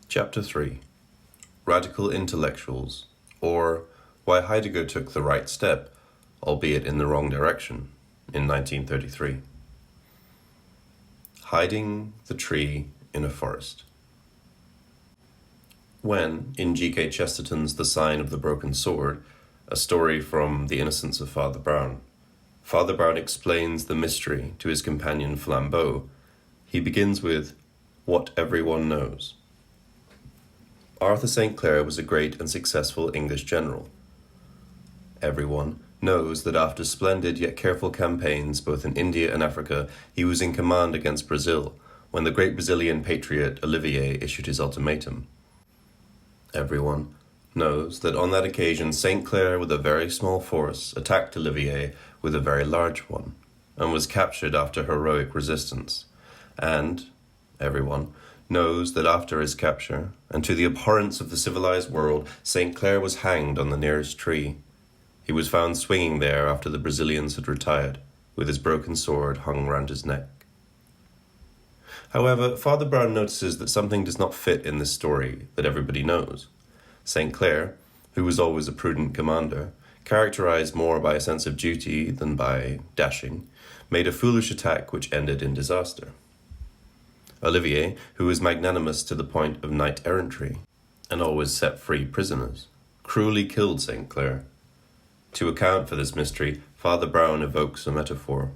Chapter 3 Radical Intellectuals, or Why Heidegger Took the Right Step, Albeit in the Wrong Direction, in 1933. Hiding the Tree in a Forest. When, in G.K. Chesterton's The Sign of the Broken Sword, a story from The Innocence of Father Brown explains the mystery to his companion Flambeau, he begins with, "What everyone knows." Arthur St. Clair was a great and successful English general. Everyone knows that after splendid yet careful campaigns both in India and Africa, he was in command against Brazil when the great Brazilian patriot Olivier issued his ultimatum. Everyone knows that on that occasion St. Clair with a very small force attacked Olivier with a very large one, and was captured after heroic resistance. And everyone knows that after his capture, and to the abhorrence of the civilized world, St. Clair was hanged on the nearest tree. He was found swinging there after the Brazilians had retired, with his broken sword hung round his neck. However, Father Brown notices that something does not fit in this story that everybody knows. St. Clair, who was always a prudent commander, characterized more by a sense of duty than by dashing, made a foolish attack which ended in disaster. Olivier, who was magnanimous to the point of knight-errantry, and always set free prisoners, cruelly killed St. Clair. To account for this mystery, Father Brown evokes a metaphor.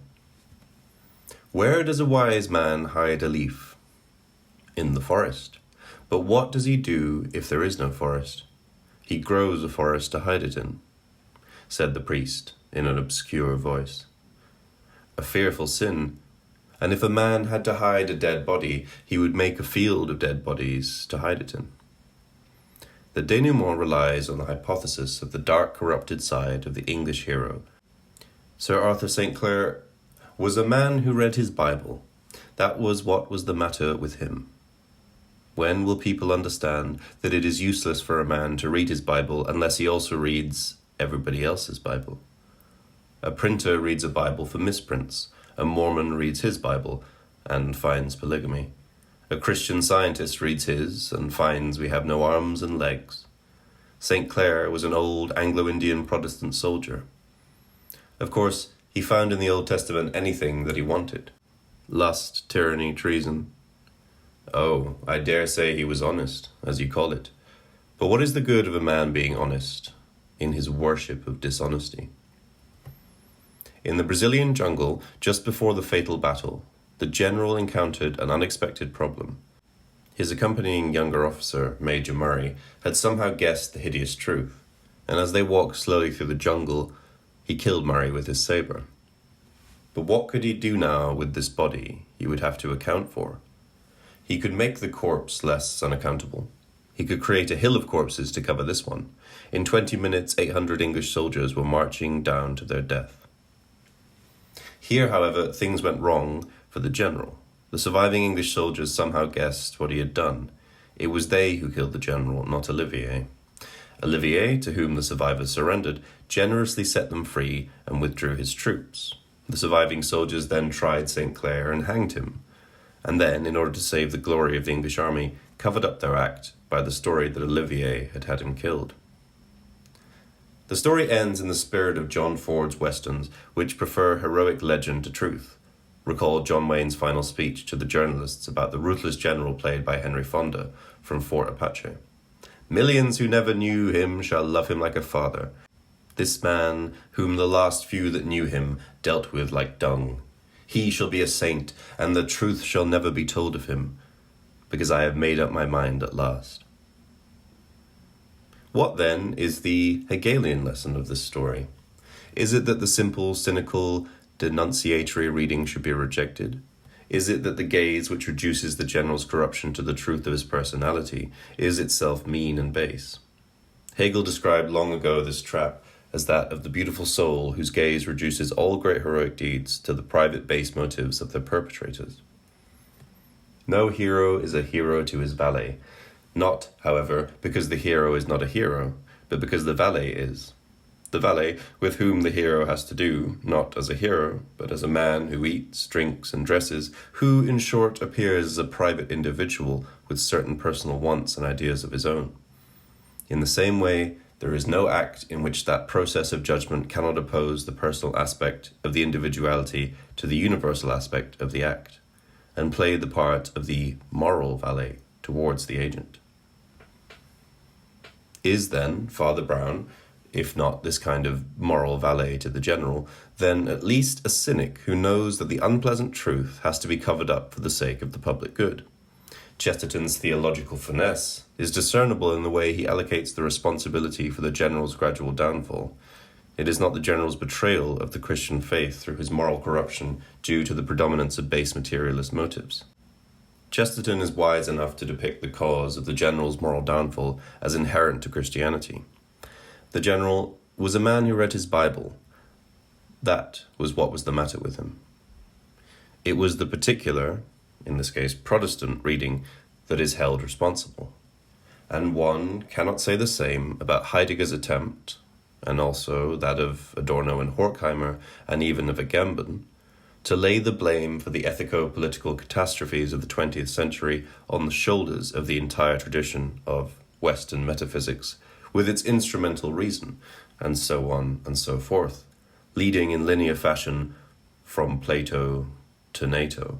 Where does a wise man hide a leaf? In the forest. But what does he do if there is no forest? He grows a forest to hide it in, said the priest in an obscure voice. A fearful sin. And if a man had to hide a dead body, he would make a field of dead bodies to hide it in. The denouement relies on the hypothesis of the dark, corrupted side of the English hero. Sir Arthur St. Clair was a man who read his Bible. That was what was the matter with him. When will people understand that it is useless for a man to read his Bible unless he also reads everybody else's Bible? A printer reads a Bible for misprints. A Mormon reads his Bible and finds polygamy. A Christian Scientist reads his and finds we have no arms and legs. St. Clair was an old Anglo-Indian Protestant soldier. Of course, he found in the Old Testament anything that he wanted. Lust, tyranny, treason. Oh, I dare say he was honest, as you call it. But what is the good of a man being honest in his worship of dishonesty? In the Brazilian jungle, just before the fatal battle, the general encountered an unexpected problem. His accompanying younger officer, Major Murray, had somehow guessed the hideous truth, and as they walked slowly through the jungle, he killed Murray with his saber. But what could he do now with this body he would have to account for? He could make the corpse less unaccountable. He could create a hill of corpses to cover this one. In 20 minutes, 800 English soldiers were marching down to their death. Here, however, things went wrong for the general. The surviving English soldiers somehow guessed what he had done. It was they who killed the general, not Olivier. Olivier, to whom the survivors surrendered, generously set them free and withdrew his troops. The surviving soldiers then tried St. Clair and hanged him, and then, in order to save the glory of the English army, covered up their act by the story that Olivier had had him killed. The story ends in the spirit of John Ford's westerns, which prefer heroic legend to truth. Recall John Wayne's final speech to the journalists about the ruthless general played by Henry Fonda from Fort Apache. "Millions who never knew him shall love him like a father. This man, whom the last few that knew him dealt with like dung. He shall be a saint, and the truth shall never be told of him, because I have made up my mind at last." What, then, is the Hegelian lesson of this story? Is it that the simple, cynical, denunciatory reading should be rejected? Is it that the gaze which reduces the general's corruption to the truth of his personality is itself mean and base? Hegel described long ago this trap as that of the beautiful soul whose gaze reduces all great heroic deeds to the private base motives of their perpetrators. No hero is a hero to his valet. Not, however, because the hero is not a hero, but because the valet is. the valet with whom the hero has to do, not as a hero, but as a man who eats, drinks, and dresses, who, in short, appears as a private individual with certain personal wants and ideas of his own. In the same way, there is no act in which that process of judgment cannot oppose the personal aspect of the individuality to the universal aspect of the act, and play the part of the moral valet towards the agent. Is then Father Brown, if not this kind of moral valet to the general, then at least a cynic who knows that the unpleasant truth has to be covered up for the sake of the public good? Chesterton's theological finesse is discernible in the way he allocates the responsibility for the general's gradual downfall. It is not the general's betrayal of the Christian faith through his moral corruption due to the predominance of base materialist motives. Chesterton is wise enough to depict the cause of the general's moral downfall as inherent to Christianity. The general was a man who read his Bible. That was what was the matter with him. It was the particular, in this case Protestant, reading that is held responsible. And one cannot say the same about Heidegger's attempt, and also that of Adorno and Horkheimer, and even of Agamben, to lay the blame for the ethico-political catastrophes of the 20th century on the shoulders of the entire tradition of Western metaphysics, with its instrumental reason, and so on and so forth, leading in linear fashion from Plato to NATO,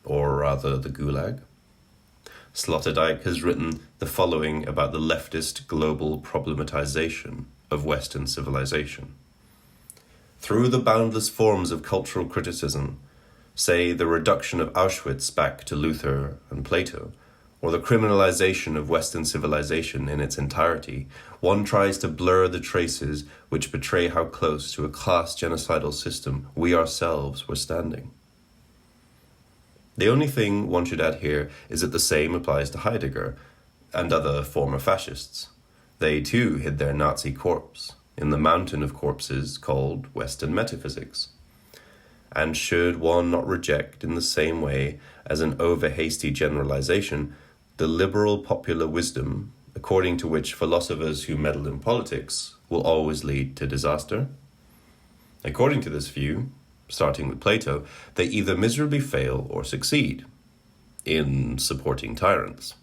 or rather the Gulag. Sloterdijk has written the following about the leftist global problematization of Western civilization. Through the boundless forms of cultural criticism, say the reduction of Auschwitz back to Luther and Plato, or the criminalization of Western civilization in its entirety, one tries to blur the traces which betray how close to a class genocidal system we ourselves were standing. The only thing one should add here is that the same applies to Heidegger and other former fascists. They too hid their Nazi corpse in the mountain of corpses called Western metaphysics. And should one not reject in the same way as an over-hasty generalization the liberal popular wisdom according to which philosophers who meddle in politics will always lead to disaster? According to this view, starting with Plato, they either miserably fail or succeed in supporting tyrants.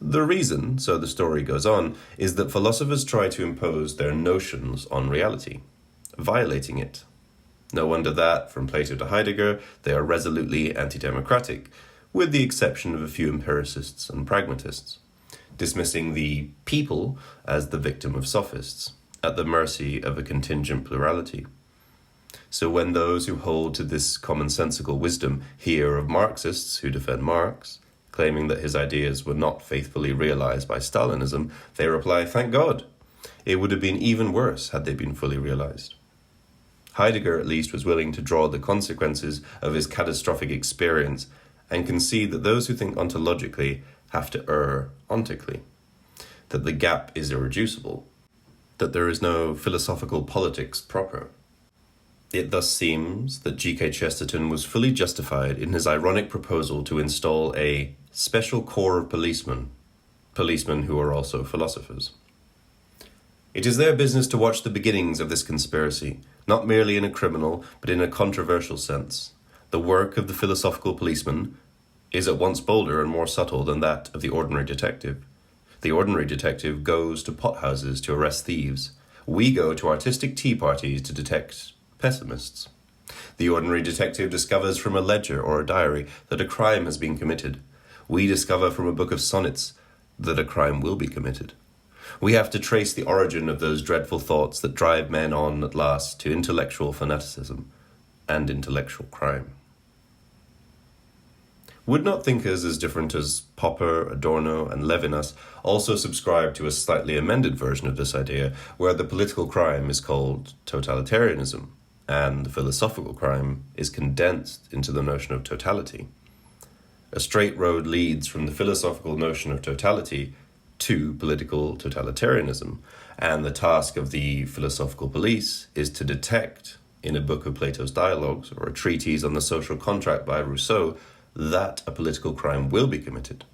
The reason, so the story goes on, is that philosophers try to impose their notions on reality, violating it. No wonder that, from Plato to Heidegger, they are resolutely anti-democratic, with the exception of a few empiricists and pragmatists, dismissing the people as the victim of sophists, at the mercy of a contingent plurality. So when those who hold to this commonsensical wisdom hear of Marxists who defend Marx, claiming that his ideas were not faithfully realized by Stalinism, they reply, thank God, it would have been even worse had they been fully realized. Heidegger at least was willing to draw the consequences of his catastrophic experience and concede that those who think ontologically have to err ontically, that the gap is irreducible, that there is no philosophical politics proper. It thus seems that G.K. Chesterton was fully justified in his ironic proposal to install a special corps of policemen who are also philosophers. It is their business to watch the beginnings of this conspiracy, not merely in a criminal, but in a controversial sense. The work of the philosophical policeman is at once bolder and more subtle than that of the ordinary detective. The ordinary detective goes to pothouses to arrest thieves. We go to artistic tea parties to detect pessimists. The ordinary detective discovers from a ledger or a diary that a crime has been committed. We discover from a book of sonnets that a crime will be committed. We have to trace the origin of those dreadful thoughts that drive men on at last to intellectual fanaticism and intellectual crime. Would not thinkers as different as Popper, Adorno, and Levinas also subscribe to a slightly amended version of this idea, where the political crime is called totalitarianism, and the philosophical crime is condensed into the notion of totality? A straight road leads from the philosophical notion of totality to political totalitarianism, and the task of the philosophical police is to detect, in a book of Plato's Dialogues or a treatise on the social contract by Rousseau, that a political crime will be committed.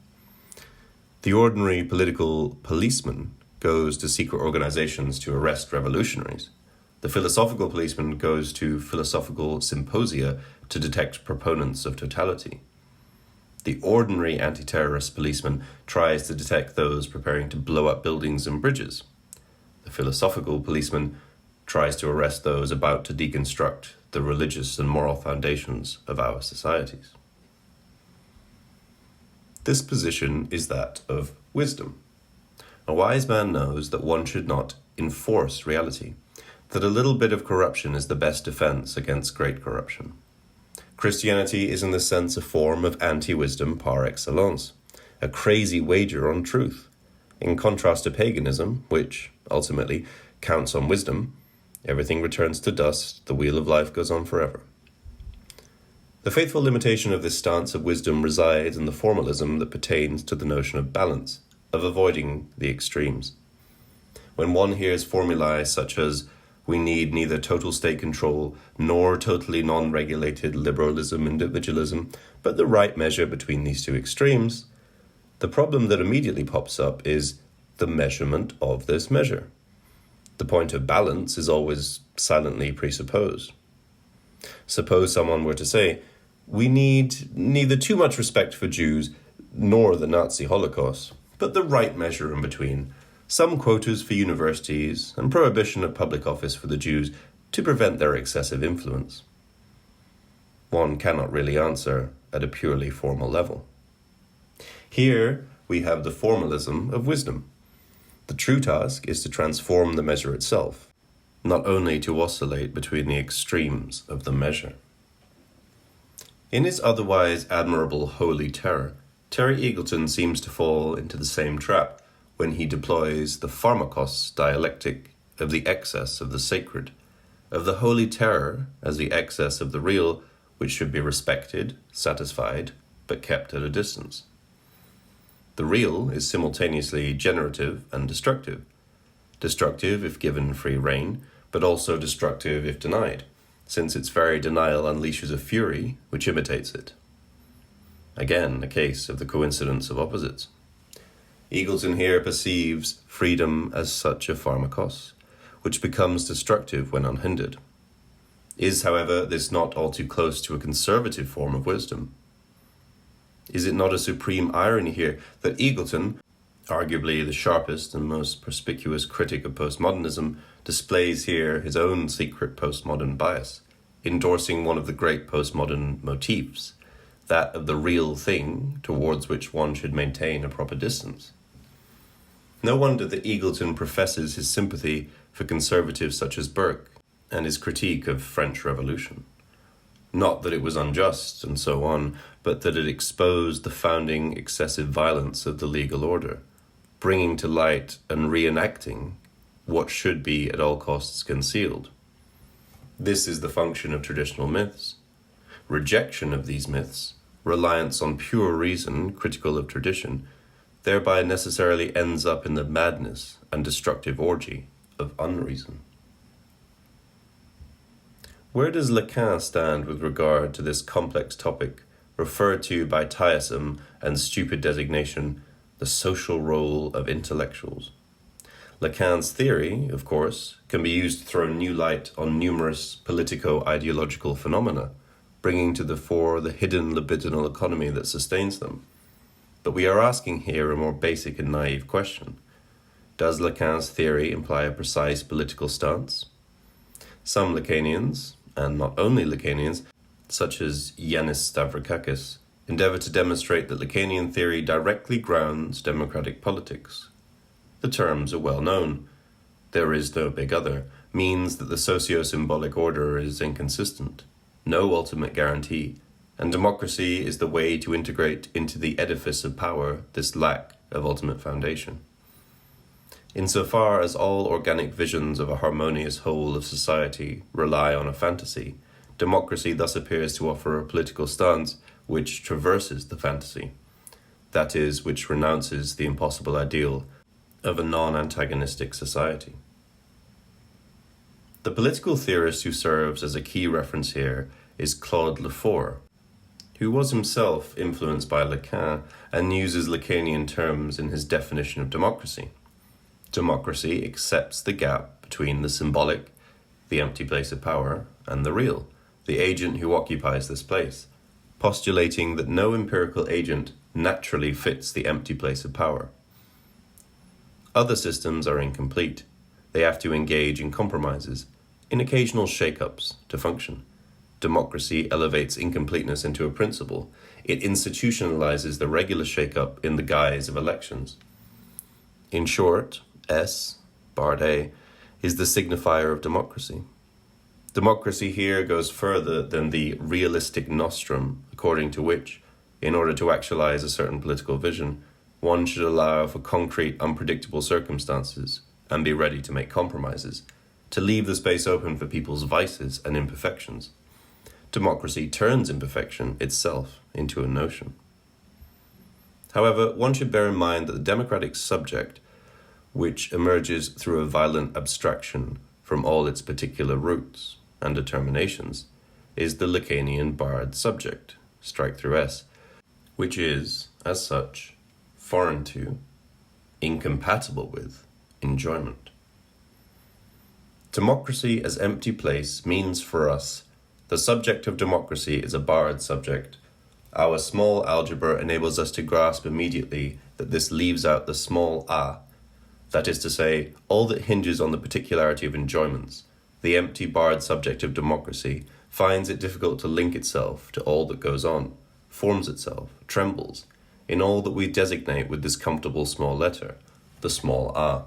The ordinary political policeman goes to secret organizations to arrest revolutionaries. The philosophical policeman goes to philosophical symposia to detect proponents of totality. The ordinary anti-terrorist policeman tries to detect those preparing to blow up buildings and bridges. The philosophical policeman tries to arrest those about to deconstruct the religious and moral foundations of our societies. This position is that of wisdom. A wise man knows that one should not enforce reality, that a little bit of corruption is the best defense against great corruption. Christianity is in this sense a form of anti-wisdom par excellence, a crazy wager on truth. In contrast to paganism, which, ultimately, counts on wisdom, everything returns to dust, the wheel of life goes on forever. The faithful limitation of this stance of wisdom resides in the formalism that pertains to the notion of balance, of avoiding the extremes. When one hears formulae such as, we need neither total state control nor totally non-regulated liberalism, individualism, but the right measure between these two extremes, the problem that immediately pops up is the measurement of this measure. The point of balance is always silently presupposed. Suppose someone were to say, we need neither too much respect for Jews nor the Nazi Holocaust, but the right measure in between. Some quotas for universities and prohibition of public office for the Jews to prevent their excessive influence. One cannot really answer at a purely formal level. Here we have the formalism of wisdom. The true task is to transform the measure itself, not only to oscillate between the extremes of the measure. In his otherwise admirable holy terror, Terry Eagleton seems to fall into the same trap when he deploys the pharmakos dialectic of the excess of the sacred, of the holy terror as the excess of the real, which should be respected, satisfied, but kept at a distance. The real is simultaneously generative and destructive. Destructive if given free rein, but also destructive if denied, since its very denial unleashes a fury which imitates it. Again, a case of the coincidence of opposites. Eagleton here perceives freedom as such a pharmakos, which becomes destructive when unhindered. Is, however, this not all too close to a conservative form of wisdom? Is it not a supreme irony here that Eagleton, arguably the sharpest and most perspicuous critic of postmodernism, displays here his own secret postmodern bias, endorsing one of the great postmodern motifs, that of the real thing towards which one should maintain a proper distance? No wonder that Eagleton professes his sympathy for conservatives such as Burke and his critique of French Revolution. Not that it was unjust and so on, but that it exposed the founding excessive violence of the legal order, bringing to light and reenacting what should be at all costs concealed. This is the function of traditional myths. Rejection of these myths, reliance on pure reason critical of tradition, thereby necessarily ends up in the madness and destructive orgy of unreason. Where does Lacan stand with regard to this complex topic, referred to by tiresome and stupid designation, the social role of intellectuals? Lacan's theory, of course, can be used to throw new light on numerous politico-ideological phenomena, bringing to the fore the hidden libidinal economy that sustains them. But we are asking here a more basic and naive question. Does Lacan's theory imply a precise political stance? Some Lacanians, and not only Lacanians, such as Yanis Stavrakakis, endeavor to demonstrate that Lacanian theory directly grounds democratic politics. The terms are well known. There is no big other, means that the socio-symbolic order is inconsistent, no ultimate guarantee, and democracy is the way to integrate into the edifice of power this lack of ultimate foundation. Insofar as all organic visions of a harmonious whole of society rely on a fantasy, democracy thus appears to offer a political stance which traverses the fantasy, that is, which renounces the impossible ideal of a non-antagonistic society. The political theorist who serves as a key reference here is Claude Lefort, who was himself influenced by Lacan and uses Lacanian terms in his definition of democracy. Democracy accepts the gap between the symbolic, the empty place of power, and the real, the agent who occupies this place, postulating that no empirical agent naturally fits the empty place of power. Other systems are incomplete. They have to engage in compromises, in occasional shake-ups to function. Democracy elevates incompleteness into a principle. It institutionalizes the regular shake-up in the guise of elections. In short, S, Bard A, is the signifier of democracy. Democracy here goes further than the realistic nostrum, according to which, in order to actualize a certain political vision, one should allow for concrete, unpredictable circumstances and be ready to make compromises, to leave the space open for people's vices and imperfections. Democracy turns imperfection itself into a notion. However, one should bear in mind that the democratic subject, which emerges through a violent abstraction from all its particular roots and determinations, is the Lacanian Bard subject, strike through S, which is, as such, foreign to, incompatible with, enjoyment. Democracy as empty place means for us the subject of democracy is a Bard subject. Our small algebra enables us to grasp immediately that this leaves out the small a, that is to say, all that hinges on the particularity of enjoyments. The empty Bard subject of democracy finds it difficult to link itself to all that goes on, forms itself, trembles, in all that we designate with this comfortable small letter, the small a.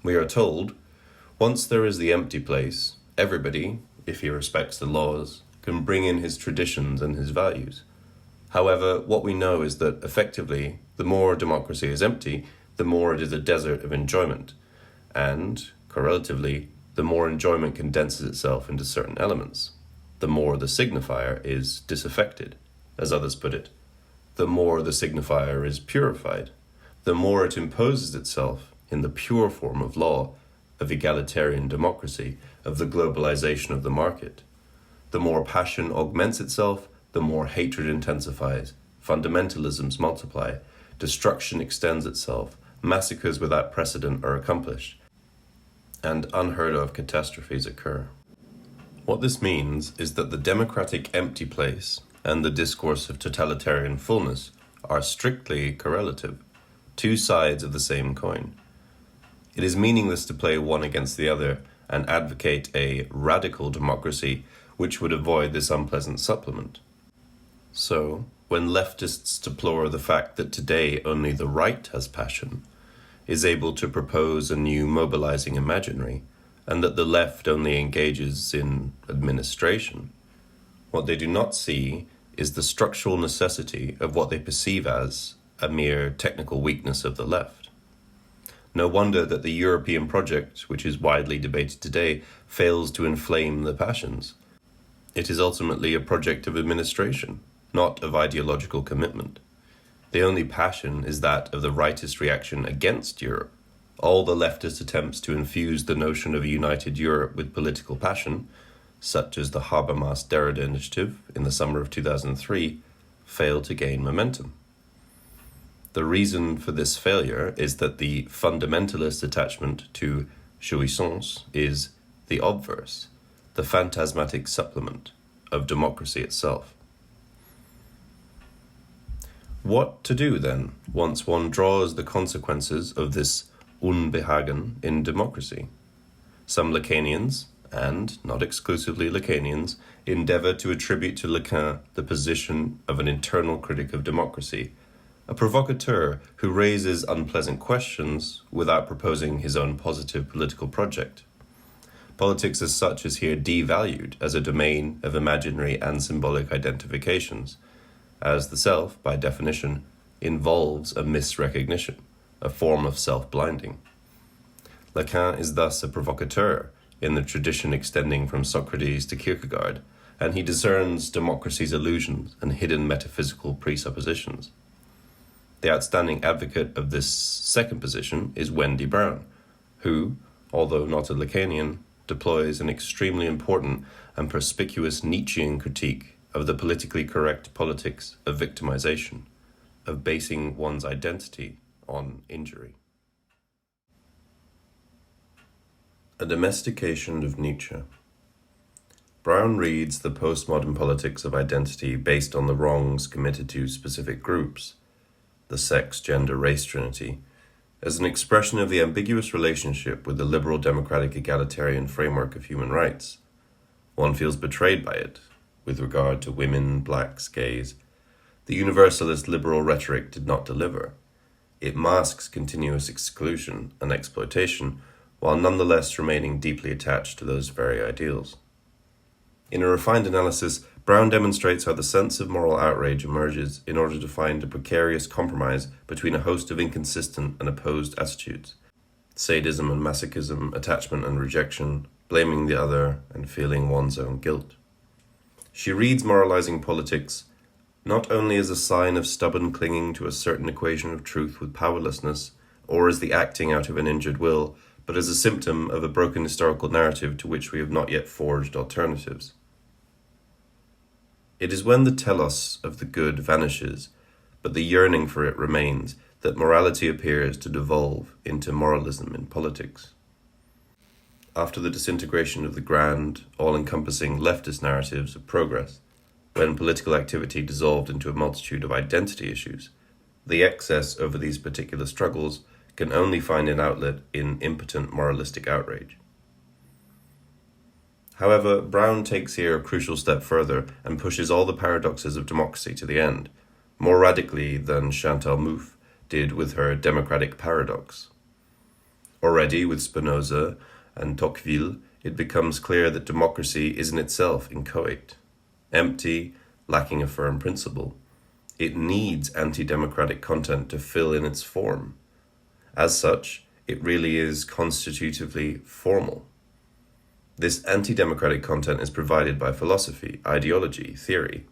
We are told, once there is the empty place, everybody, if he respects the laws, can bring in his traditions and his values. However, what we know is that, effectively, the more democracy is empty, the more it is a desert of enjoyment, and, correlatively, the more enjoyment condenses itself into certain elements, the more the signifier is disaffected, as others put it, the more the signifier is purified, the more it imposes itself in the pure form of law, of egalitarian democracy, of the globalization of the market. The more passion augments itself, the more hatred intensifies, fundamentalisms multiply, destruction extends itself, massacres without precedent are accomplished, and unheard of catastrophes occur. What this means is that the democratic empty place and the discourse of totalitarian fullness are strictly correlative, two sides of the same coin. It is meaningless to play one against the other and advocate a radical democracy which would avoid this unpleasant supplement. So, when leftists deplore the fact that today only the right has passion, is able to propose a new mobilizing imaginary, and that the left only engages in administration, what they do not see is the structural necessity of what they perceive as a mere technical weakness of the left. No wonder that the European project, which is widely debated today, fails to inflame the passions. It is ultimately a project of administration, not of ideological commitment. The only passion is that of the rightist reaction against Europe. All the leftist attempts to infuse the notion of a united Europe with political passion, such as the Habermas Derrida initiative in the summer of 2003, fail to gain momentum. The reason for this failure is that the fundamentalist attachment to jouissance is the obverse, the phantasmatic supplement of democracy itself. What to do then, once one draws the consequences of this Unbehagen in democracy? Some Lacanians, and not exclusively Lacanians, endeavor to attribute to Lacan the position of an internal critic of democracy, a provocateur who raises unpleasant questions without proposing his own positive political project. Politics as such is here devalued as a domain of imaginary and symbolic identifications, as the self, by definition, involves a misrecognition, a form of self-blinding. Lacan is thus a provocateur in the tradition extending from Socrates to Kierkegaard, and he discerns democracy's illusions and hidden metaphysical presuppositions. The outstanding advocate of this second position is Wendy Brown, who, although not a Lacanian, deploys an extremely important and perspicuous Nietzschean critique of the politically correct politics of victimization, of basing one's identity on injury. A domestication of Nietzsche. Brown reads the postmodern politics of identity based on the wrongs committed to specific groups, the sex, gender, race trinity, as an expression of the ambiguous relationship with the liberal democratic egalitarian framework of human rights. One feels betrayed by it, with regard to women, blacks, gays. The universalist liberal rhetoric did not deliver. It masks continuous exclusion and exploitation, while nonetheless remaining deeply attached to those very ideals. In a refined analysis, Brown demonstrates how the sense of moral outrage emerges in order to find a precarious compromise between a host of inconsistent and opposed attitudes: sadism and masochism, attachment and rejection, blaming the other, and feeling one's own guilt. She reads moralizing politics not only as a sign of stubborn clinging to a certain equation of truth with powerlessness, or as the acting out of an injured will, but as a symptom of a broken historical narrative to which we have not yet forged alternatives. It is when the telos of the good vanishes, but the yearning for it remains, that morality appears to devolve into moralism in politics. After the disintegration of the grand, all-encompassing leftist narratives of progress, when political activity dissolved into a multitude of identity issues, the excess over these particular struggles can only find an outlet in impotent moralistic outrage. However, Brown takes here a crucial step further and pushes all the paradoxes of democracy to the end, more radically than Chantal Mouffe did with her democratic paradox. Already with Spinoza and Tocqueville, it becomes clear that democracy is in itself inchoate, empty, lacking a firm principle. It needs anti-democratic content to fill in its form. As such, it really is constitutively formal. This anti-democratic content is provided by philosophy, ideology, theory.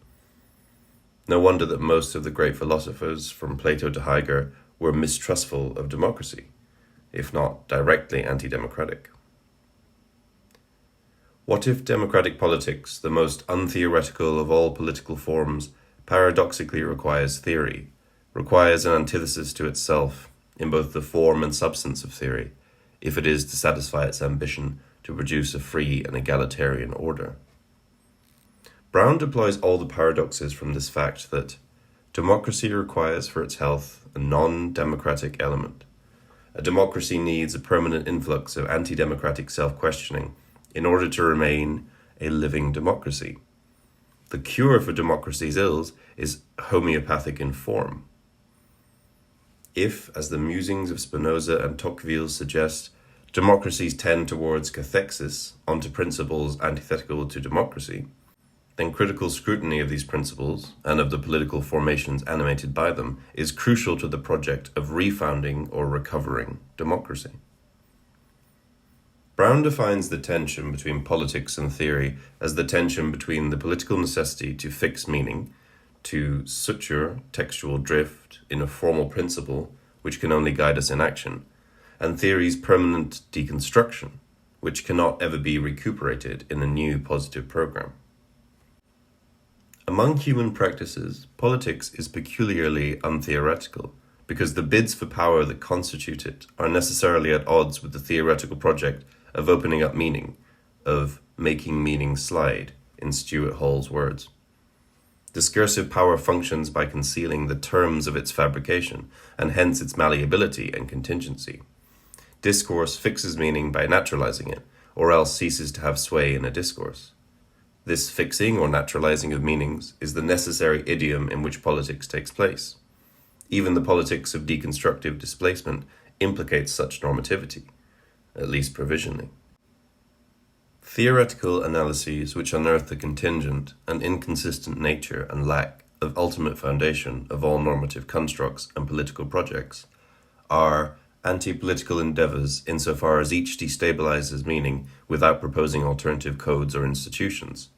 No wonder that most of the great philosophers, from Plato to Heidegger, were mistrustful of democracy, if not directly anti-democratic. What if democratic politics, the most untheoretical of all political forms, paradoxically requires theory, requires an antithesis to itself, in both the form and substance of theory, if it is to satisfy its ambition to produce a free and egalitarian order? Brown deploys all the paradoxes from this fact that democracy requires for its health a non-democratic element. A democracy needs a permanent influx of anti-democratic self-questioning in order to remain a living democracy. The cure for democracy's ills is homeopathic in form. If, as the musings of Spinoza and Tocqueville suggest, democracies tend towards cathexis, onto principles antithetical to democracy, then critical scrutiny of these principles, and of the political formations animated by them, is crucial to the project of refounding or recovering democracy. Brown defines the tension between politics and theory as the tension between the political necessity to fix meaning, to suture textual drift in a formal principle which can only guide us in action, and theory's permanent deconstruction, which cannot ever be recuperated in a new positive program. Among human practices, politics is peculiarly untheoretical, because the bids for power that constitute it are necessarily at odds with the theoretical project of opening up meaning, of making meaning slide, in Stuart Hall's words. Discursive power functions by concealing the terms of its fabrication, and hence its malleability and contingency. Discourse fixes meaning by naturalizing it, or else ceases to have sway in a discourse. This fixing or naturalizing of meanings is the necessary idiom in which politics takes place. Even the politics of deconstructive displacement implicates such normativity, at least provisionally. Theoretical analyses which unearth the contingent and inconsistent nature and lack of ultimate foundation of all normative constructs and political projects are anti-political endeavors insofar as each destabilizes meaning without proposing alternative codes or institutions.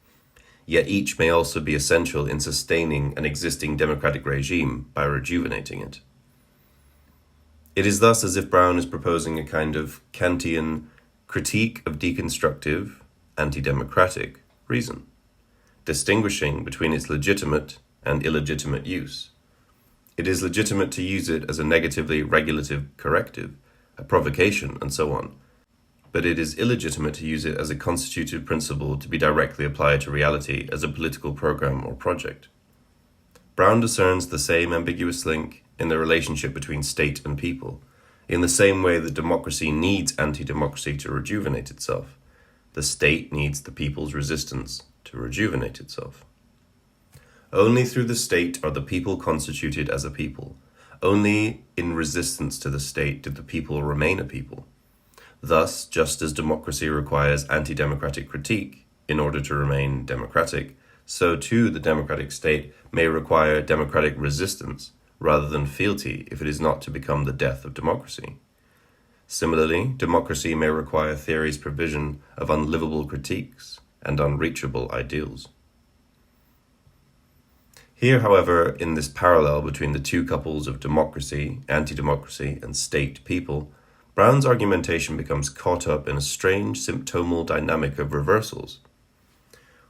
Yet each may also be essential in sustaining an existing democratic regime by rejuvenating it. It is thus as if Brown is proposing a kind of Kantian critique of deconstructive, anti-democratic reason, distinguishing between its legitimate and illegitimate use. It is legitimate to use it as a negatively regulative corrective, a provocation, and so on, but it is illegitimate to use it as a constitutive principle to be directly applied to reality as a political program or project. Brown discerns the same ambiguous link in the relationship between state and people, in the same way that democracy needs anti-democracy to rejuvenate itself. The state needs the people's resistance to rejuvenate itself. Only through the state are the people constituted as a people. Only in resistance to the state do the people remain a people. Thus, just as democracy requires anti-democratic critique in order to remain democratic, so too the democratic state may require democratic resistance rather than fealty if it is not to become the death of democracy. Similarly, democracy may require theory's provision of unlivable critiques and unreachable ideals. Here, however, in this parallel between the two couples of democracy, anti-democracy, and state-people, Brown's argumentation becomes caught up in a strange symptomal dynamic of reversals.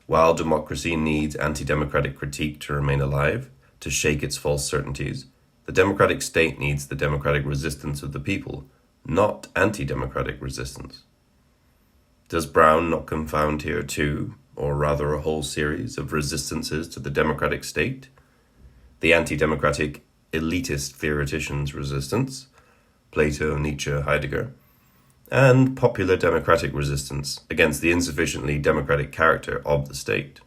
While democracy needs anti-democratic critique to remain alive, to shake its false certainties, the democratic state needs the democratic resistance of the people, not anti-democratic resistance. Does Brown not confound here two, or rather a whole series of resistances to the democratic state? The anti-democratic elitist theoretician's resistance, Plato, Nietzsche, Heidegger, and popular democratic resistance against the insufficiently democratic character of the state.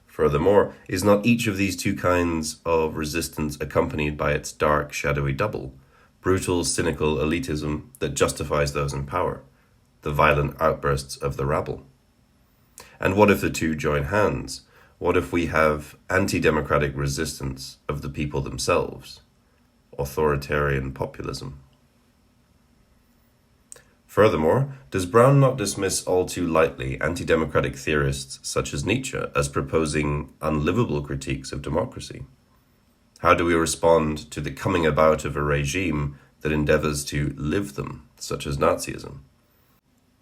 Furthermore, is not each of these two kinds of resistance accompanied by its dark, shadowy double, brutal, cynical elitism that justifies those in power, the violent outbursts of the rabble? And what if the two join hands? What if we have anti-democratic resistance of the people themselves? Authoritarian populism. Furthermore, does Brown not dismiss all too lightly anti-democratic theorists such as Nietzsche as proposing unlivable critiques of democracy? How do we respond to the coming about of a regime that endeavors to live them, such as Nazism?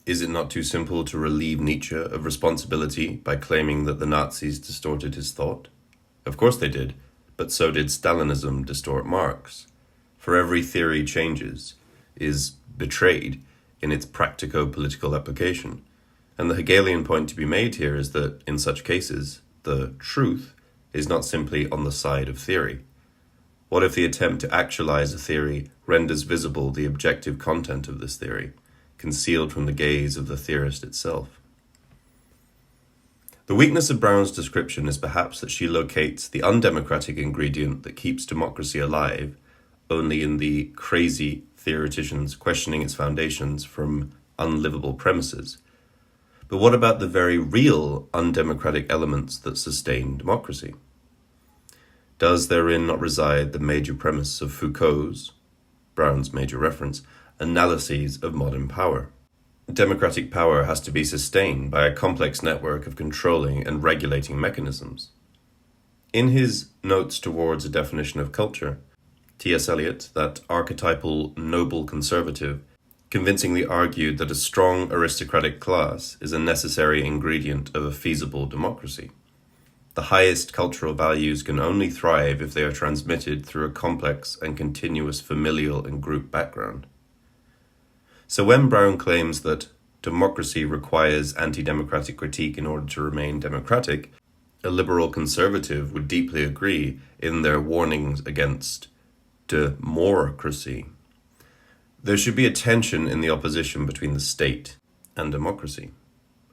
Is it not too simple to relieve Nietzsche of responsibility by claiming that the Nazis distorted his thought? Of course they did, but so did Stalinism distort Marx. For every theory changes, is betrayed in its practico-political application. And the Hegelian point to be made here is that, in such cases, the truth is not simply on the side of theory. What if the attempt to actualize a theory renders visible the objective content of this theory, concealed from the gaze of the theorist itself? The weakness of Brown's description is perhaps that she locates the undemocratic ingredient that keeps democracy alive only in the crazy theoreticians questioning its foundations from unlivable premises. But what about the very real undemocratic elements that sustain democracy? Does therein not reside the major premise of Foucault's, Brown's major reference, analyses of modern power? Democratic power has to be sustained by a complex network of controlling and regulating mechanisms. In his Notes Towards a Definition of Culture, T.S. Eliot, that archetypal noble conservative, convincingly argued that a strong aristocratic class is a necessary ingredient of a feasible democracy. The highest cultural values can only thrive if they are transmitted through a complex and continuous familial and group background. So when Brown claims that democracy requires anti-democratic critique in order to remain democratic, a liberal conservative would deeply agree in their warnings against democracy. There should be a tension in the opposition between the state and democracy.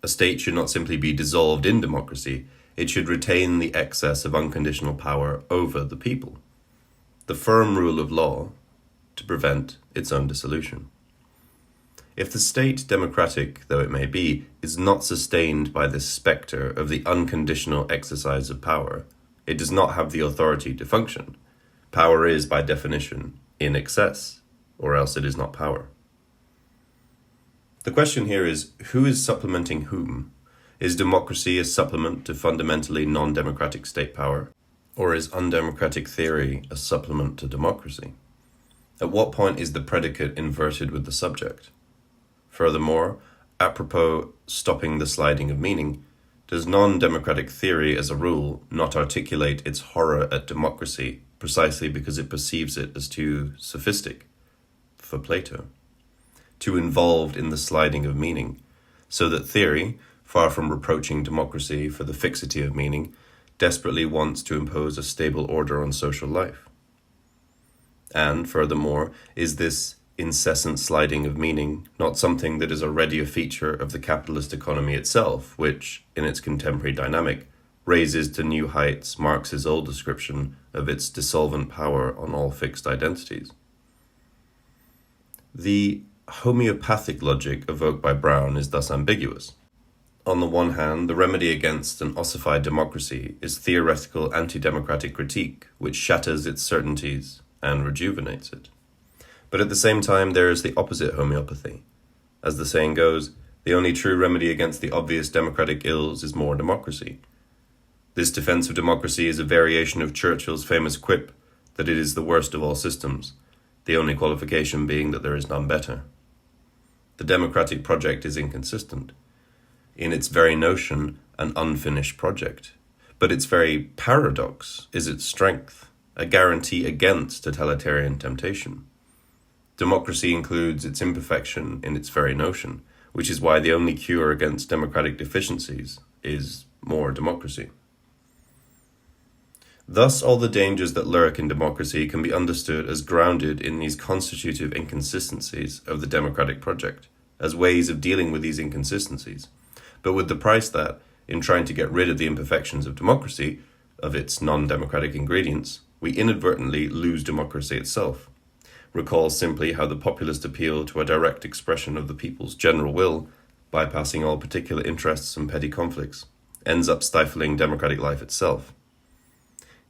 A state should not simply be dissolved in democracy, it should retain the excess of unconditional power over the people, the firm rule of law to prevent its own dissolution. If the state, democratic though it may be, is not sustained by this spectre of the unconditional exercise of power, it does not have the authority to function. Power is, by definition, in excess, or else it is not power. The question here is, who is supplementing whom? Is democracy a supplement to fundamentally non-democratic state power? Or is undemocratic theory a supplement to democracy? At what point is the predicate inverted with the subject? Furthermore, apropos stopping the sliding of meaning, does non-democratic theory as a rule not articulate its horror at democracy precisely because it perceives it as too sophistic for Plato? too involved in the sliding of meaning, so that theory, far from reproaching democracy for the fixity of meaning, desperately wants to impose a stable order on social life. And, furthermore, is this incessant sliding of meaning not something that is already a feature of the capitalist economy itself, which, in its contemporary dynamic, raises to new heights Marx's old description of its dissolvent power on all fixed identities? The homeopathic logic evoked by Brown is thus ambiguous. On the one hand, the remedy against an ossified democracy is theoretical anti-democratic critique, which shatters its certainties and rejuvenates it. But at the same time, there is the opposite homeopathy. As the saying goes, the only true remedy against the obvious democratic ills is more democracy. This defense of democracy is a variation of Churchill's famous quip that it is the worst of all systems, the only qualification being that there is none better. The democratic project is inconsistent. In its very notion, an unfinished project. But its very paradox is its strength, a guarantee against totalitarian temptation. Democracy includes its imperfection in its very notion, which is why the only cure against democratic deficiencies is more democracy. Thus, all the dangers that lurk in democracy can be understood as grounded in these constitutive inconsistencies of the democratic project, as ways of dealing with these inconsistencies, but with the price that, in trying to get rid of the imperfections of democracy, of its non-democratic ingredients, we inadvertently lose democracy itself. Recall simply how the populist appeal to a direct expression of the people's general will, bypassing all particular interests and petty conflicts, ends up stifling democratic life itself.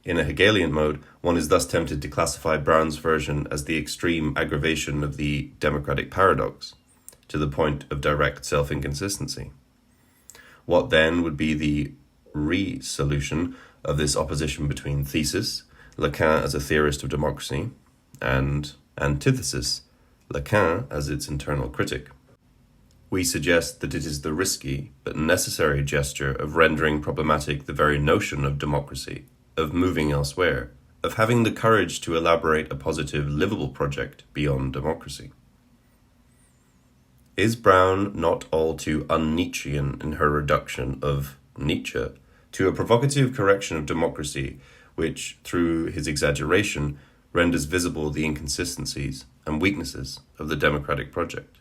In a Hegelian mode, one is thus tempted to classify Brown's version as the extreme aggravation of the democratic paradox, to the point of direct self-inconsistency. What then would be the re-solution of this opposition between thesis, Lacan as a theorist of democracy, and antithesis, Lacan as its internal critic? We suggest that it is the risky but necessary gesture of rendering problematic the very notion of democracy, of moving elsewhere, of having the courage to elaborate a positive, livable project beyond democracy. Is Brown not all too un-Nietzschean in her reduction of Nietzsche to a provocative correction of democracy, which, through his exaggeration, renders visible the inconsistencies and weaknesses of the democratic project?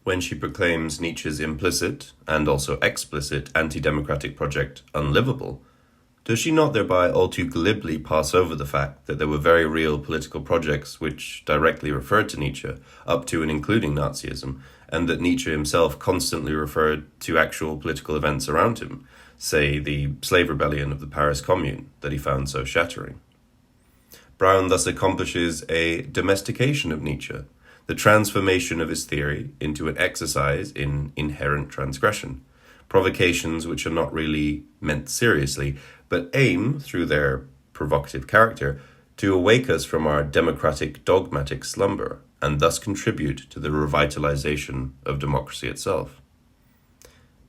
When she proclaims Nietzsche's implicit and also explicit anti-democratic project unlivable, does she not thereby all too glibly pass over the fact that there were very real political projects which directly referred to Nietzsche, up to and including Nazism, and that Nietzsche himself constantly referred to actual political events around him, say the slave rebellion of the Paris Commune that he found so shattering? Brown thus accomplishes a domestication of Nietzsche, the transformation of his theory into an exercise in inherent transgression, provocations which are not really meant seriously, but aim, through their provocative character, to awake us from our democratic dogmatic slumber, and thus contribute to the revitalization of democracy itself.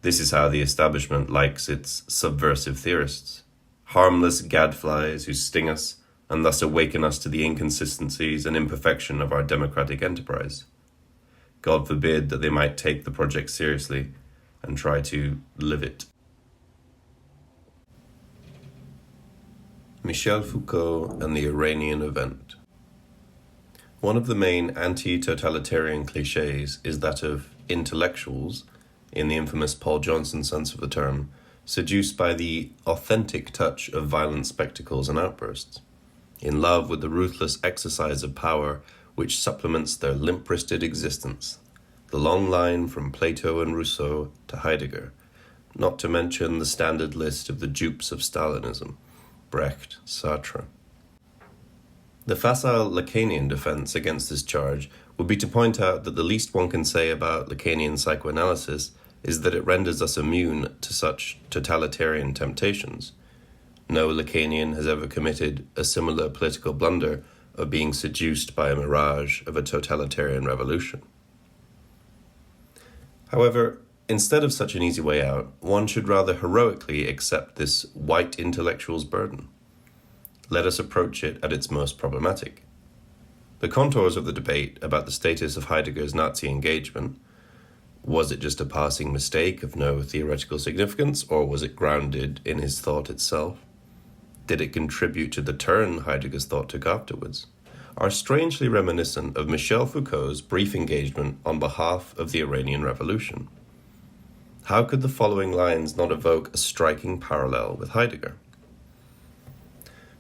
This is how the establishment likes its subversive theorists, harmless gadflies who sting us, and thus awaken us to the inconsistencies and imperfection of our democratic enterprise. God forbid that they might take the project seriously and try to live it. Michel Foucault and the Iranian event. One of the main anti-totalitarian cliches is that of intellectuals, in the infamous Paul Johnson sense of the term, seduced by the authentic touch of violent spectacles and outbursts, in love with the ruthless exercise of power which supplements their limp-wristed existence, the long line from Plato and Rousseau to Heidegger, not to mention the standard list of the dupes of Stalinism, Brecht, Sartre. The facile Lacanian defense against this charge would be to point out that the least one can say about Lacanian psychoanalysis is that it renders us immune to such totalitarian temptations. No Lacanian has ever committed a similar political blunder of being seduced by a mirage of a totalitarian revolution. However, instead of such an easy way out, one should rather heroically accept this white intellectual's burden. Let us approach it at its most problematic. The contours of the debate about the status of Heidegger's Nazi engagement, was it just a passing mistake of no theoretical significance, or was it grounded in his thought itself? Did it contribute to the turn Heidegger's thought took afterwards? Are strangely reminiscent of Michel Foucault's brief engagement on behalf of the Iranian Revolution. How could the following lines not evoke a striking parallel with Heidegger?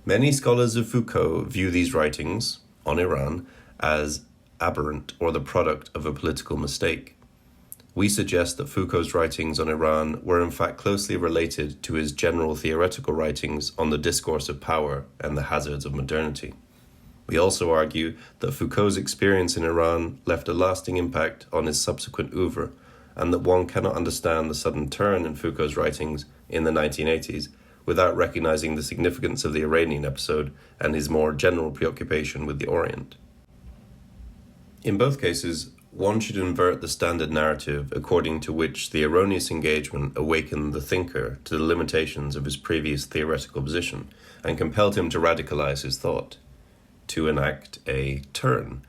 Many scholars of Foucault view these writings on Iran as aberrant or the product of a political mistake. We suggest that Foucault's writings on Iran were in fact closely related to his general theoretical writings on the discourse of power and the hazards of modernity. We also argue that Foucault's experience in Iran left a lasting impact on his subsequent oeuvre, and that one cannot understand the sudden turn in Foucault's writings in the 1980s without recognizing the significance of the Iranian episode and his more general preoccupation with the Orient. In both cases, one should invert the standard narrative according to which the erroneous engagement awakened the thinker to the limitations of his previous theoretical position and compelled him to radicalize his thought, to enact a turn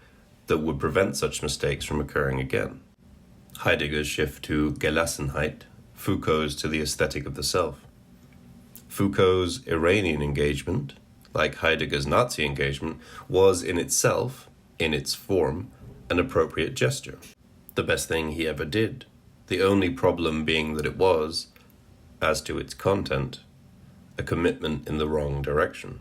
that would prevent such mistakes from occurring again. Heidegger's shift to Gelassenheit, Foucault's to the aesthetic of the self. Foucault's Iranian engagement, like Heidegger's Nazi engagement, was in itself, in its form, an appropriate gesture. The best thing he ever did. The only problem being that it was, as to its content, a commitment in the wrong direction.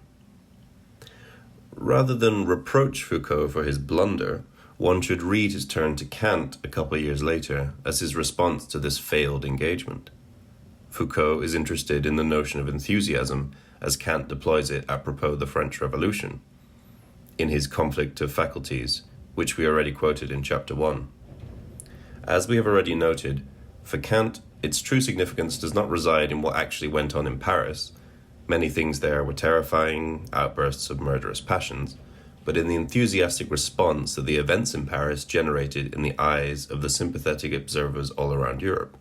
Rather than reproach Foucault for his blunder, one should read his turn to Kant a couple of years later as his response to this failed engagement. Foucault is interested in the notion of enthusiasm as Kant deploys it apropos the French Revolution, in his Conflict of Faculties, which we already quoted in Chapter 1. As we have already noted, for Kant, its true significance does not reside in what actually went on in Paris. Many things there were terrifying, outbursts of murderous passions, but in the enthusiastic response that the events in Paris generated in the eyes of the sympathetic observers all around Europe.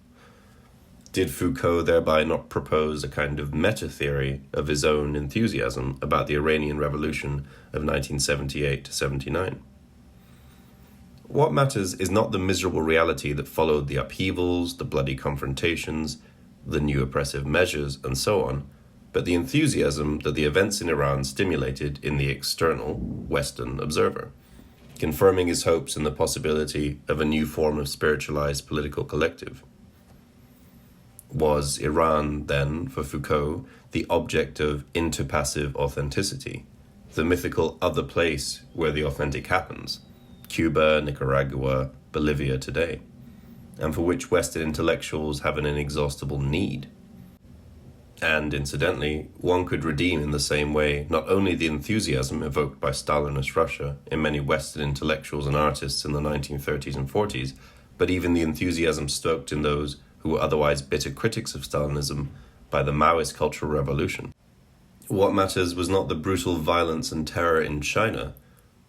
Did Foucault thereby not propose a kind of meta-theory of his own enthusiasm about the Iranian Revolution of 1978 to 79? What matters is not the miserable reality that followed the upheavals, the bloody confrontations, the new oppressive measures, and so on, but the enthusiasm that the events in Iran stimulated in the external, Western observer, confirming his hopes in the possibility of a new form of spiritualized political collective. Was Iran, then, for Foucault, the object of interpassive authenticity, the mythical other place where the authentic happens, Cuba, Nicaragua, Bolivia today, and for which Western intellectuals have an inexhaustible need? And, incidentally, one could redeem in the same way not only the enthusiasm evoked by Stalinist Russia in many Western intellectuals and artists in the 1930s and 40s, but even the enthusiasm stoked in those who were otherwise bitter critics of Stalinism by the Maoist Cultural Revolution. What matters was not the brutal violence and terror in China,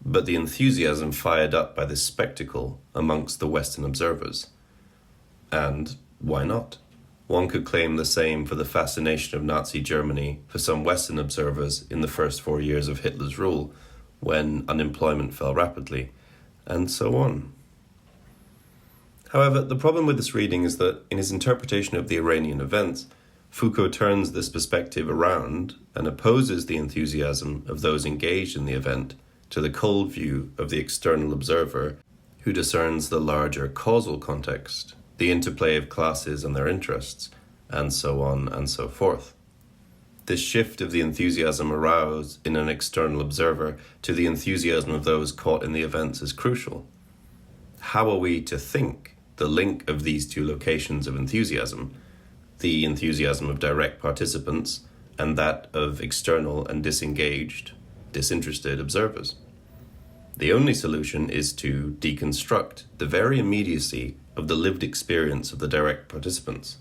but the enthusiasm fired up by this spectacle amongst the Western observers. And why not? One could claim the same for the fascination of Nazi Germany for some Western observers in the first 4 years of Hitler's rule, when unemployment fell rapidly, and so on. However, the problem with this reading is that, in his interpretation of the Iranian events, Foucault turns this perspective around and opposes the enthusiasm of those engaged in the event to the cold view of the external observer who discerns the larger causal context, the interplay of classes and their interests, and so on and so forth. This shift of the enthusiasm aroused in an external observer to the enthusiasm of those caught in the events is crucial. How are we to think the link of these two locations of enthusiasm, the enthusiasm of direct participants and that of external and disengaged, disinterested observers? The only solution is to deconstruct the very immediacy of the lived experience of the direct participants.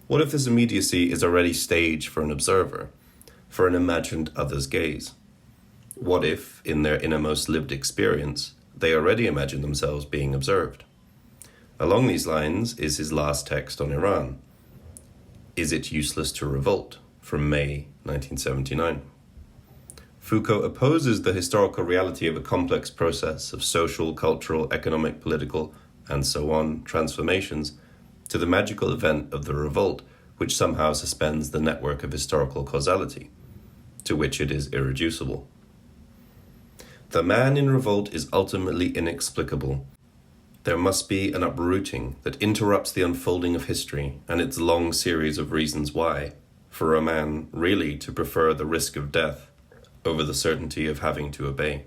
What if this immediacy is already staged for an observer, for an imagined other's gaze? What if, in their innermost lived experience, they already imagine themselves being observed? Along these lines is his last text on Iran, Is It Useless to Revolt, from May 1979. Foucault opposes the historical reality of a complex process of social, cultural, economic, political, and so on transformations to the magical event of the revolt, which somehow suspends the network of historical causality, to which it is irreducible. The man in revolt is ultimately inexplicable. There must be an uprooting that interrupts the unfolding of history and its long series of reasons why, for a man really to prefer the risk of death over the certainty of having to obey.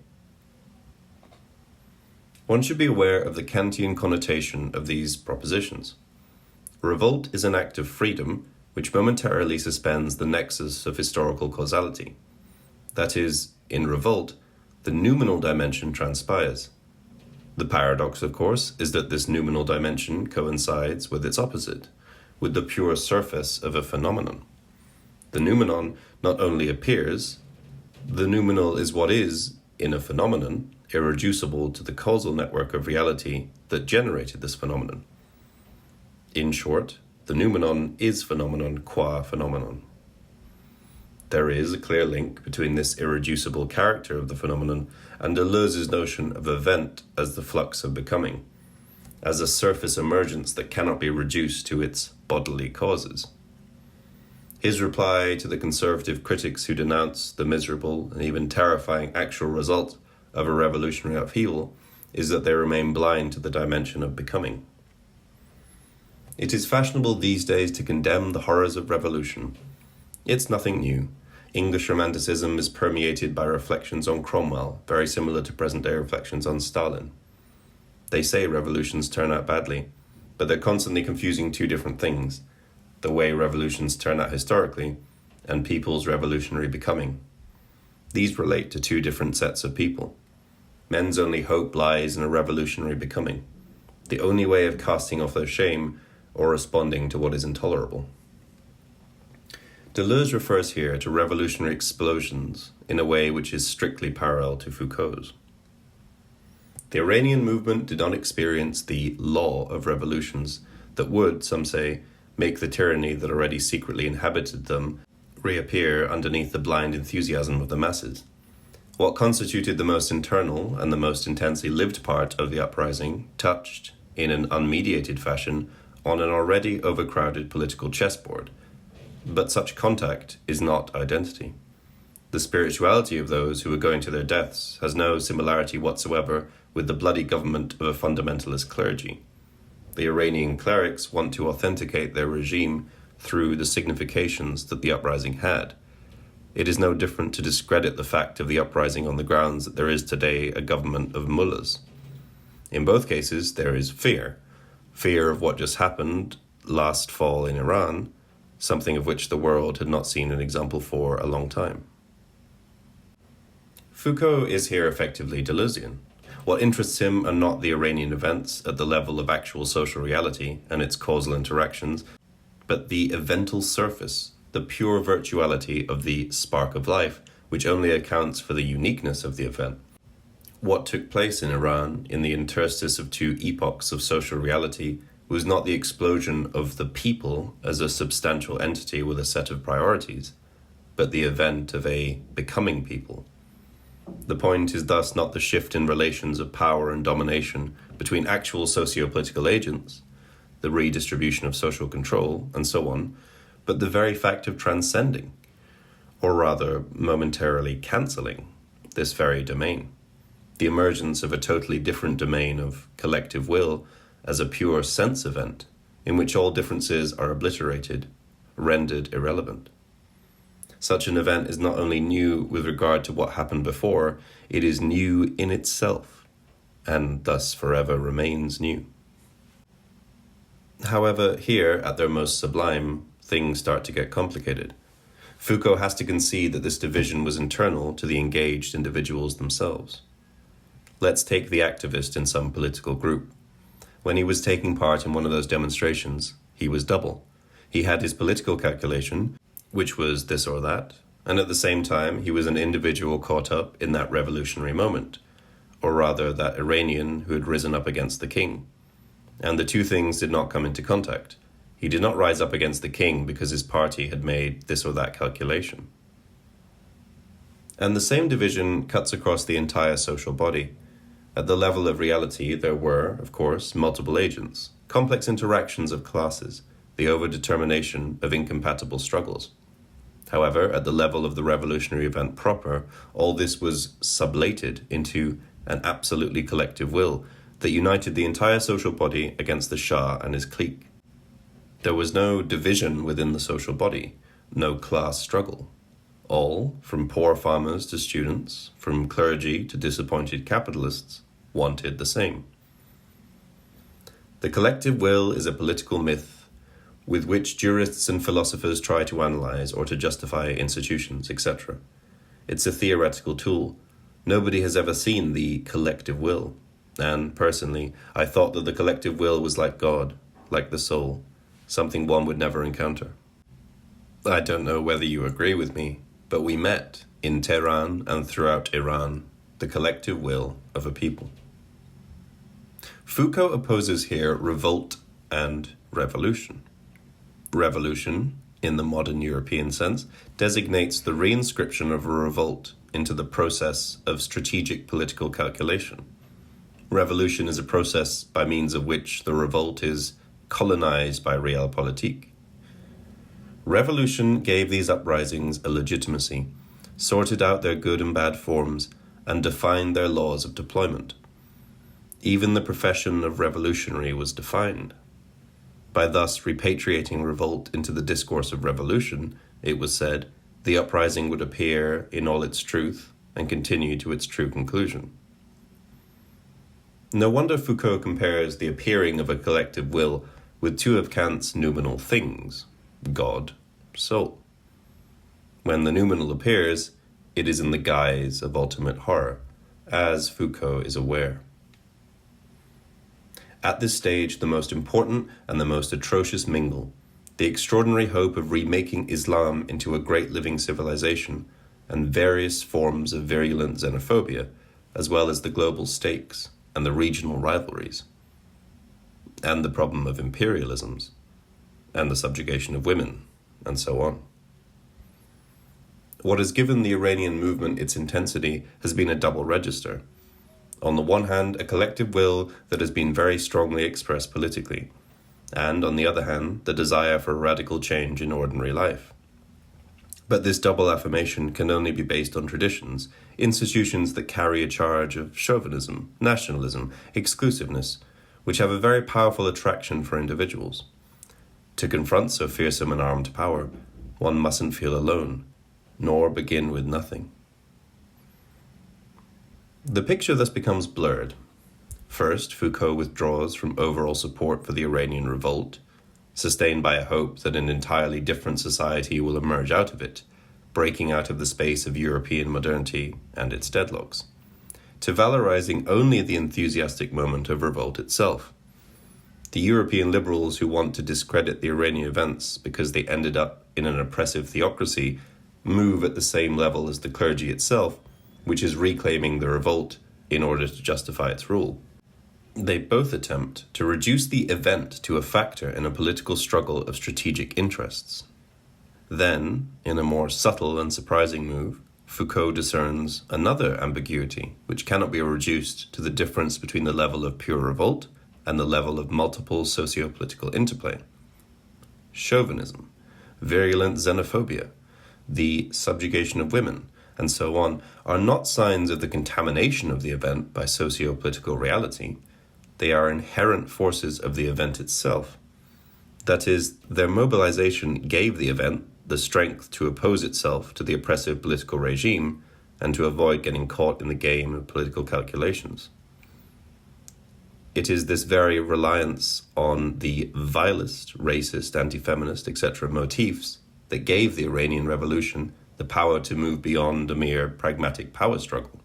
One should be aware of the Kantian connotation of these propositions. Revolt is an act of freedom which momentarily suspends the nexus of historical causality. That is, in revolt, the noumenal dimension transpires. The paradox, of course, is that this noumenal dimension coincides with its opposite, with the pure surface of a phenomenon. The noumenon not only appears, the noumenal is what is, in a phenomenon, irreducible to the causal network of reality that generated this phenomenon. In short, the noumenon is phenomenon qua phenomenon. There is a clear link between this irreducible character of the phenomenon and Deleuze's notion of event as the flux of becoming, as a surface emergence that cannot be reduced to its bodily causes. His reply to the conservative critics who denounce the miserable and even terrifying actual result of a revolutionary upheaval is that they remain blind to the dimension of becoming. It is fashionable these days to condemn the horrors of revolution. It's nothing new. English Romanticism is permeated by reflections on Cromwell, very similar to present-day reflections on Stalin. They say revolutions turn out badly, but they're constantly confusing two different things: the way revolutions turn out historically, and people's revolutionary becoming. These relate to two different sets of people. Men's only hope lies in a revolutionary becoming, the only way of casting off their shame or responding to what is intolerable. Deleuze refers here to revolutionary explosions in a way which is strictly parallel to Foucault's. The Iranian movement did not experience the law of revolutions that would, some say, make the tyranny that already secretly inhabited them reappear underneath the blind enthusiasm of the masses. What constituted the most internal and the most intensely lived part of the uprising touched, in an unmediated fashion, on an already overcrowded political chessboard. But such contact is not identity. The spirituality of those who are going to their deaths has no similarity whatsoever with the bloody government of a fundamentalist clergy. The Iranian clerics want to authenticate their regime through the significations that the uprising had. It is no different to discredit the fact of the uprising on the grounds that there is today a government of mullahs. In both cases, there is fear of what just happened last fall in Iran, something of which the world had not seen an example for a long time. Foucault is here effectively Deleuzian. What interests him are not the Iranian events at the level of actual social reality and its causal interactions, but the evental surface, the pure virtuality of the spark of life, which only accounts for the uniqueness of the event. What took place in Iran in the interstice of two epochs of social reality was not the explosion of the people as a substantial entity with a set of priorities, but the event of a becoming people. The point is thus not the shift in relations of power and domination between actual socio-political agents, the redistribution of social control, and so on, but the very fact of transcending, or rather momentarily cancelling, this very domain. The emergence of a totally different domain of collective will as a pure sense event in which all differences are obliterated, rendered irrelevant. Such an event is not only new with regard to what happened before, it is new in itself, and thus forever remains new. However, here, at their most sublime, things start to get complicated. Foucault has to concede that this division was internal to the engaged individuals themselves. Let's take the activist in some political group. When he was taking part in one of those demonstrations, he was double. He had his political calculation, which was this or that, and at the same time he was an individual caught up in that revolutionary moment, or rather that Iranian who had risen up against the king. And the two things did not come into contact. He did not rise up against the king because his party had made this or that calculation. And the same division cuts across the entire social body. At the level of reality, there were, of course, multiple agents, complex interactions of classes, the overdetermination of incompatible struggles. However, at the level of the revolutionary event proper, all this was sublated into an absolutely collective will that united the entire social body against the Shah and his clique. There was no division within the social body, no class struggle. All, from poor farmers to students, from clergy to disappointed capitalists, wanted the same. The collective will is a political myth with which jurists and philosophers try to analyze or to justify institutions, etc. It's a theoretical tool. Nobody has ever seen the collective will. And, personally, I thought that the collective will was like God, like the soul, something one would never encounter. I don't know whether you agree with me, but we met, in Tehran and throughout Iran, the collective will of a people. Foucault opposes here revolt and revolution. Revolution, in the modern European sense, designates the reinscription of a revolt into the process of strategic political calculation. Revolution is a process by means of which the revolt is colonized by realpolitik. Revolution gave these uprisings a legitimacy, sorted out their good and bad forms, and defined their laws of deployment. Even the profession of revolutionary was defined. By thus repatriating revolt into the discourse of revolution, it was said, the uprising would appear in all its truth and continue to its true conclusion. No wonder Foucault compares the appearing of a collective will with two of Kant's noumenal things, God, soul. When the noumenal appears, it is in the guise of ultimate horror, as Foucault is aware. At this stage, the most important and the most atrocious mingle, the extraordinary hope of remaking Islam into a great living civilization, and various forms of virulent xenophobia, as well as the global stakes and the regional rivalries, and the problem of imperialisms, and the subjugation of women, and so on. What has given the Iranian movement its intensity has been a double register. On the one hand, a collective will that has been very strongly expressed politically, and on the other hand, the desire for radical change in ordinary life. But this double affirmation can only be based on traditions, institutions that carry a charge of chauvinism, nationalism, exclusiveness, which have a very powerful attraction for individuals. To confront so fearsome an armed power, one mustn't feel alone, nor begin with nothing. The picture thus becomes blurred. First, Foucault withdraws from overall support for the Iranian revolt, sustained by a hope that an entirely different society will emerge out of it, breaking out of the space of European modernity and its deadlocks, to valorizing only the enthusiastic moment of revolt itself. The European liberals who want to discredit the Iranian events because they ended up in an oppressive theocracy move at the same level as the clergy itself, which is reclaiming the revolt in order to justify its rule. They both attempt to reduce the event to a factor in a political struggle of strategic interests. Then, in a more subtle and surprising move, Foucault discerns another ambiguity which cannot be reduced to the difference between the level of pure revolt and the level of multiple socio-political interplay. Chauvinism, virulent xenophobia, the subjugation of women, and so on, are not signs of the contamination of the event by socio-political reality. They are inherent forces of the event itself. That is, their mobilization gave the event the strength to oppose itself to the oppressive political regime and to avoid getting caught in the game of political calculations. It is this very reliance on the vilest, racist, anti-feminist, etc. motifs that gave the Iranian Revolution the power to move beyond a mere pragmatic power struggle.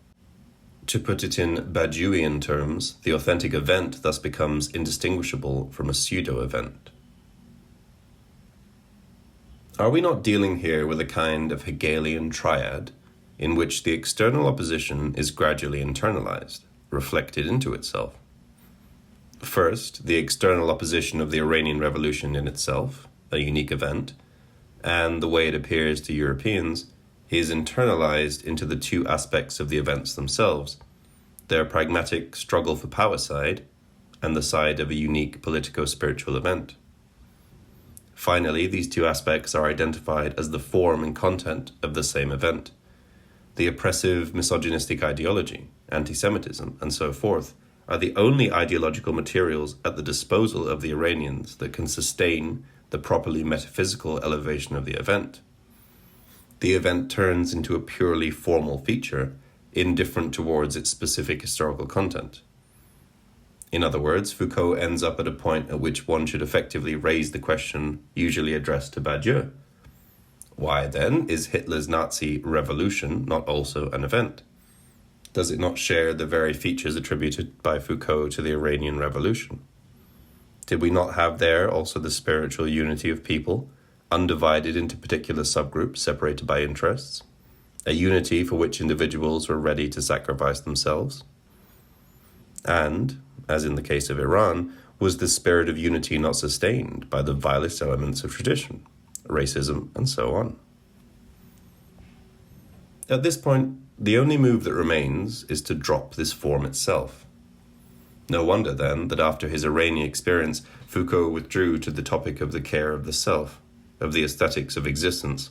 To put it in Badiouian terms, the authentic event thus becomes indistinguishable from a pseudo-event. Are we not dealing here with a kind of Hegelian triad in which the external opposition is gradually internalized, reflected into itself? First, the external opposition of the Iranian Revolution in itself, a unique event, and the way it appears to Europeans, is internalized into the two aspects of the events themselves, their pragmatic struggle for power side and the side of a unique politico-spiritual event. Finally, these two aspects are identified as the form and content of the same event. The oppressive misogynistic ideology, anti-Semitism, and so forth are the only ideological materials at the disposal of the Iranians that can sustain the properly metaphysical elevation of the event. The event turns into a purely formal feature, indifferent towards its specific historical content. In other words, Foucault ends up at a point at which one should effectively raise the question usually addressed to Badiou. Why, then, is Hitler's Nazi revolution not also an event? Does it not share the very features attributed by Foucault to the Iranian Revolution? Did we not have there also the spiritual unity of people, undivided into particular subgroups separated by interests, a unity for which individuals were ready to sacrifice themselves? And, as in the case of Iran, was this spirit of unity not sustained by the vilest elements of tradition, racism, and so on? At this point, the only move that remains is to drop this form itself. No wonder, then, that after his Iranian experience, Foucault withdrew to the topic of the care of the self, of the aesthetics of existence,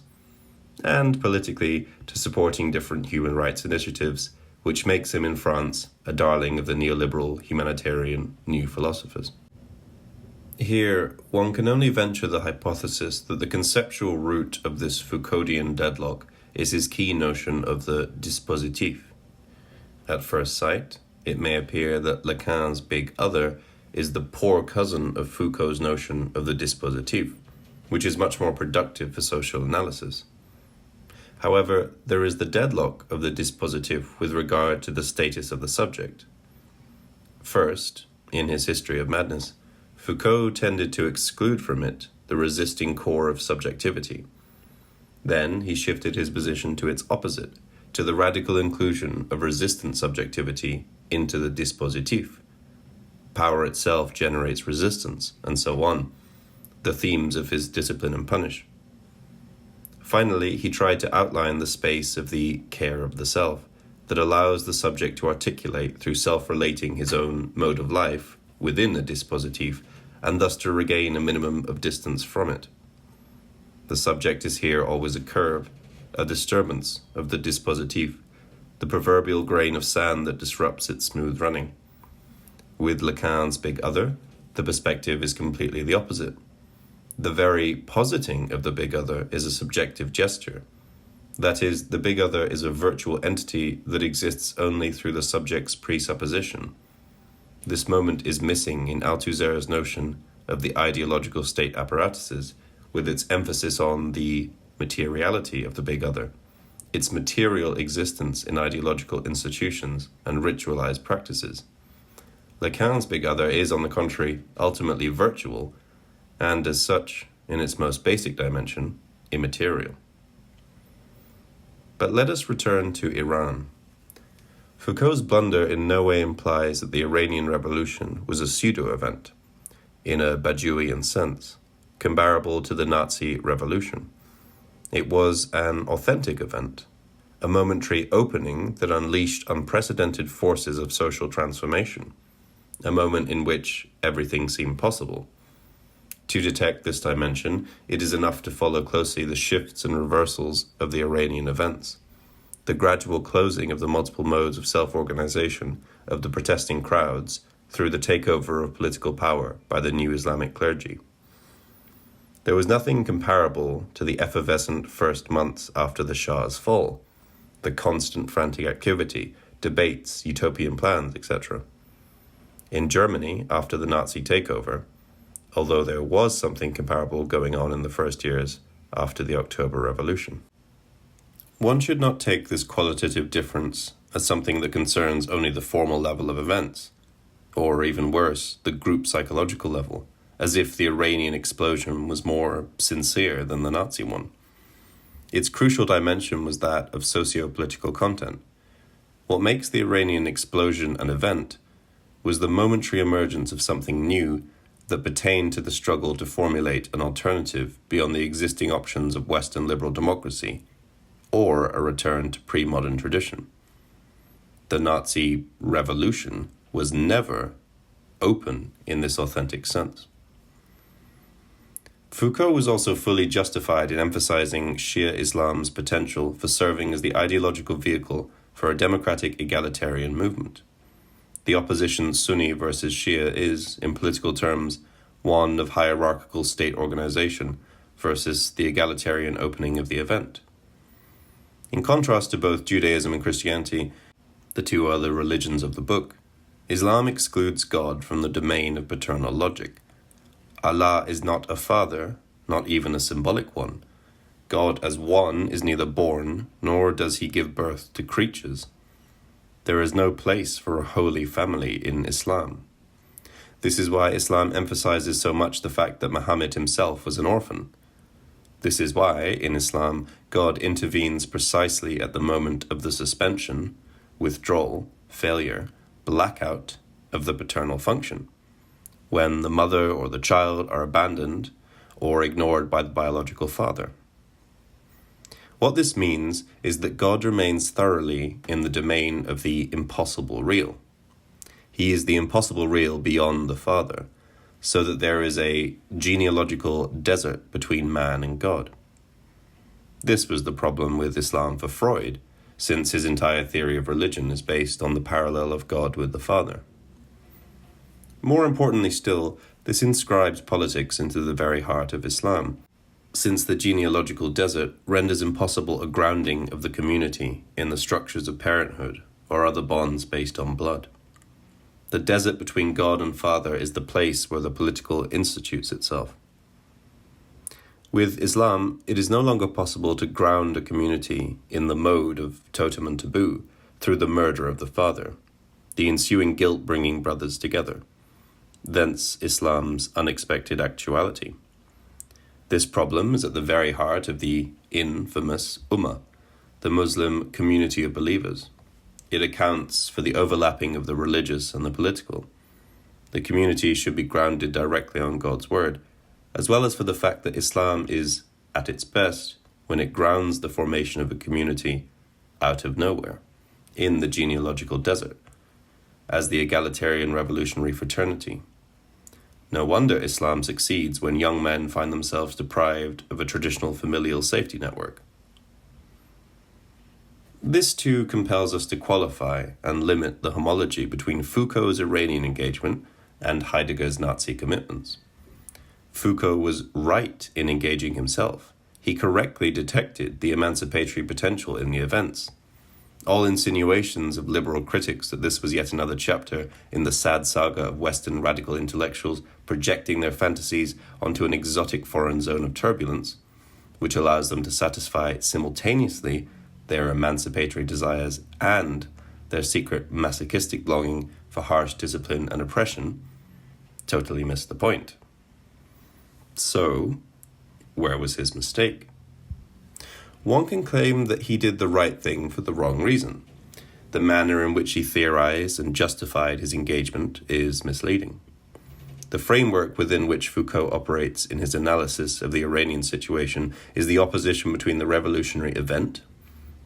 and politically to supporting different human rights initiatives, which makes him in France a darling of the neoliberal humanitarian new philosophers. Here, one can only venture the hypothesis that the conceptual root of this Foucauldian deadlock is his key notion of the dispositif. At first sight, it may appear that Lacan's big other is the poor cousin of Foucault's notion of the dispositif, which is much more productive for social analysis. However, there is the deadlock of the dispositif with regard to the status of the subject. First, in his History of Madness, Foucault tended to exclude from it the resisting core of subjectivity. Then he shifted his position to its opposite, to the radical inclusion of resistant subjectivity into the dispositif. Power itself generates resistance, and so on, the themes of his Discipline and Punish. Finally, he tried to outline the space of the care of the self that allows the subject to articulate through self-relating his own mode of life within a dispositif, and thus to regain a minimum of distance from it. The subject is here always a curve, a disturbance of the dispositif, the proverbial grain of sand that disrupts its smooth running. With Lacan's big other, the perspective is completely the opposite. The very positing of the big other is a subjective gesture. That is, the big other is a virtual entity that exists only through the subject's presupposition. This moment is missing in Althusser's notion of the ideological state apparatuses, with its emphasis on the materiality of the big other, its material existence in ideological institutions and ritualized practices. Lacan's big other is, on the contrary, ultimately virtual, and as such, in its most basic dimension, immaterial. But let us return to Iran. Foucault's blunder in no way implies that the Iranian Revolution was a pseudo-event, in a Badiouian sense, comparable to the Nazi Revolution. It was an authentic event, a momentary opening that unleashed unprecedented forces of social transformation, a moment in which everything seemed possible. To detect this dimension, it is enough to follow closely the shifts and reversals of the Iranian events, the gradual closing of the multiple modes of self-organization of the protesting crowds through the takeover of political power by the new Islamic clergy. There was nothing comparable to the effervescent first months after the Shah's fall, the constant frantic activity, debates, utopian plans, etc. In Germany, after the Nazi takeover, although there was something comparable going on in the first years after the October Revolution. One should not take this qualitative difference as something that concerns only the formal level of events, or even worse, the group psychological level, as if the Iranian explosion was more sincere than the Nazi one. Its crucial dimension was that of socio-political content. What makes the Iranian explosion an event was the momentary emergence of something new that pertained to the struggle to formulate an alternative beyond the existing options of Western liberal democracy, or a return to pre-modern tradition. The Nazi revolution was never open in this authentic sense. Foucault was also fully justified in emphasizing Shia Islam's potential for serving as the ideological vehicle for a democratic egalitarian movement. The opposition Sunni versus Shia is, in political terms, one of hierarchical state organization versus the egalitarian opening of the event. In contrast to both Judaism and Christianity, the two other religions of the book, Islam excludes God from the domain of paternal logic. Allah is not a father, not even a symbolic one. God as one is neither born, nor does he give birth to creatures. There is no place for a holy family in Islam. This is why Islam emphasizes so much the fact that Muhammad himself was an orphan. This is why, in Islam, God intervenes precisely at the moment of the suspension, withdrawal, failure, blackout of the paternal function, when the mother or the child are abandoned or ignored by the biological father. What this means is that God remains thoroughly in the domain of the impossible real. He is the impossible real beyond the Father, so that there is a genealogical desert between man and God. This was the problem with Islam for Freud, since his entire theory of religion is based on the parallel of God with the Father. More importantly still, this inscribes politics into the very heart of Islam, since the genealogical desert renders impossible a grounding of the community in the structures of parenthood or other bonds based on blood. The desert between God and Father is the place where the political institutes itself. With Islam, it is no longer possible to ground a community in the mode of totem and taboo through the murder of the father, the ensuing guilt bringing brothers together. Thence Islam's unexpected actuality. This problem is at the very heart of the infamous Ummah, the Muslim community of believers. It accounts for the overlapping of the religious and the political. The community should be grounded directly on God's word, as well as for the fact that Islam is, at its best, when it grounds the formation of a community out of nowhere, in the genealogical desert, as the egalitarian revolutionary fraternity. No wonder Islam succeeds when young men find themselves deprived of a traditional familial safety network. This too compels us to qualify and limit the homology between Foucault's Iranian engagement and Heidegger's Nazi commitments. Foucault was right in engaging himself. He correctly detected the emancipatory potential in the events. All insinuations of liberal critics that this was yet another chapter in the sad saga of Western radical intellectuals projecting their fantasies onto an exotic foreign zone of turbulence, which allows them to satisfy simultaneously their emancipatory desires and their secret masochistic longing for harsh discipline and oppression, totally missed the point. So, where was his mistake? One can claim that he did the right thing for the wrong reason. The manner in which he theorized and justified his engagement is misleading. The framework within which Foucault operates in his analysis of the Iranian situation is the opposition between the revolutionary event,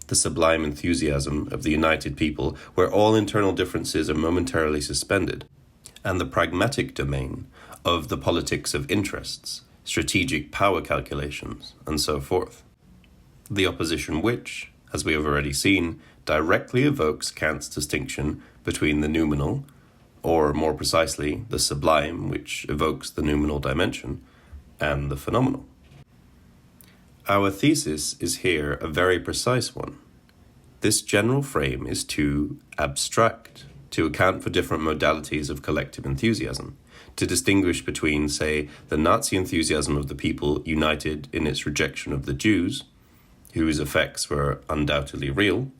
the sublime enthusiasm of the united people where all internal differences are momentarily suspended, and the pragmatic domain of the politics of interests, strategic power calculations, and so forth. The opposition which, as we have already seen, directly evokes Kant's distinction between the noumenal, or more precisely, the sublime, which evokes the noumenal dimension, and the phenomenal. Our thesis is here a very precise one. This general frame is too abstract to account for different modalities of collective enthusiasm, to distinguish between, say, the Nazi enthusiasm of the people united in its rejection of the Jews, whose effects were undoubtedly real,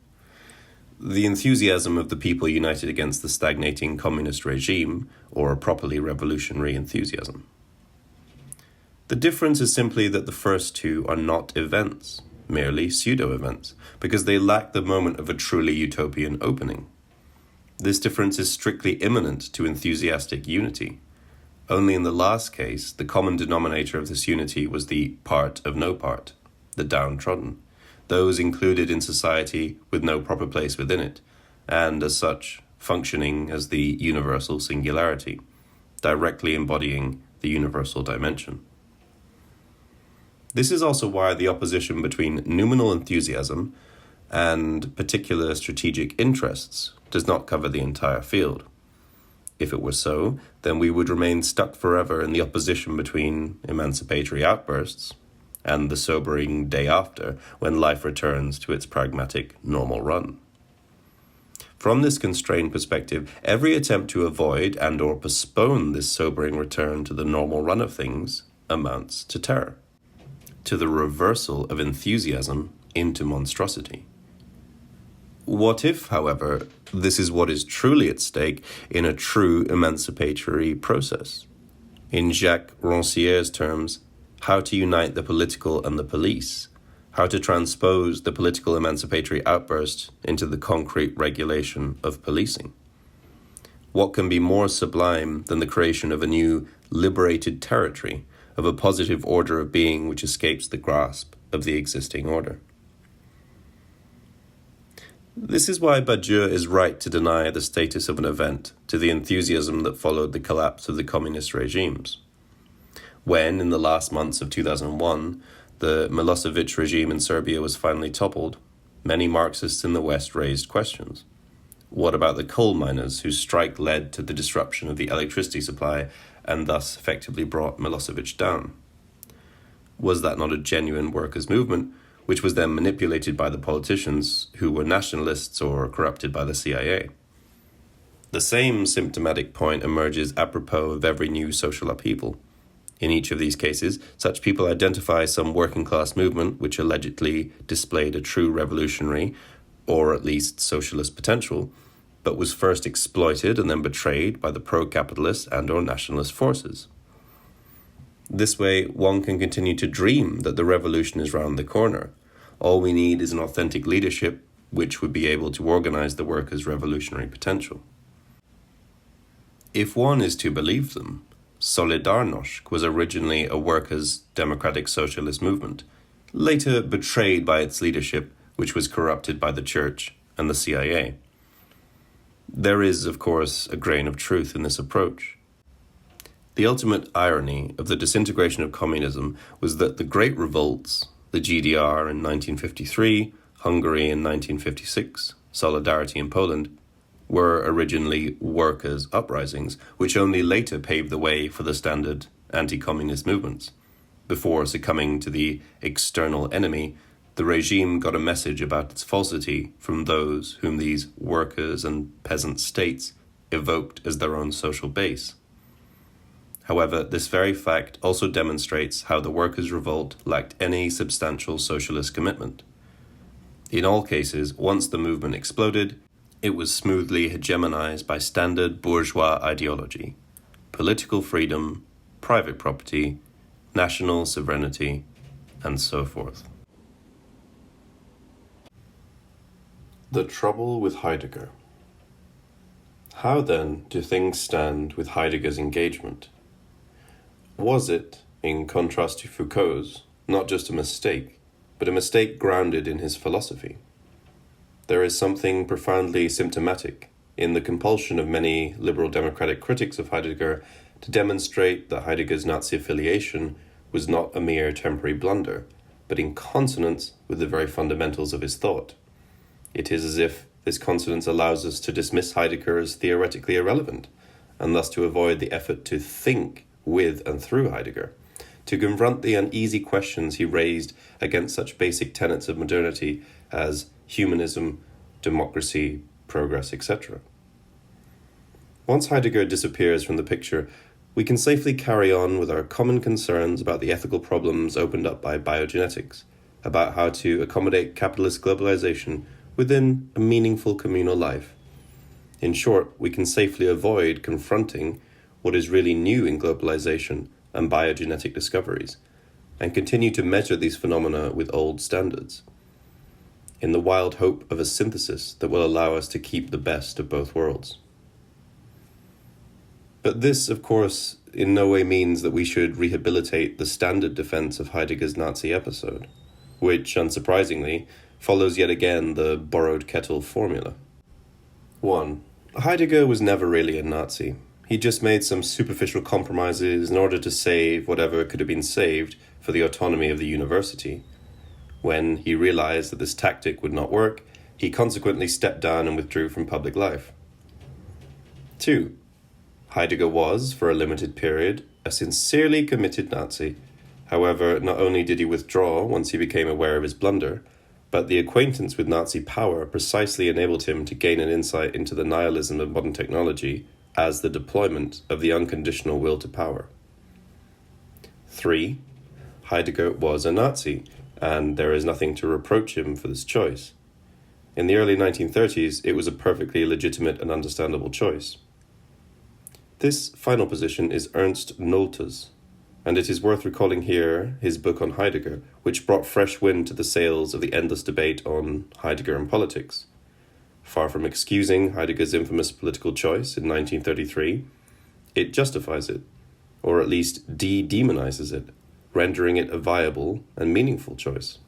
the enthusiasm of the people united against the stagnating communist regime, or properly revolutionary enthusiasm. The difference is simply that the first two are not events, merely pseudo-events, because they lack the moment of a truly utopian opening. This difference is strictly immanent to enthusiastic unity. Only in the last case, the common denominator of this unity was the part of no part, the downtrodden, those included in society with no proper place within it, and as such, functioning as the universal singularity, directly embodying the universal dimension. This is also why the opposition between noumenal enthusiasm and particular strategic interests does not cover the entire field. If it were so, then we would remain stuck forever in the opposition between emancipatory outbursts and the sobering day after, when life returns to its pragmatic normal run. From this constrained perspective, every attempt to avoid and/or postpone this sobering return to the normal run of things amounts to terror, to the reversal of enthusiasm into monstrosity. What if, however, this is what is truly at stake in a true emancipatory process? In Jacques Rancière's terms, how to unite the political and the police, how to transpose the political emancipatory outburst into the concrete regulation of policing. What can be more sublime than the creation of a new liberated territory, of a positive order of being which escapes the grasp of the existing order? This is why Badiou is right to deny the status of an event to the enthusiasm that followed the collapse of the communist regimes. When, in the last months of 2001, the Milosevic regime in Serbia was finally toppled, many Marxists in the West raised questions. What about the coal miners whose strike led to the disruption of the electricity supply and thus effectively brought Milosevic down? Was that not a genuine workers' movement, which was then manipulated by the politicians who were nationalists or corrupted by the CIA? The same symptomatic point emerges apropos of every new social upheaval. In each of these cases, such people identify some working-class movement which allegedly displayed a true revolutionary, or at least socialist potential, but was first exploited and then betrayed by the pro-capitalist and/or nationalist forces. This way, one can continue to dream that the revolution is round the corner. All we need is an authentic leadership which would be able to organize the workers' revolutionary potential. If one is to believe them, Solidarność was originally a workers' democratic socialist movement, later betrayed by its leadership, which was corrupted by the church and the CIA. There is, of course, a grain of truth in this approach. The ultimate irony of the disintegration of communism was that the great revolts, the GDR in 1953, Hungary in 1956, Solidarity in Poland, were originally workers' uprisings, which only later paved the way for the standard anti-communist movements. Before succumbing to the external enemy, the regime got a message about its falsity from those whom these workers and peasant states evoked as their own social base. However, this very fact also demonstrates how the workers' revolt lacked any substantial socialist commitment. In all cases, once the movement exploded, it was smoothly hegemonized by standard bourgeois ideology: political freedom, private property, national sovereignty, and so forth. The trouble with Heidegger. How then do things stand with Heidegger's engagement? Was it, in contrast to Foucault's, not just a mistake, but a mistake grounded in his philosophy? There is something profoundly symptomatic in the compulsion of many liberal democratic critics of Heidegger to demonstrate that Heidegger's Nazi affiliation was not a mere temporary blunder, but in consonance with the very fundamentals of his thought. It is as if this consonance allows us to dismiss Heidegger as theoretically irrelevant, and thus to avoid the effort to think with and through Heidegger, to confront the uneasy questions he raised against such basic tenets of modernity as humanism, democracy, progress, etc. Once Heidegger disappears from the picture, we can safely carry on with our common concerns about the ethical problems opened up by biogenetics, about how to accommodate capitalist globalization within a meaningful communal life. In short, we can safely avoid confronting what is really new in globalization and biogenetic discoveries, and continue to measure these phenomena with old standards, in the wild hope of a synthesis that will allow us to keep the best of both worlds. But this, of course, in no way means that we should rehabilitate the standard defense of Heidegger's Nazi episode. which, unsurprisingly, follows yet again the borrowed kettle formula. 1. Heidegger was never really a Nazi. He just made some superficial compromises in order to save whatever could have been saved for the autonomy of the university. When he realized that this tactic would not work, he consequently stepped down and withdrew from public life. 2. Heidegger was, for a limited period, a sincerely committed Nazi. However, not only did he withdraw once he became aware of his blunder, but the acquaintance with Nazi power precisely enabled him to gain an insight into the nihilism of modern technology as the deployment of the unconditional will to power. 3. Heidegger was a Nazi, and there is nothing to reproach him for this choice. In the early 1930s, it was a perfectly legitimate and understandable choice. This final position is Ernst Nolte's, and it is worth recalling here his book on Heidegger, which brought fresh wind to the sails of the endless debate on Heidegger and politics. Far from excusing Heidegger's infamous political choice in 1933, it justifies it, or at least de-demonizes it, rendering it a viable and meaningful choice.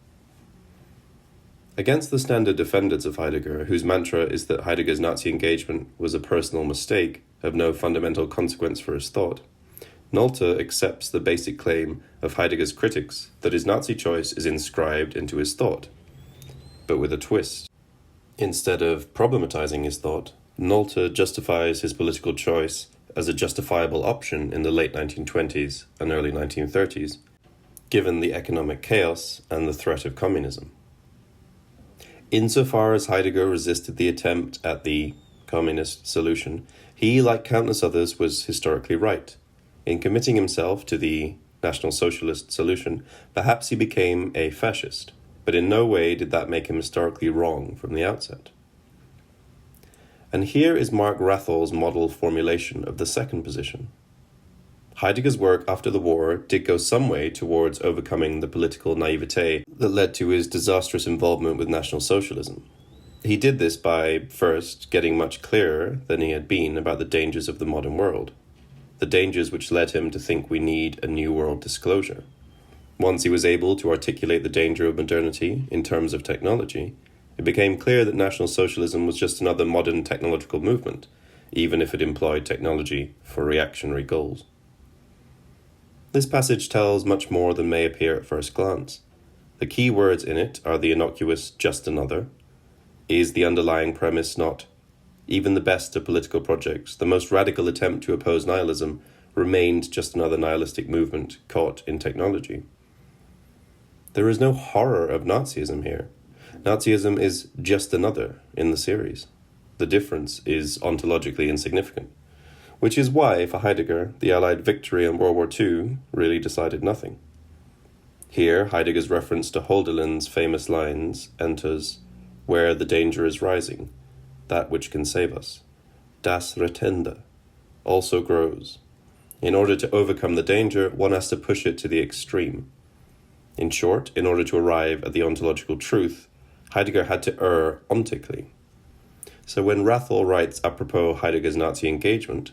Against the standard defenders of Heidegger, whose mantra is that Heidegger's Nazi engagement was a personal mistake of no fundamental consequence for his thought, Nolte accepts the basic claim of Heidegger's critics that his Nazi choice is inscribed into his thought, but with a twist. Instead of problematizing his thought, Nolte justifies his political choice as a justifiable option in the late 1920s and early 1930s, given the economic chaos and the threat of communism. Insofar as Heidegger resisted the attempt at the communist solution, he, like countless others, was historically right. In committing himself to the National Socialist solution, perhaps he became a fascist, but in no way did that make him historically wrong from the outset. And here is Mark Rathol's model formulation of the second position. Heidegger's work after the war did go some way towards overcoming the political naivete that led to his disastrous involvement with National Socialism. He did this by, first, getting much clearer than he had been about the dangers of the modern world, the dangers which led him to think we need a New World disclosure. Once he was able to articulate the danger of modernity in terms of technology, it became clear that National Socialism was just another modern technological movement, even if it employed technology for reactionary goals. This passage tells much more than may appear at first glance. The key words in it are the innocuous "just another." Is the underlying premise not, even the best of political projects, the most radical attempt to oppose nihilism, remained just another nihilistic movement caught in technology? There is no horror of Nazism here. Nazism is just another in the series. The difference is ontologically insignificant, which is why, for Heidegger, the Allied victory in World War II really decided nothing. Here, Heidegger's reference to Hölderlin's famous lines enters, "Where the danger is rising, that which can save us, das Rettende, also grows. In order to overcome the danger, one has to push it to the extreme." In short, in order to arrive at the ontological truth, Heidegger had to err ontically. So when Rathol writes apropos Heidegger's Nazi engagement,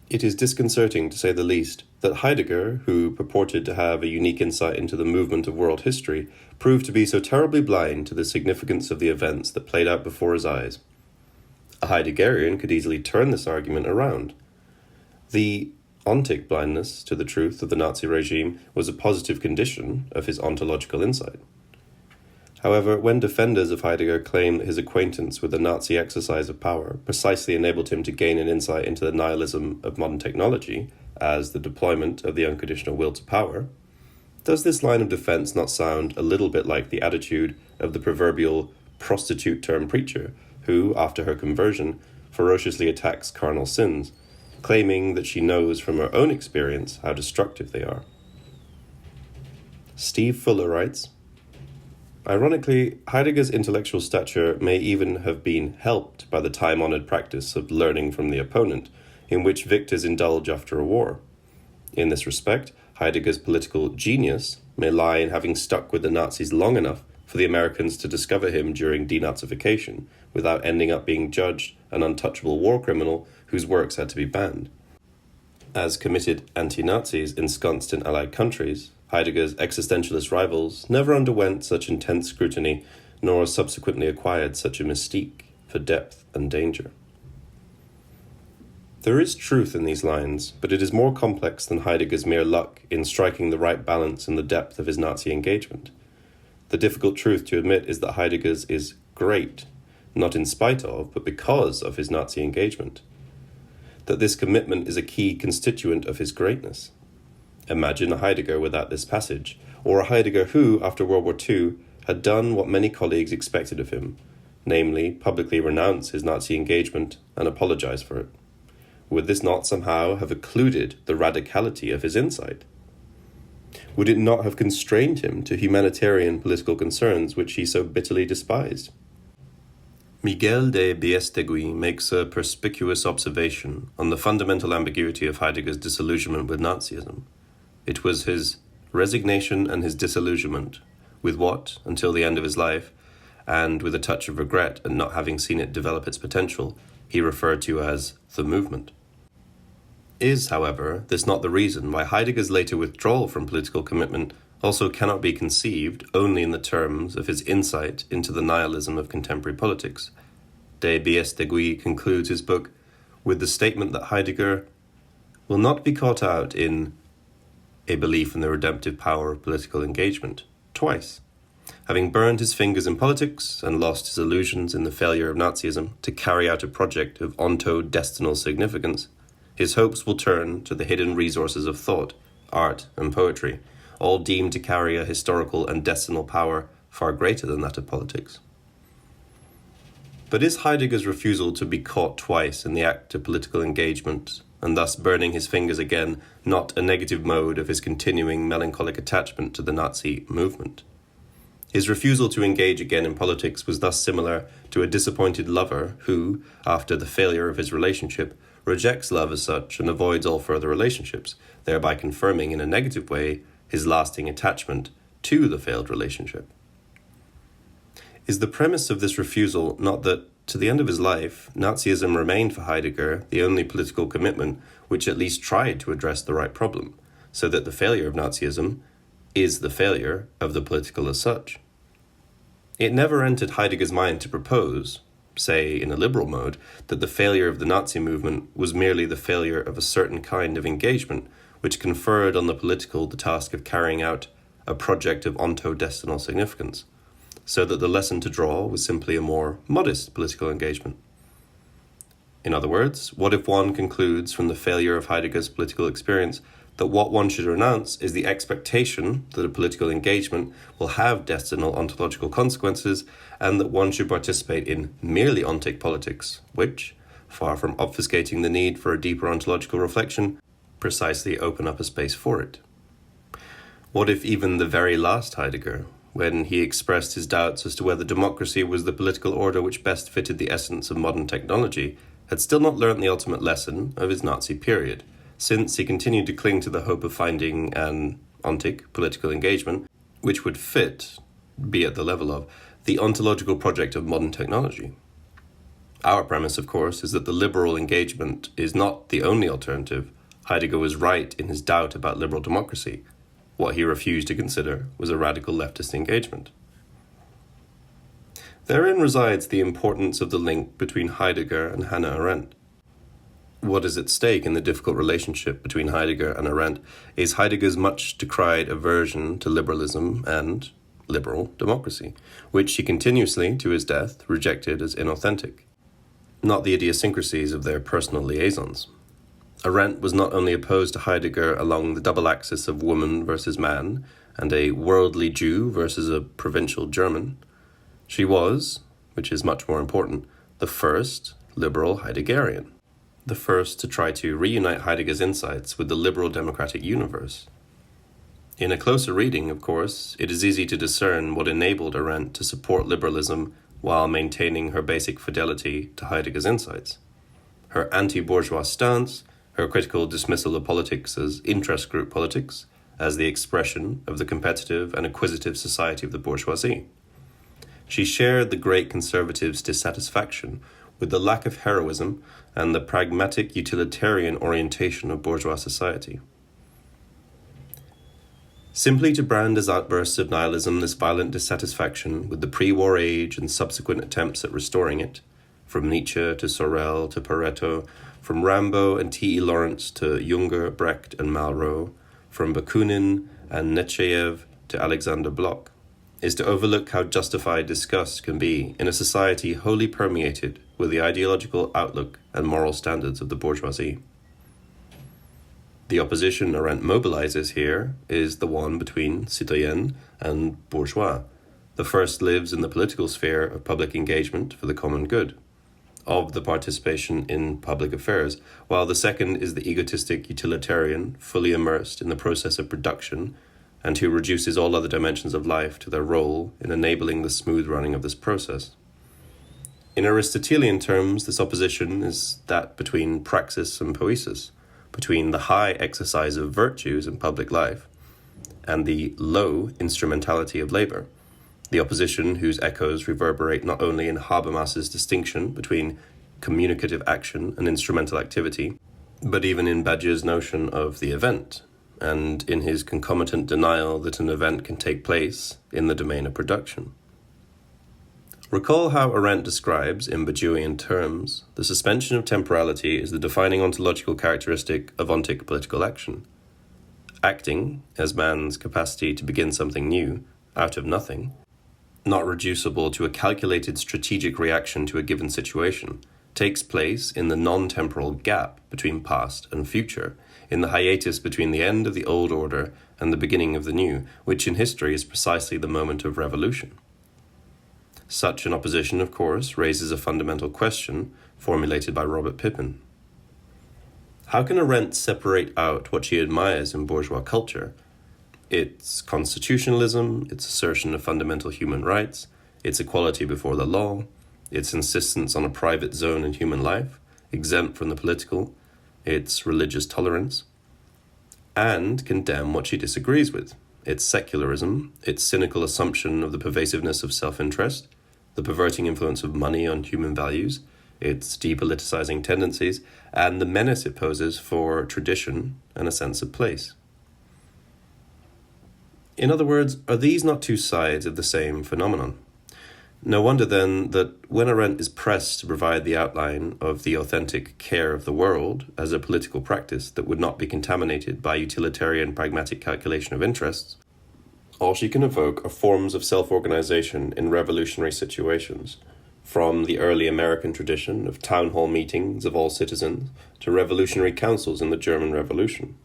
it is disconcerting, to say the least, that Heidegger, who purported to have a unique insight into the movement of world history, proved to be so terribly blind to the significance of the events that played out before his eyes. A Heideggerian could easily turn this argument around. The ontic blindness to the truth of the Nazi regime was a positive condition of his ontological insight. However, when defenders of Heidegger claim that his acquaintance with the Nazi exercise of power precisely enabled him to gain an insight into the nihilism of modern technology as the deployment of the unconditional will to power, does this line of defense not sound a little bit like the attitude of the proverbial prostitute-turned preacher who, after her conversion, ferociously attacks carnal sins, claiming that she knows from her own experience how destructive they are? Steve Fuller writes, "Ironically, Heidegger's intellectual stature may even have been helped by the time-honored practice of learning from the opponent, in which victors indulge after a war. In this respect, Heidegger's political genius may lie in having stuck with the Nazis long enough for the Americans to discover him during denazification, without ending up being judged an untouchable war criminal whose works had to be banned. As committed anti-Nazis ensconced in Allied countries, Heidegger's existentialist rivals never underwent such intense scrutiny, nor subsequently acquired such a mystique for depth and danger. There is truth in these lines, but it is more complex than Heidegger's mere luck in striking the right balance in the depth of his Nazi engagement. The difficult truth to admit is that Heidegger's is great, not in spite of, but because of his Nazi engagement. That this commitment is a key constituent of his greatness. Imagine a Heidegger without this passage, or a Heidegger who, after World War II, had done what many colleagues expected of him, namely, publicly renounce his Nazi engagement and apologize for it. Would this not somehow have occluded the radicality of his insight? Would it not have constrained him to humanitarian political concerns which he so bitterly despised? Michel de Biestegui makes a perspicuous observation on the fundamental ambiguity of Heidegger's disillusionment with Nazism. It was his resignation and his disillusionment with what, until the end of his life, and with a touch of regret at not having seen it develop its potential, he referred to as the movement. Is, however, this not the reason why Heidegger's later withdrawal from political commitment also cannot be conceived only in the terms of his insight into the nihilism of contemporary politics? De Biestegui concludes his book with the statement that Heidegger will not be caught out in a belief in the redemptive power of political engagement, twice. Having burned his fingers in politics and lost his illusions in the failure of Nazism to carry out a project of ontodestinal significance, his hopes will turn to the hidden resources of thought, art, and poetry, all deemed to carry a historical and destinal power far greater than that of politics. But is Heidegger's refusal to be caught twice in the act of political engagement, and thus burning his fingers again, not a negative mode of his continuing melancholic attachment to the Nazi movement? His refusal to engage again in politics was thus similar to a disappointed lover who, after the failure of his relationship, rejects love as such and avoids all further relationships, thereby confirming in a negative way his lasting attachment to the failed relationship. Is the premise of this refusal not that, to the end of his life, Nazism remained for Heidegger the only political commitment which at least tried to address the right problem, so that the failure of Nazism is the failure of the political as such? It never entered Heidegger's mind to propose, say in a liberal mode, that the failure of the Nazi movement was merely the failure of a certain kind of engagement which conferred on the political the task of carrying out a project of ontodestinal significance, so that the lesson to draw was simply a more modest political engagement. In other words, what if one concludes from the failure of Heidegger's political experience that what one should renounce is the expectation that a political engagement will have destinal ontological consequences, and that one should participate in merely ontic politics, which, far from obfuscating the need for a deeper ontological reflection, precisely open up a space for it? What if even the very last Heidegger, when he expressed his doubts as to whether democracy was the political order which best fitted the essence of modern technology, had still not learnt the ultimate lesson of his Nazi period, since he continued to cling to the hope of finding an ontic political engagement which would fit, be at the level of, the ontological project of modern technology? Our premise, of course, is that the liberal engagement is not the only alternative. Heidegger was right in his doubt about liberal democracy. What he refused to consider was a radical leftist engagement. Therein resides the importance of the link between Heidegger and Hannah Arendt. What is at stake in the difficult relationship between Heidegger and Arendt is Heidegger's much decried aversion to liberalism and liberal democracy, which he continuously, to his death, rejected as inauthentic, not the idiosyncrasies of their personal liaisons. Arendt was not only opposed to Heidegger along the double axis of woman versus man and a worldly Jew versus a provincial German. She was, which is much more important, the first liberal Heideggerian, the first to try to reunite Heidegger's insights with the liberal democratic universe. In a closer reading, of course, it is easy to discern what enabled Arendt to support liberalism while maintaining her basic fidelity to Heidegger's insights. Her anti-bourgeois stance, her critical dismissal of politics as interest group politics, as the expression of the competitive and acquisitive society of the bourgeoisie. She shared the great conservatives' dissatisfaction with the lack of heroism and the pragmatic utilitarian orientation of bourgeois society. Simply to brand as outbursts of nihilism this violent dissatisfaction with the pre-war age and subsequent attempts at restoring it, from Nietzsche to Sorel to Pareto, from Rambo and T.E. Lawrence to Junger, Brecht and Malraux, from Bakunin and Nechayev to Alexander Bloch, is to overlook how justified disgust can be in a society wholly permeated with the ideological outlook and moral standards of the bourgeoisie. The opposition Arendt mobilizes here is the one between citoyen and bourgeois. The first lives in the political sphere of public engagement for the common good, of the participation in public affairs, while the second is the egotistic utilitarian, fully immersed in the process of production, and who reduces all other dimensions of life to their role in enabling the smooth running of this process. In Aristotelian terms, this opposition is that between praxis and poiesis, between the high exercise of virtues in public life and the low instrumentality of labor, the opposition whose echoes reverberate not only in Habermas's distinction between communicative action and instrumental activity, but even in Badiou's notion of the event, and in his concomitant denial that an event can take place in the domain of production. Recall how Arendt describes, in Badiouian terms, the suspension of temporality as the defining ontological characteristic of ontic political action. Acting, as man's capacity to begin something new, out of nothing, not reducible to a calculated strategic reaction to a given situation, takes place in the non-temporal gap between past and future, in the hiatus between the end of the old order and the beginning of the new, which in history is precisely the moment of revolution. Such an opposition, of course, raises a fundamental question formulated by Robert Pippin. How can Arendt separate out what she admires in bourgeois culture? Its constitutionalism, its assertion of fundamental human rights, its equality before the law, its insistence on a private zone in human life, exempt from the political, its religious tolerance, and condemn what she disagrees with, its secularism, its cynical assumption of the pervasiveness of self-interest, the perverting influence of money on human values, its depoliticizing tendencies, and the menace it poses for tradition and a sense of place. In other words, are these not two sides of the same phenomenon? No wonder then that when Arendt is pressed to provide the outline of the authentic care of the world as a political practice that would not be contaminated by utilitarian pragmatic calculation of interests, all she can evoke are forms of self-organization in revolutionary situations, from the early American tradition of town hall meetings of all citizens to revolutionary councils in the German Revolution.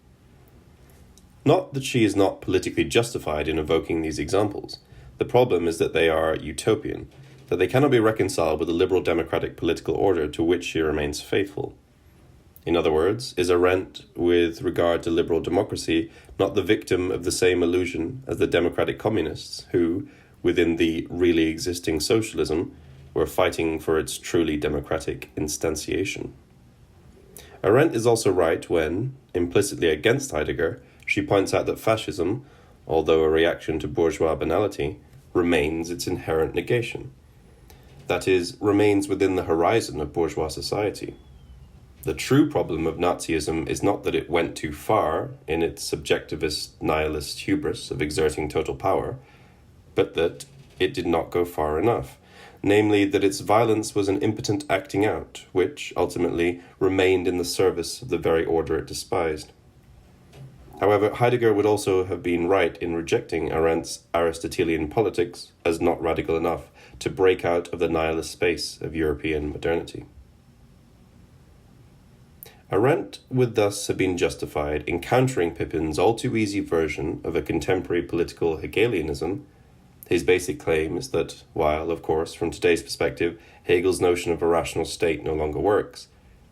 Not that she is not politically justified in evoking these examples. The problem is that they are utopian, that they cannot be reconciled with the liberal democratic political order to which she remains faithful. In other words, is Arendt, with regard to liberal democracy, not the victim of the same illusion as the democratic communists who, within the really existing socialism, were fighting for its truly democratic instantiation? Arendt is also right when, implicitly against Heidegger, she points out that fascism, although a reaction to bourgeois banality, remains its inherent negation. That is, remains within the horizon of bourgeois society. The true problem of Nazism is not that it went too far in its subjectivist nihilist hubris of exerting total power, but that it did not go far enough, namely that its violence was an impotent acting out, which, ultimately, remained in the service of the very order it despised. However, Heidegger would also have been right in rejecting Arendt's Aristotelian politics as not radical enough to break out of the nihilist space of European modernity. Arendt would thus have been justified in countering Pippin's all-too-easy version of a contemporary political Hegelianism. His basic claim is that, while, of course, from today's perspective, Hegel's notion of a rational state no longer works,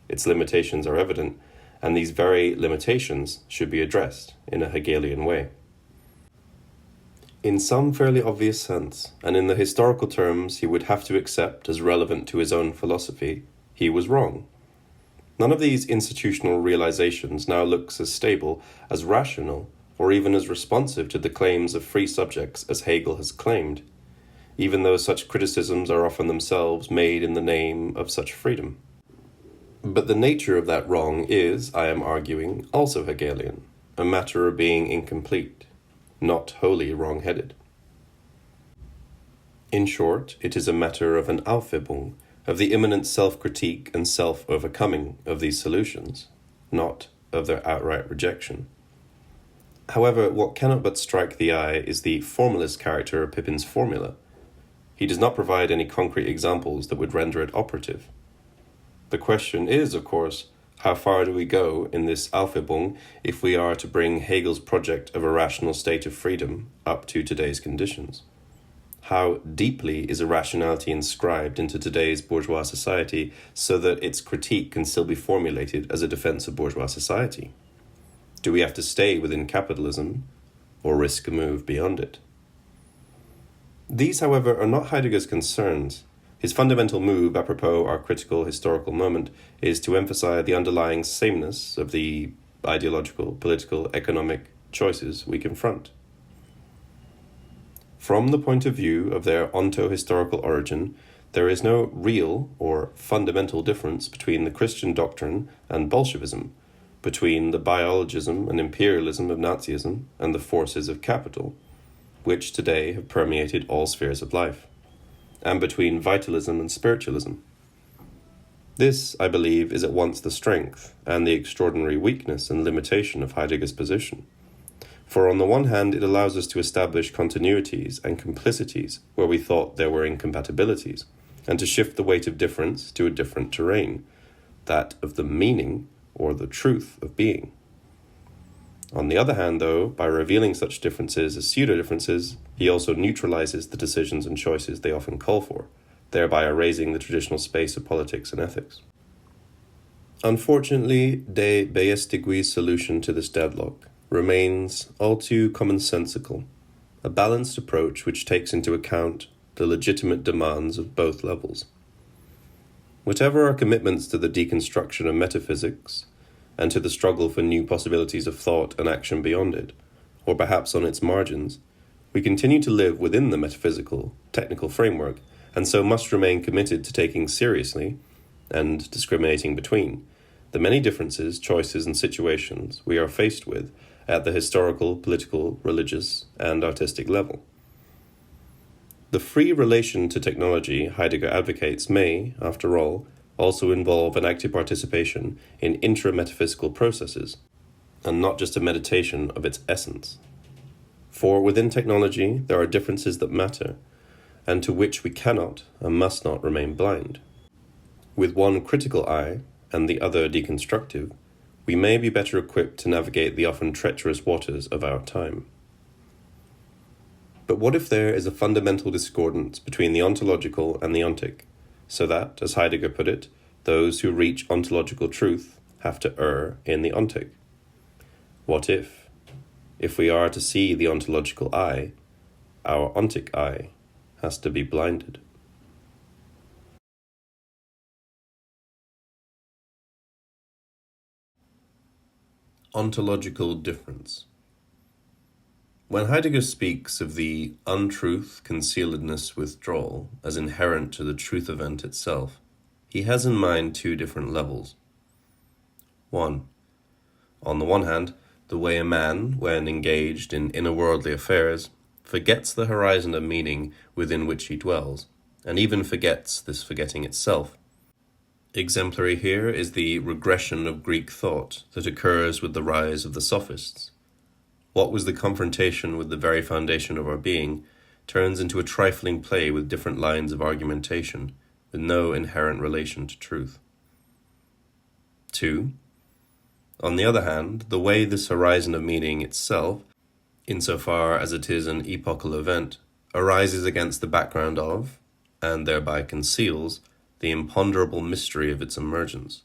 its limitations are evident, and these very limitations should be addressed in a Hegelian way. In some fairly obvious sense, and in the historical terms he would have to accept as relevant to his own philosophy, he was wrong. None of these institutional realizations now looks as stable, as rational, or even as responsive to the claims of free subjects as Hegel has claimed, even though such criticisms are often themselves made in the name of such freedom. But the nature of that wrong is, I am arguing, also Hegelian, a matter of being incomplete. not wholly wrong-headed. In short, it is a matter of an Aufhebung, of the immanent self-critique and self-overcoming of these solutions, not of their outright rejection. However, what cannot but strike the eye is the formalist character of Pippin's formula. He does not provide any concrete examples that would render it operative. The question is, of course, how far do we go in this Aufhebung if we are to bring Hegel's project of a rational state of freedom up to today's conditions? How deeply is irrationality inscribed into today's bourgeois society so that its critique can still be formulated as a defense of bourgeois society? Do we have to stay within capitalism or risk a move beyond it? These, however, are not Heidegger's concerns. His fundamental move, apropos our critical historical moment, is to emphasize the underlying sameness of the ideological, political, economic choices we confront. From the point of view of their onto-historical origin, there is no real or fundamental difference between the Christian doctrine and Bolshevism, between the biologism and imperialism of Nazism and the forces of capital, which today have permeated all spheres of life, and between vitalism and spiritualism. This, I believe, is at once the strength and the extraordinary weakness and limitation of Heidegger's position. For on the one hand, it allows us to establish continuities and complicities where we thought there were incompatibilities, and to shift the weight of difference to a different terrain, that of the meaning or the truth of being. On the other hand, though, by revealing such differences as pseudo-differences, he also neutralizes the decisions and choices they often call for, thereby erasing the traditional space of politics and ethics. Unfortunately, De Beestigui's solution to this deadlock remains all too commonsensical, a balanced approach which takes into account the legitimate demands of both levels. Whatever our commitments to the deconstruction of metaphysics, and to the struggle for new possibilities of thought and action beyond it, or perhaps on its margins, we continue to live within the metaphysical, technical framework, and so must remain committed to taking seriously, and discriminating between, the many differences, choices, and situations we are faced with at the historical, political, religious, and artistic level. The free relation to technology Heidegger advocates may, after all, also involve an active participation in intra-metaphysical processes, and not just a meditation of its essence. For within technology there are differences that matter, and to which we cannot and must not remain blind. With one critical eye, and the other deconstructive, we may be better equipped to navigate the often treacherous waters of our time. But what if there is a fundamental discordance between the ontological and the ontic, so that, as Heidegger put it, those who reach ontological truth have to err in the ontic? What if we are to see the ontological eye, our ontic eye has to be blinded? Ontological difference. When Heidegger speaks of the untruth, concealedness, withdrawal as inherent to the truth event itself, he has in mind two different levels. 1. On the one hand, the way a man, when engaged in inner-worldly affairs, forgets the horizon of meaning within which he dwells, and even forgets this forgetting itself. Exemplary here is the regression of Greek thought that occurs with the rise of the sophists. What was the confrontation with the very foundation of our being turns into a trifling play with different lines of argumentation, with no inherent relation to truth. 2. On the other hand, the way this horizon of meaning itself, insofar as it is an epochal event, arises against the background of, and thereby conceals, the imponderable mystery of its emergence,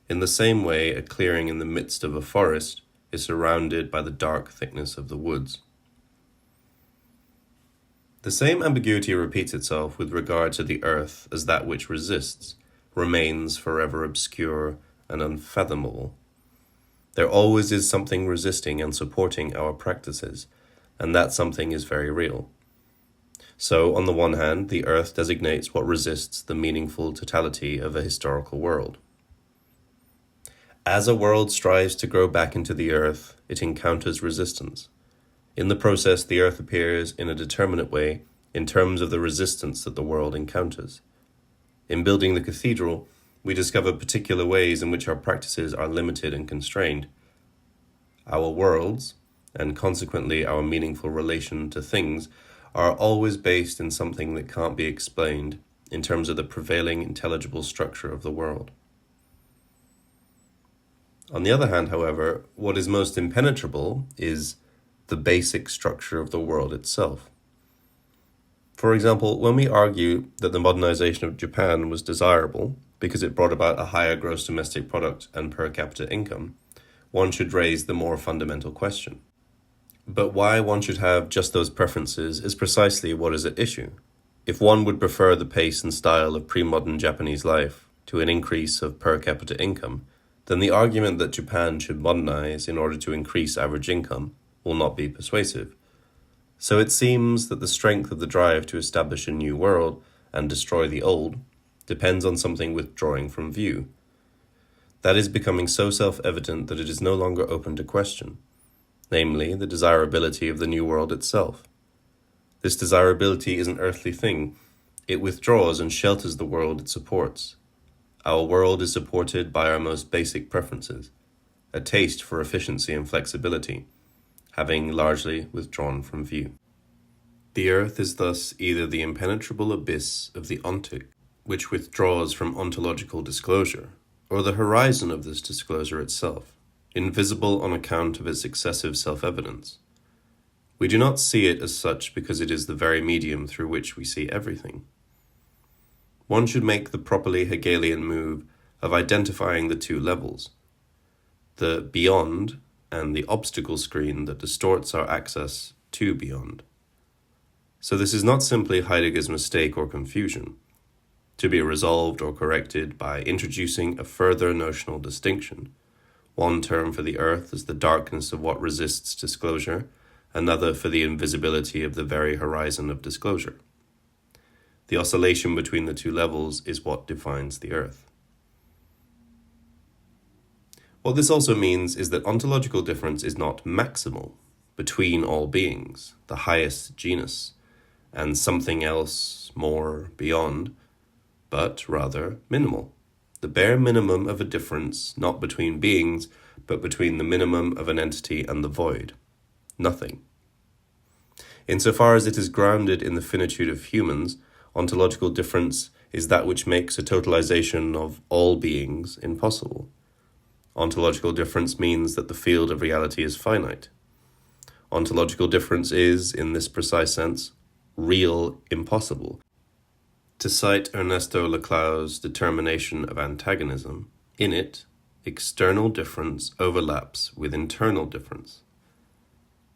in the same way a clearing in the midst of a forest is surrounded by the dark thickness of the woods. The same ambiguity repeats itself with regard to the earth as that which resists, remains forever obscure and unfathomable. There always is something resisting and supporting our practices, and that something is very real. So, on the one hand, the earth designates what resists the meaningful totality of a historical world. As a world strives to grow back into the earth, it encounters resistance. In the process, the earth appears in a determinate way in terms of the resistance that the world encounters. In building the cathedral, we discover particular ways in which our practices are limited and constrained. Our worlds, and consequently our meaningful relation to things, are always based in something that can't be explained in terms of the prevailing intelligible structure of the world. On the other hand, however, what is most impenetrable is the basic structure of the world itself. For example, when we argue that the modernization of Japan was desirable because it brought about a higher gross domestic product and per capita income, one should raise the more fundamental question. But why one should have just those preferences is precisely what is at issue. If one would prefer the pace and style of pre-modern Japanese life to an increase of per capita income, then the argument that Japan should modernize in order to increase average income will not be persuasive. So it seems that the strength of the drive to establish a new world and destroy the old depends on something withdrawing from view. That is becoming so self-evident that it is no longer open to question, namely the desirability of the new world itself. This desirability is an earthly thing. It withdraws and shelters the world it supports. Our world is supported by our most basic preferences, a taste for efficiency and flexibility, having largely withdrawn from view. The earth is thus either the impenetrable abyss of the ontic, which withdraws from ontological disclosure, or the horizon of this disclosure itself, invisible on account of its excessive self-evidence. We do not see it as such because it is the very medium through which we see everything. One should make the properly Hegelian move of identifying the two levels, the beyond and the obstacle screen that distorts our access to beyond. So this is not simply Heidegger's mistake or confusion, to be resolved or corrected by introducing a further notional distinction, one term for the earth as the darkness of what resists disclosure, another for the invisibility of the very horizon of disclosure. The oscillation between the two levels is what defines the earth. What this also means is that ontological difference is not maximal between all beings, the highest genus, and something else more beyond, but rather minimal, the bare minimum of a difference not between beings, but between the minimum of an entity and the void, nothing. Insofar as it is grounded in the finitude of humans, ontological difference is that which makes a totalization of all beings impossible. Ontological difference means that the field of reality is finite. Ontological difference is, in this precise sense, real impossible. To cite Ernesto Laclau's determination of antagonism, in it, external difference overlaps with internal difference.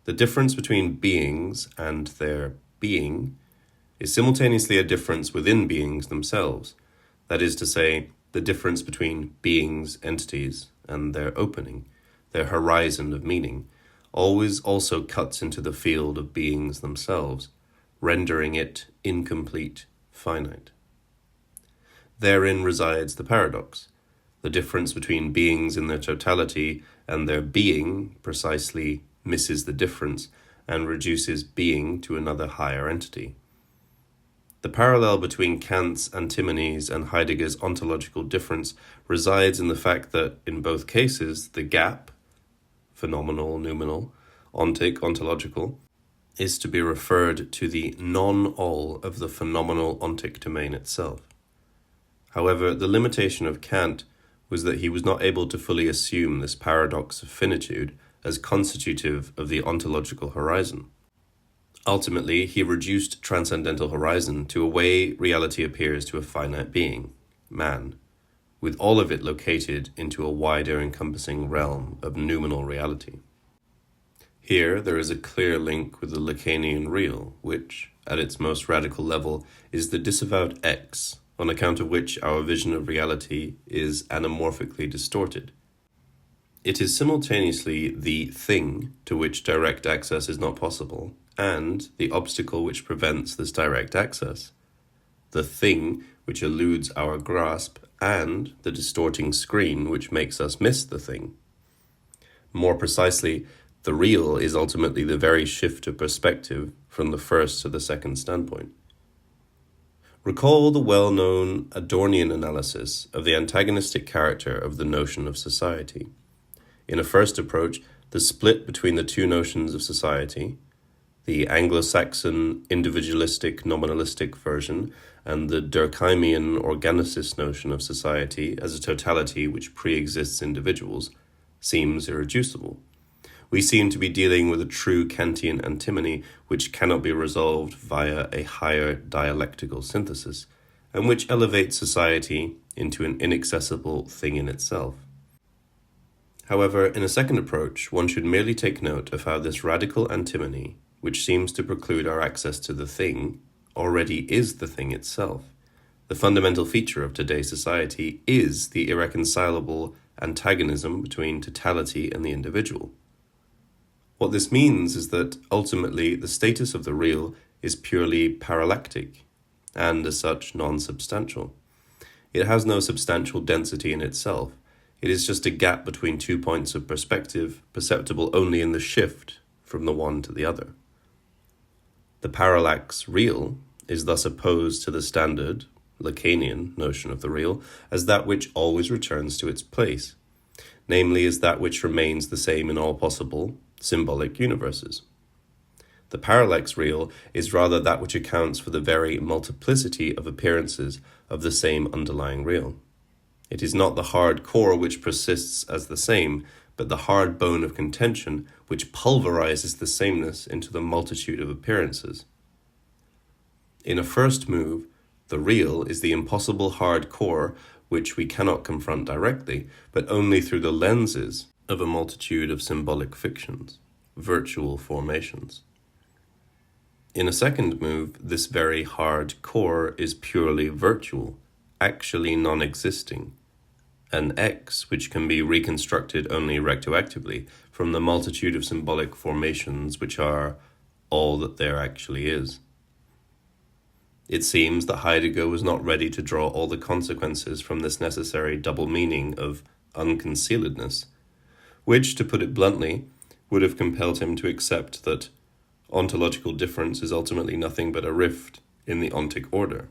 The difference between beings and their being is simultaneously a difference within beings themselves, that is to say, the difference between beings' entities and their opening, their horizon of meaning, always also cuts into the field of beings themselves, rendering it incomplete, finite. Therein resides the paradox. The difference between beings in their totality and their being precisely misses the difference and reduces being to another higher entity. The parallel between Kant's antinomies and Heidegger's ontological difference resides in the fact that, in both cases, the gap, phenomenal, noumenal, ontic, ontological, is to be referred to the non-all of the phenomenal ontic domain itself. However, the limitation of Kant was that he was not able to fully assume this paradox of finitude as constitutive of the ontological horizon. Ultimately, he reduced transcendental horizon to a way reality appears to a finite being, man, with all of it located into a wider encompassing realm of noumenal reality. Here, there is a clear link with the Lacanian real, which, at its most radical level, is the disavowed X, on account of which our vision of reality is anamorphically distorted. It is simultaneously the thing to which direct access is not possible, and the obstacle which prevents this direct access, the thing which eludes our grasp, and the distorting screen which makes us miss the thing. More precisely, The real is ultimately the very shift of perspective from the first to the second standpoint. Recall the well-known Adornian analysis of the antagonistic character of the notion of society. In a first approach, the split between the two notions of society, the Anglo-Saxon individualistic nominalistic version and the Durkheimian organicist notion of society as a totality which pre-exists individuals, seems irreducible. We seem to be dealing with a true Kantian antinomy which cannot be resolved via a higher dialectical synthesis, and which elevates society into an inaccessible thing in itself. However, in a second approach, one should merely take note of how this radical antinomy, which seems to preclude our access to the thing, already is the thing itself. The fundamental feature of today's society is the irreconcilable antagonism between totality and the individual. What this means is that ultimately the status of the real is purely parallactic and as such non-substantial. It has no substantial density in itself. It is just a gap between 2 points of perspective, perceptible only in the shift from the one to the other. The parallax real is thus opposed to the standard, Lacanian notion of the real as that which always returns to its place, namely as that which remains the same in all possible, symbolic universes. The parallax real is rather that which accounts for the very multiplicity of appearances of the same underlying real. It is not the hard core which persists as the same, but the hard bone of contention which pulverizes the sameness into the multitude of appearances. In a first move, the real is the impossible hard core which we cannot confront directly, but only through the lenses of a multitude of symbolic fictions, virtual formations. In a second move, this very hard core is purely virtual, actually non-existing, an X which can be reconstructed only retroactively from the multitude of symbolic formations which are all that there actually is. It seems that Heidegger was not ready to draw all the consequences from this necessary double meaning of unconcealedness, which, to put it bluntly, would have compelled him to accept that ontological difference is ultimately nothing but a rift in the ontic order.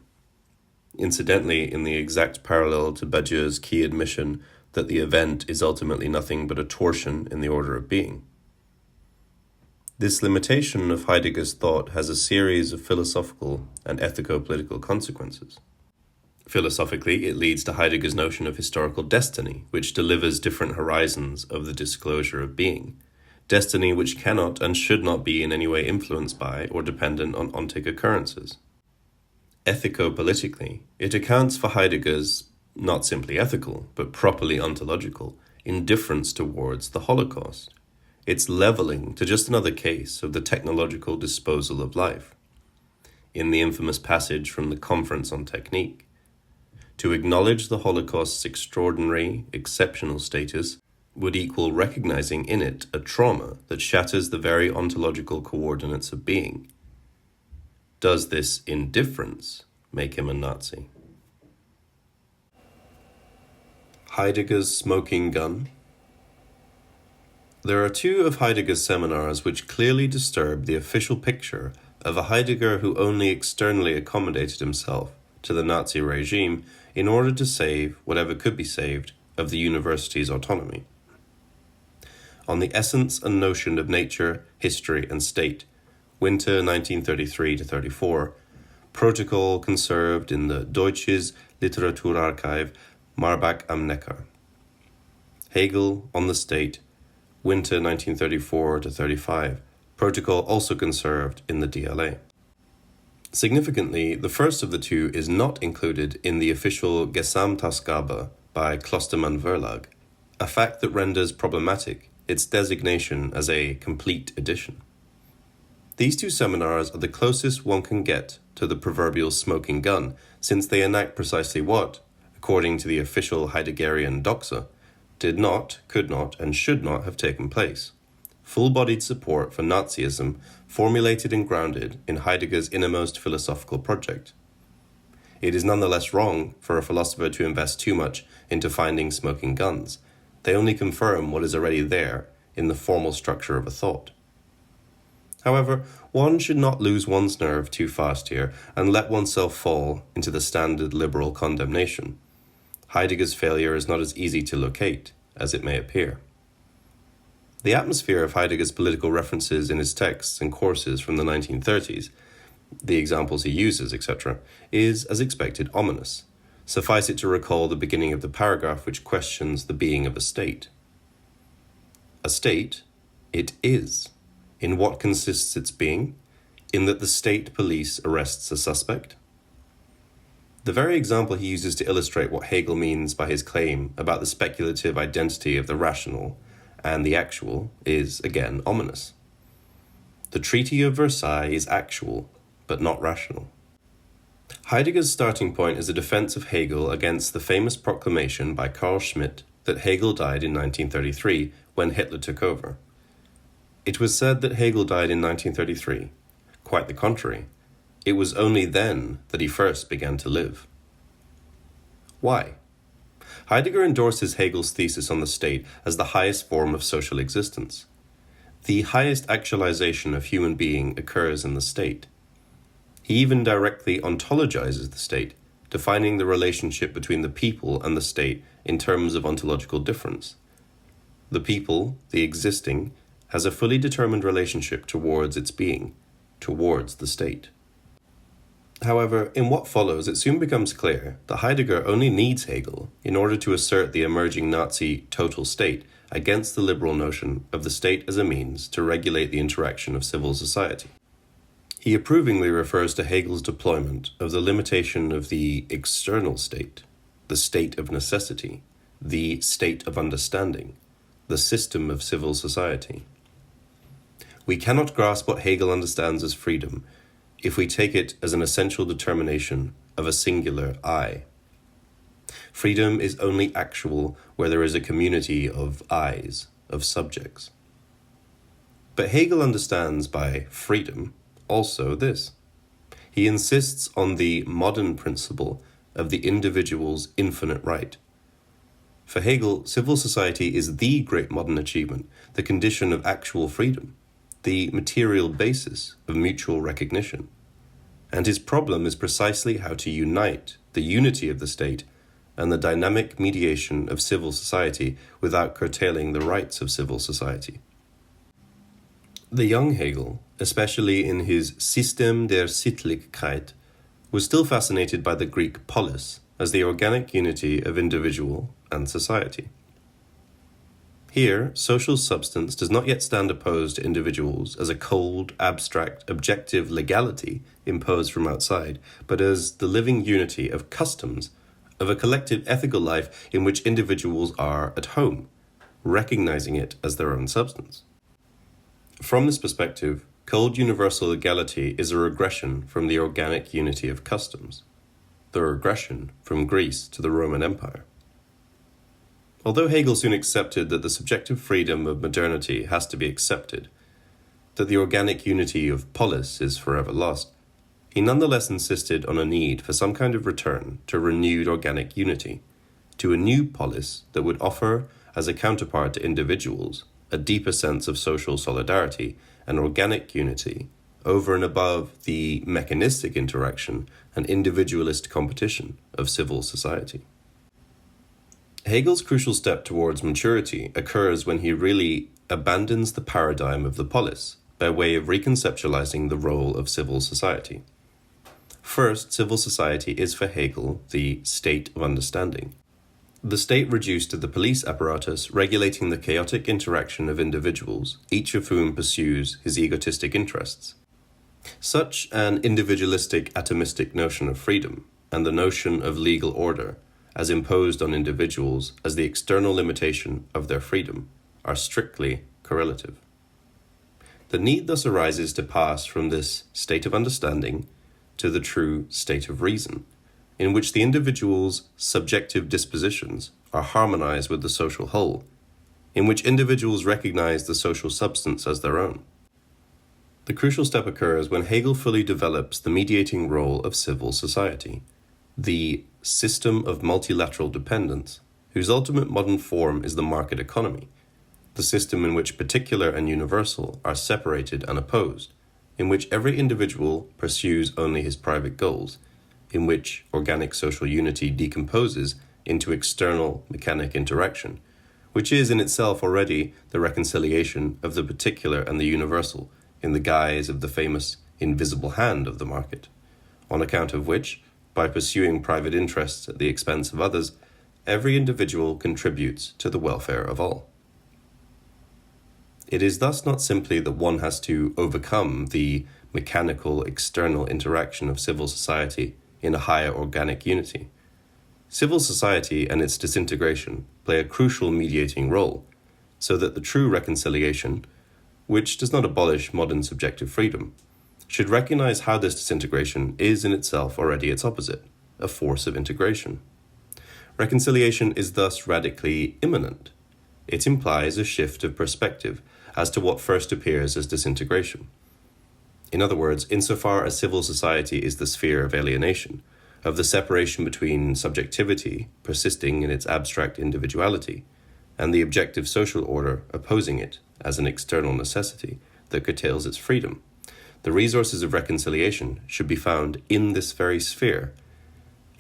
Incidentally, in the exact parallel to Badiou's key admission that the event is ultimately nothing but a torsion in the order of being. This limitation of Heidegger's thought has a series of philosophical and ethico-political consequences. Philosophically, it leads to Heidegger's notion of historical destiny, which delivers different horizons of the disclosure of being, destiny which cannot and should not be in any way influenced by or dependent on ontic occurrences. Ethico-politically, it accounts for Heidegger's, not simply ethical, but properly ontological, indifference towards the Holocaust, its leveling to just another case of the technological disposal of life. In the infamous passage from the Conference on Technique, to acknowledge the Holocaust's extraordinary, exceptional status would equal recognizing in it a trauma that shatters the very ontological coordinates of being. Does this indifference make him a Nazi? Heidegger's smoking gun. There are two of Heidegger's seminars which clearly disturb the official picture of a Heidegger who only externally accommodated himself to the Nazi regime in order to save whatever could be saved of the university's autonomy. On the Essence and Notion of Nature, History and State, Winter 1933-34, protocol conserved in the Deutsches Literaturarchiv, Marbach am Neckar. Hegel on the State, Winter 1934-35, protocol also conserved in the DLA. Significantly, the first of the two is not included in the official Gesamtausgabe by Klostermann Verlag, a fact that renders problematic its designation as a complete edition. These two seminars are the closest one can get to the proverbial smoking gun, since they enact precisely what, according to the official Heideggerian doxa, did not, could not, and should not have taken place. Full-bodied support for Nazism formulated and grounded in Heidegger's innermost philosophical project. It is nonetheless wrong for a philosopher to invest too much into finding smoking guns. They only confirm what is already there in the formal structure of a thought. However, one should not lose one's nerve too fast here and let oneself fall into the standard liberal condemnation. Heidegger's failure is not as easy to locate as it may appear. The atmosphere of Heidegger's political references in his texts and courses from the 1930s, the examples he uses, etc., is, as expected, ominous. Suffice it to recall the beginning of the paragraph which questions the being of a state. A state, it is. In what consists its being? In that the state police arrests a suspect? The very example he uses to illustrate what Hegel means by his claim about the speculative identity of the rational and the actual is, again, ominous. The Treaty of Versailles is actual, but not rational. Heidegger's starting point is a defense of Hegel against the famous proclamation by Carl Schmitt that Hegel died in 1933 when Hitler took over. It was said that Hegel died in 1933. Quite the contrary. It was only then that he first began to live. Why? Heidegger endorses Hegel's thesis on the state as the highest form of social existence. The highest actualization of human being occurs in the state. He even directly ontologizes the state, defining the relationship between the people and the state in terms of ontological difference. The people, the existing, has a fully determined relationship towards its being, towards the state. However, in what follows, it soon becomes clear that Heidegger only needs Hegel in order to assert the emerging Nazi total state against the liberal notion of the state as a means to regulate the interaction of civil society. He approvingly refers to Hegel's deployment of the limitation of the external state, the state of necessity, the state of understanding, the system of civil society. We cannot grasp what Hegel understands as freedom if we take it as an essential determination of a singular I. Freedom is only actual where there is a community of I's, of subjects. But Hegel understands by freedom also this. He insists on the modern principle of the individual's infinite right. For Hegel, civil society is the great modern achievement, the condition of actual freedom, the material basis of mutual recognition. And his problem is precisely how to unite the unity of the state and the dynamic mediation of civil society without curtailing the rights of civil society. The young Hegel, especially in his System der Sittlichkeit, was still fascinated by the Greek polis as the organic unity of individual and society. Here, social substance does not yet stand opposed to individuals as a cold, abstract, objective legality imposed from outside, but as the living unity of customs, of a collective ethical life in which individuals are at home, recognizing it as their own substance. From this perspective, cold universal legality is a regression from the organic unity of customs, the regression from Greece to the Roman Empire. Although Hegel soon accepted that the subjective freedom of modernity has to be accepted, that the organic unity of polis is forever lost, he nonetheless insisted on a need for some kind of return to renewed organic unity, to a new polis that would offer, as a counterpart to individuals, a deeper sense of social solidarity and organic unity over and above the mechanistic interaction and individualist competition of civil society. Hegel's crucial step towards maturity occurs when he really abandons the paradigm of the polis by way of reconceptualizing the role of civil society. First, civil society is for Hegel the state of understanding. The state reduced to the police apparatus regulating the chaotic interaction of individuals, each of whom pursues his egotistic interests. Such an individualistic atomistic notion of freedom and the notion of legal order as imposed on individuals as the external limitation of their freedom are strictly correlative. The need thus arises to pass from this state of understanding to the true state of reason, in which the individual's subjective dispositions are harmonized with the social whole, in which individuals recognize the social substance as their own. The crucial step occurs when Hegel fully develops the mediating role of civil society, the system of multilateral dependence, whose ultimate modern form is the market economy, the system in which particular and universal are separated and opposed, in which every individual pursues only his private goals, in which organic social unity decomposes into external mechanic interaction, which is in itself already the reconciliation of the particular and the universal in the guise of the famous invisible hand of the market, on account of which, by pursuing private interests at the expense of others, every individual contributes to the welfare of all. It is thus not simply that one has to overcome the mechanical external interaction of civil society in a higher organic unity. Civil society and its disintegration play a crucial mediating role, so that the true reconciliation, which does not abolish modern subjective freedom, should recognize how this disintegration is in itself already its opposite, a force of integration. Reconciliation is thus radically immanent. It implies a shift of perspective as to what first appears as disintegration. In other words, insofar as civil society is the sphere of alienation, of the separation between subjectivity persisting in its abstract individuality, and the objective social order opposing it as an external necessity that curtails its freedom, the resources of reconciliation should be found in this very sphere,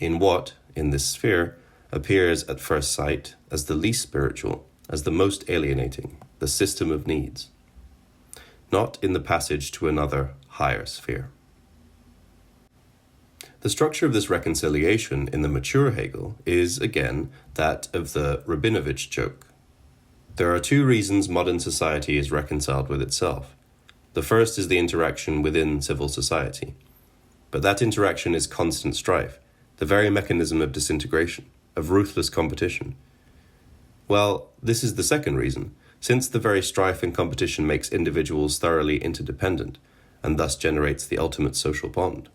in what, in this sphere, appears at first sight as the least spiritual, as the most alienating, the system of needs, not in the passage to another higher sphere. The structure of this reconciliation in the mature Hegel is, again, that of the Rabinovich joke. There are two reasons modern society is reconciled with itself. The first is the interaction within civil society. But that interaction is constant strife, the very mechanism of disintegration, of ruthless competition. Well, this is the second reason, since the very strife and competition makes individuals thoroughly interdependent, and thus generates the ultimate social bond.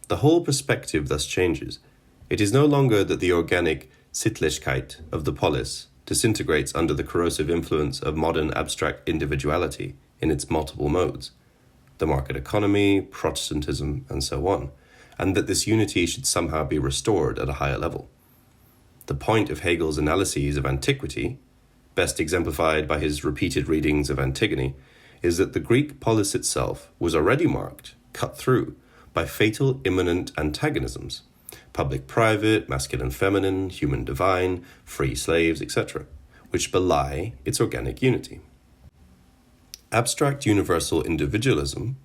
The whole perspective thus changes. It is no longer that the organic Sittlichkeit of the polis disintegrates under the corrosive influence of modern abstract individuality in its multiple modes, the market economy, Protestantism, and so on, and that this unity should somehow be restored at a higher level. The point of Hegel's analyses of antiquity, best exemplified by his repeated readings of Antigone, is that the Greek polis itself was already marked, cut through, by fatal immanent antagonisms, public-private, masculine-feminine, human-divine, free slaves, etc., which belie its organic unity. Abstract universal individualism,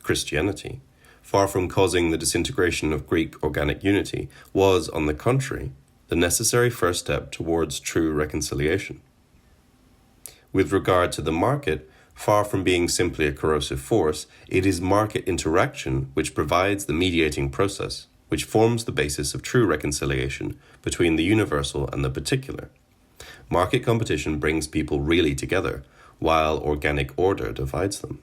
Christianity, far from causing the disintegration of Greek organic unity, was, on the contrary, the necessary first step towards true reconciliation. With regard to the market, far from being simply a corrosive force, it is market interaction which provides the mediating process, which forms the basis of true reconciliation between the universal and the particular. Market competition brings people really together, while organic order divides them.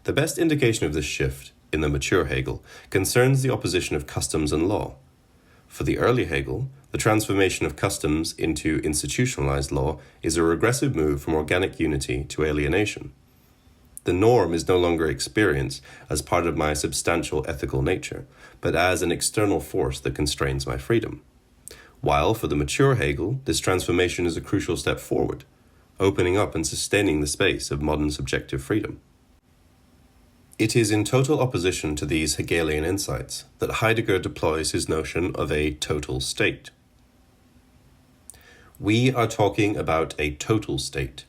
The best indication of this shift, in the mature Hegel, concerns the opposition of customs and law. For the early Hegel, the transformation of customs into institutionalized law is a regressive move from organic unity to alienation. The norm is no longer experienced as part of my substantial ethical nature, but as an external force that constrains my freedom. While for the mature Hegel, this transformation is a crucial step forward, opening up and sustaining the space of modern subjective freedom. It is in total opposition to these Hegelian insights that Heidegger deploys his notion of a total state. We are talking about a total state.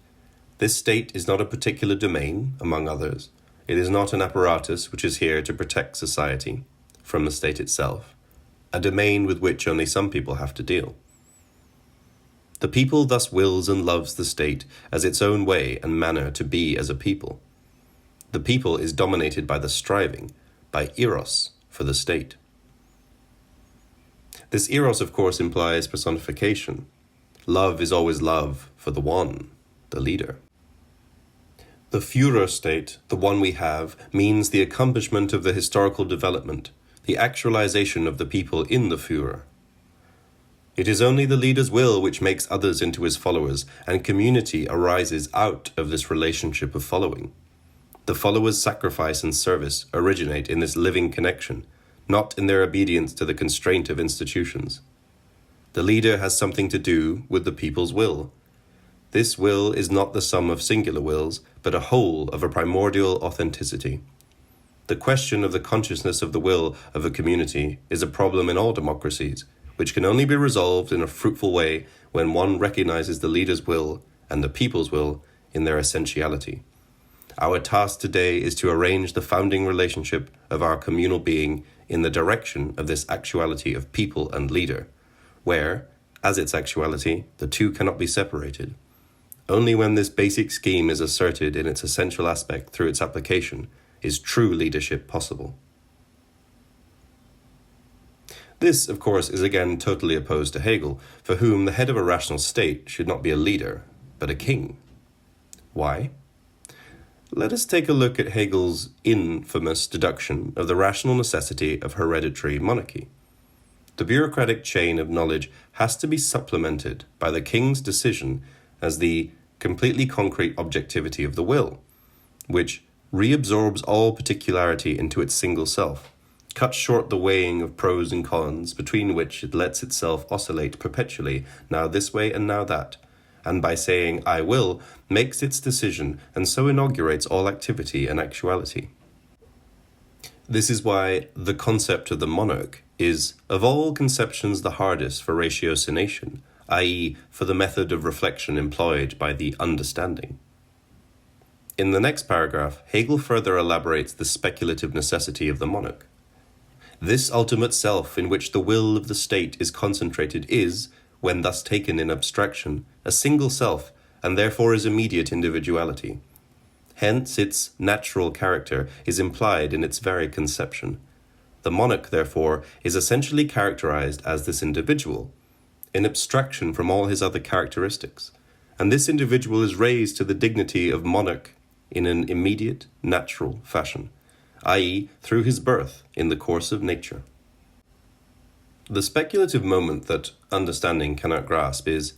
This state is not a particular domain, among others. It is not an apparatus which is here to protect society from the state itself, a domain with which only some people have to deal. The people thus wills and loves the state as its own way and manner to be as a people. The people is dominated by the striving, by eros, for the state. This eros, of course, implies personification. Love is always love for the one, the leader. The Führer state, the one we have, means the accomplishment of the historical development, the actualization of the people in the Führer. It is only the leader's will which makes others into his followers, and community arises out of this relationship of following. The followers' sacrifice and service originate in this living connection, not in their obedience to the constraint of institutions. The leader has something to do with the people's will. This will is not the sum of singular wills, but a whole of a primordial authenticity. The question of the consciousness of the will of a community is a problem in all democracies, which can only be resolved in a fruitful way when one recognizes the leader's will and the people's will in their essentiality. Our task today is to arrange the founding relationship of our communal being in the direction of this actuality of people and leader, where, as its actuality, the two cannot be separated. Only when this basic scheme is asserted in its essential aspect through its application is true leadership possible. This, of course, is again totally opposed to Hegel, for whom the head of a rational state should not be a leader, but a king. Why? Let us take a look at Hegel's infamous deduction of the rational necessity of hereditary monarchy. The bureaucratic chain of knowledge has to be supplemented by the king's decision as the completely concrete objectivity of the will, which reabsorbs all particularity into its single self, cuts short the weighing of pros and cons between which it lets itself oscillate perpetually, now this way and now that, and by saying, I will, makes its decision and so inaugurates all activity and actuality. This is why the concept of the monarch is, of all conceptions, the hardest for ratiocination, i.e., for the method of reflection employed by the understanding. In the next paragraph, Hegel further elaborates the speculative necessity of the monarch. This ultimate self in which the will of the state is concentrated is, when thus taken in abstraction, a single self, and therefore is immediate individuality. Hence its natural character is implied in its very conception. The monarch, therefore, is essentially characterized as this individual, in abstraction from all his other characteristics, and this individual is raised to the dignity of monarch in an immediate, natural fashion, i.e., through his birth in the course of nature. The speculative moment that understanding cannot grasp is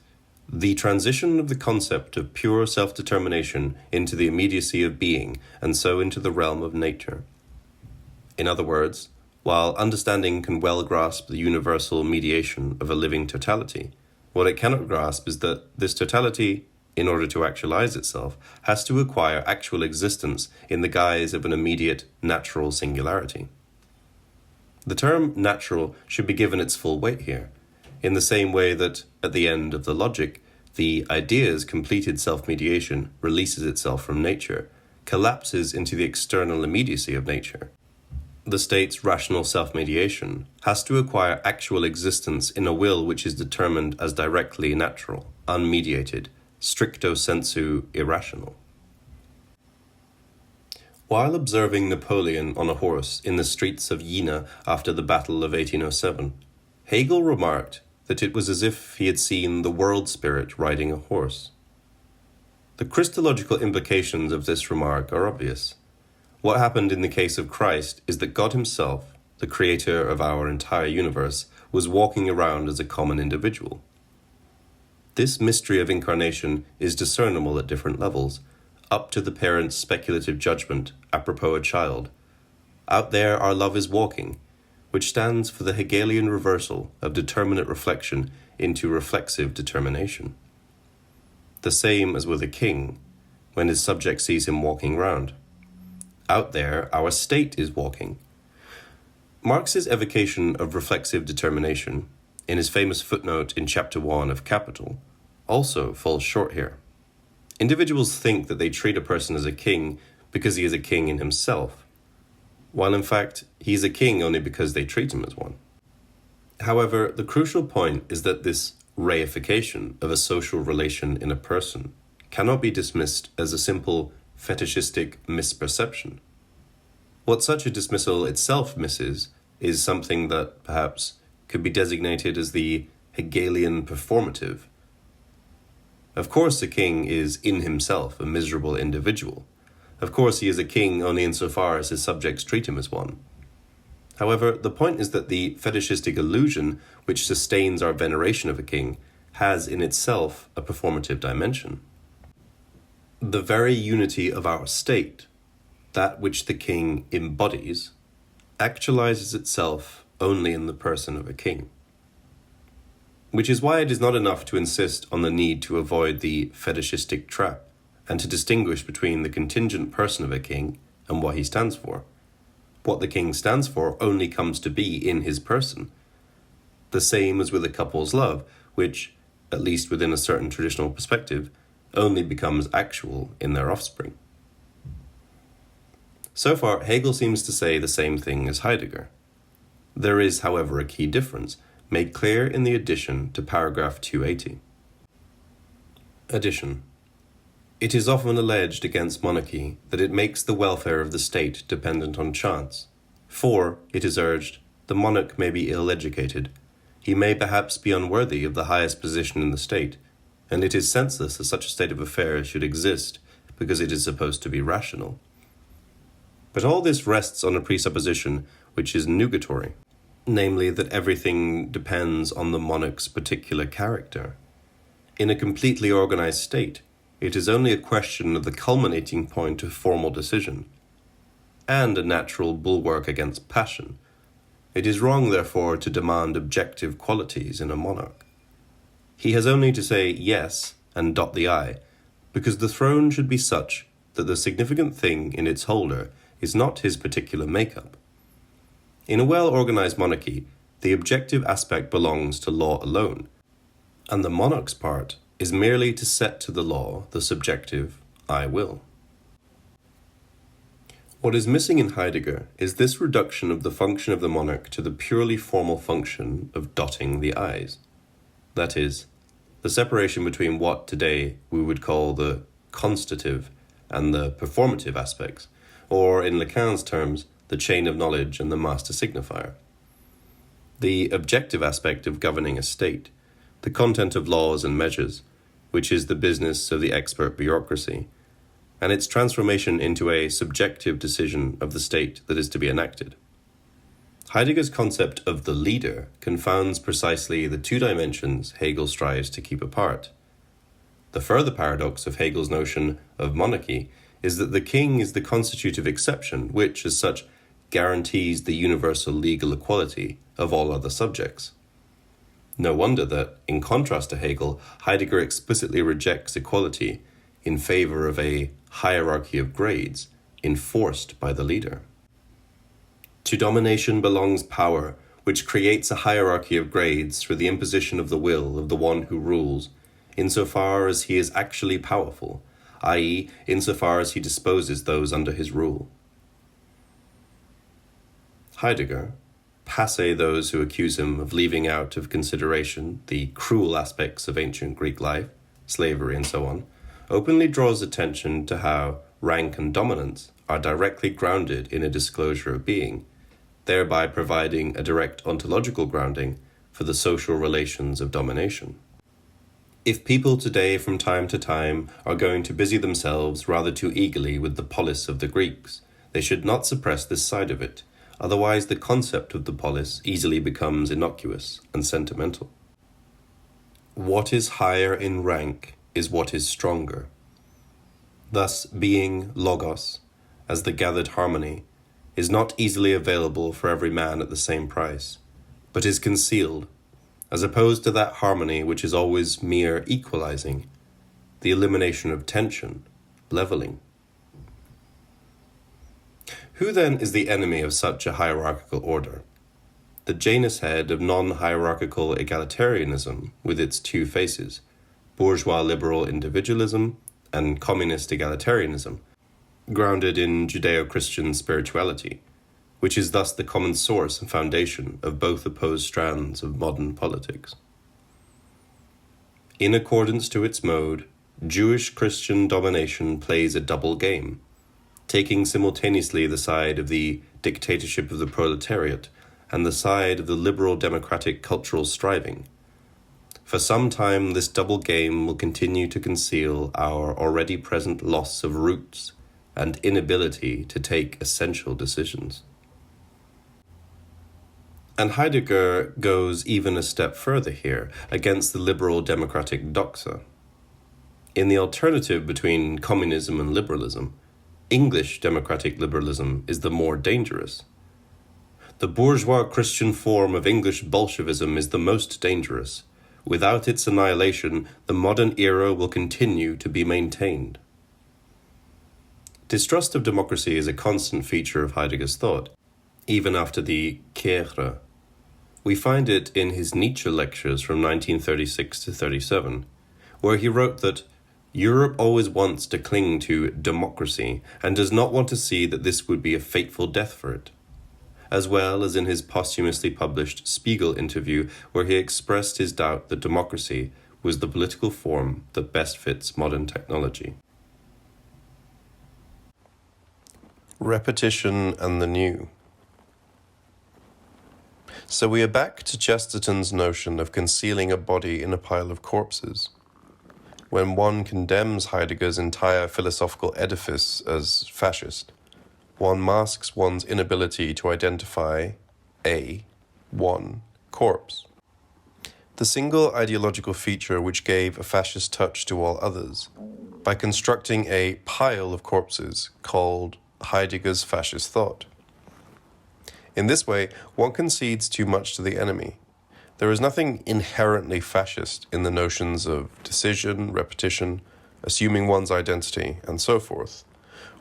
the transition of the concept of pure self-determination into the immediacy of being, and so into the realm of nature. In other words, while understanding can well grasp the universal mediation of a living totality, what it cannot grasp is that this totality, in order to actualize itself, has to acquire actual existence in the guise of an immediate, natural singularity. The term natural should be given its full weight here, in the same way that, at the end of the logic, the idea's completed self-mediation releases itself from nature, collapses into the external immediacy of nature. The state's rational self-mediation has to acquire actual existence in a will which is determined as directly natural, unmediated, stricto sensu irrational. While observing Napoleon on a horse in the streets of Jena after the Battle of 1807, Hegel remarked that it was as if he had seen the world spirit riding a horse. The Christological implications of this remark are obvious. What happened in the case of Christ is that God himself, the creator of our entire universe, was walking around as a common individual. This mystery of incarnation is discernible at different levels, up to the parent's speculative judgment apropos a child. Out there our love is walking, which stands for the Hegelian reversal of determinate reflection into reflexive determination. The same as with a king, when his subject sees him walking round. Out there our state is walking. Marx's evocation of reflexive determination, in his famous footnote in chapter 1 of Capital, also falls short here. Individuals think that they treat a person as a king because he is a king in himself, while in fact he is a king only because they treat him as one. However, the crucial point is that this reification of a social relation in a person cannot be dismissed as a simple fetishistic misperception. What such a dismissal itself misses is something that perhaps could be designated as the Hegelian performative. Of course, a king is in himself a miserable individual. Of course, he is a king only insofar as his subjects treat him as one. However, the point is that the fetishistic illusion which sustains our veneration of a king has in itself a performative dimension. The very unity of our state, that which the king embodies, actualizes itself only in the person of a king. Which is why it is not enough to insist on the need to avoid the fetishistic trap, and to distinguish between the contingent person of a king and what he stands for. What the king stands for only comes to be in his person. The same as with a couple's love, which, at least within a certain traditional perspective, only becomes actual in their offspring. So far, Hegel seems to say the same thing as Heidegger. There is, however, a key difference, made clear in the addition to paragraph 280. Addition. It is often alleged against monarchy that it makes the welfare of the state dependent on chance, for, it is urged, the monarch may be ill-educated, he may perhaps be unworthy of the highest position in the state, and it is senseless that such a state of affairs should exist because it is supposed to be rational. But all this rests on a presupposition which is nugatory, namely that everything depends on the monarch's particular character. In a completely organized state, it is only a question of the culminating point of formal decision, and a natural bulwark against passion. It is wrong, therefore, to demand objective qualities in a monarch. He has only to say yes and dot the I, because the throne should be such that the significant thing in its holder is not his particular makeup. In a well-organized monarchy, the objective aspect belongs to law alone, and the monarch's part is merely to set to the law the subjective I will. What is missing in Heidegger is this reduction of the function of the monarch to the purely formal function of dotting the I's. That is, the separation between what today we would call the constative and the performative aspects, or in Lacan's terms, the chain of knowledge and the master signifier. The objective aspect of governing a state, the content of laws and measures, which is the business of the expert bureaucracy, and its transformation into a subjective decision of the state that is to be enacted. Heidegger's concept of the leader confounds precisely the two dimensions Hegel strives to keep apart. The further paradox of Hegel's notion of monarchy is that the king is the constitutive exception which, as such, guarantees the universal legal equality of all other subjects. No wonder that, in contrast to Hegel, Heidegger explicitly rejects equality in favor of a hierarchy of grades enforced by the leader. To domination belongs power, which creates a hierarchy of grades through the imposition of the will of the one who rules, insofar as he is actually powerful, i.e., insofar as he disposes those under his rule. Heidegger, passe those who accuse him of leaving out of consideration the cruel aspects of ancient Greek life, slavery and so on, openly draws attention to how rank and dominance are directly grounded in a disclosure of being, thereby providing a direct ontological grounding for the social relations of domination. If people today from time to time are going to busy themselves rather too eagerly with the polis of the Greeks, they should not suppress this side of it, otherwise the concept of the polis easily becomes innocuous and sentimental. What is higher in rank is what is stronger. Thus, being logos, as the gathered harmony, is not easily available for every man at the same price, but is concealed, as opposed to that harmony which is always mere equalizing, the elimination of tension, leveling. Who then is the enemy of such a hierarchical order? The Janus head of non-hierarchical egalitarianism with its two faces, bourgeois liberal individualism and communist egalitarianism, grounded in Judeo-Christian spirituality, which is thus the common source and foundation of both opposed strands of modern politics. In accordance to its mode, Jewish-Christian domination plays a double game, taking simultaneously the side of the dictatorship of the proletariat and the side of the liberal democratic cultural striving. For some time, this double game will continue to conceal our already present loss of roots and inability to take essential decisions. And Heidegger goes even a step further here, against the liberal democratic doxa. In the alternative between communism and liberalism, English democratic liberalism is the more dangerous. The bourgeois Christian form of English Bolshevism is the most dangerous, Without its annihilation, the modern era will continue to be maintained. Distrust of democracy is a constant feature of Heidegger's thought, even after the Kehre. We find it in his Nietzsche lectures from 1936 to 37, where he wrote that Europe always wants to cling to democracy and does not want to see that this would be a fateful death for it, as well as in his posthumously published Spiegel interview, where he expressed his doubt that democracy was the political form that best fits modern technology. Repetition and the new. So we are back to Chesterton's notion of concealing a body in a pile of corpses. When one condemns Heidegger's entire philosophical edifice as fascist, one masks one's inability to identify one corpse. The single ideological feature which gave a fascist touch to all others, by constructing a pile of corpses called Heidegger's fascist thought. In this way, one concedes too much to the enemy. There is nothing inherently fascist in the notions of decision, repetition, assuming one's identity, and so forth,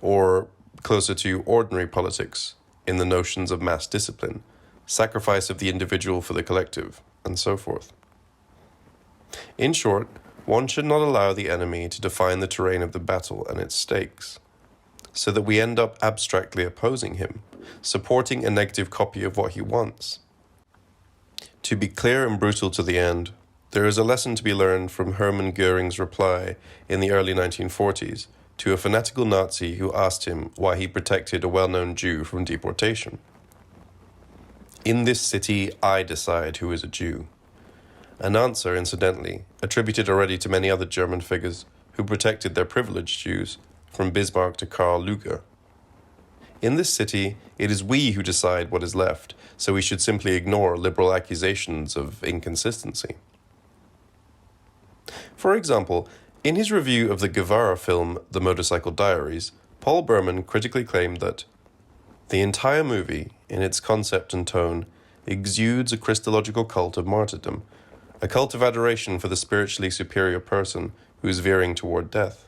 or closer to ordinary politics, in the notions of mass discipline, sacrifice of the individual for the collective, and so forth. In short, one should not allow the enemy to define the terrain of the battle and its stakes, so that we end up abstractly opposing him, supporting a negative copy of what he wants. To be clear and brutal to the end, there is a lesson to be learned from Hermann Göring's reply in the early 1940s to a fanatical Nazi who asked him why he protected a well-known Jew from deportation. "In this city, I decide who is a Jew." An answer, incidentally, attributed already to many other German figures who protected their privileged Jews, from Bismarck to Karl Lueger. In this city, it is we who decide what is left, so we should simply ignore liberal accusations of inconsistency. For example, in his review of the Guevara film The Motorcycle Diaries, Paul Berman critically claimed that the entire movie, in its concept and tone, exudes a Christological cult of martyrdom, a cult of adoration for the spiritually superior person who is veering toward death.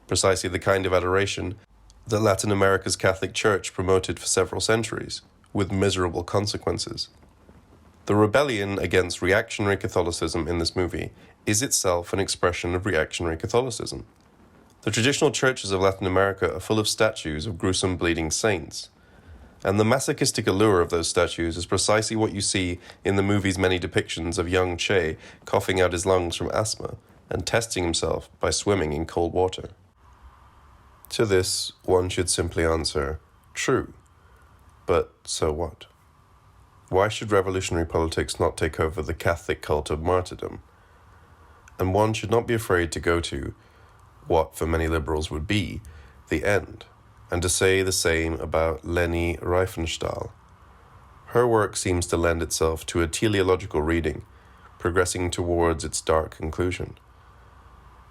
Precisely the kind of adoration that Latin America's Catholic Church promoted for several centuries, with miserable consequences. The rebellion against reactionary Catholicism in this movie is itself an expression of reactionary Catholicism. The traditional churches of Latin America are full of statues of gruesome bleeding saints, and the masochistic allure of those statues is precisely what you see in the movie's many depictions of young Che coughing out his lungs from asthma and testing himself by swimming in cold water. To this, one should simply answer, true, but so what? Why should revolutionary politics not take over the Catholic cult of martyrdom? And one should not be afraid to go to what for many liberals would be the end, and to say the same about Leni Riefenstahl. Her work seems to lend itself to a teleological reading, progressing towards its dark conclusion.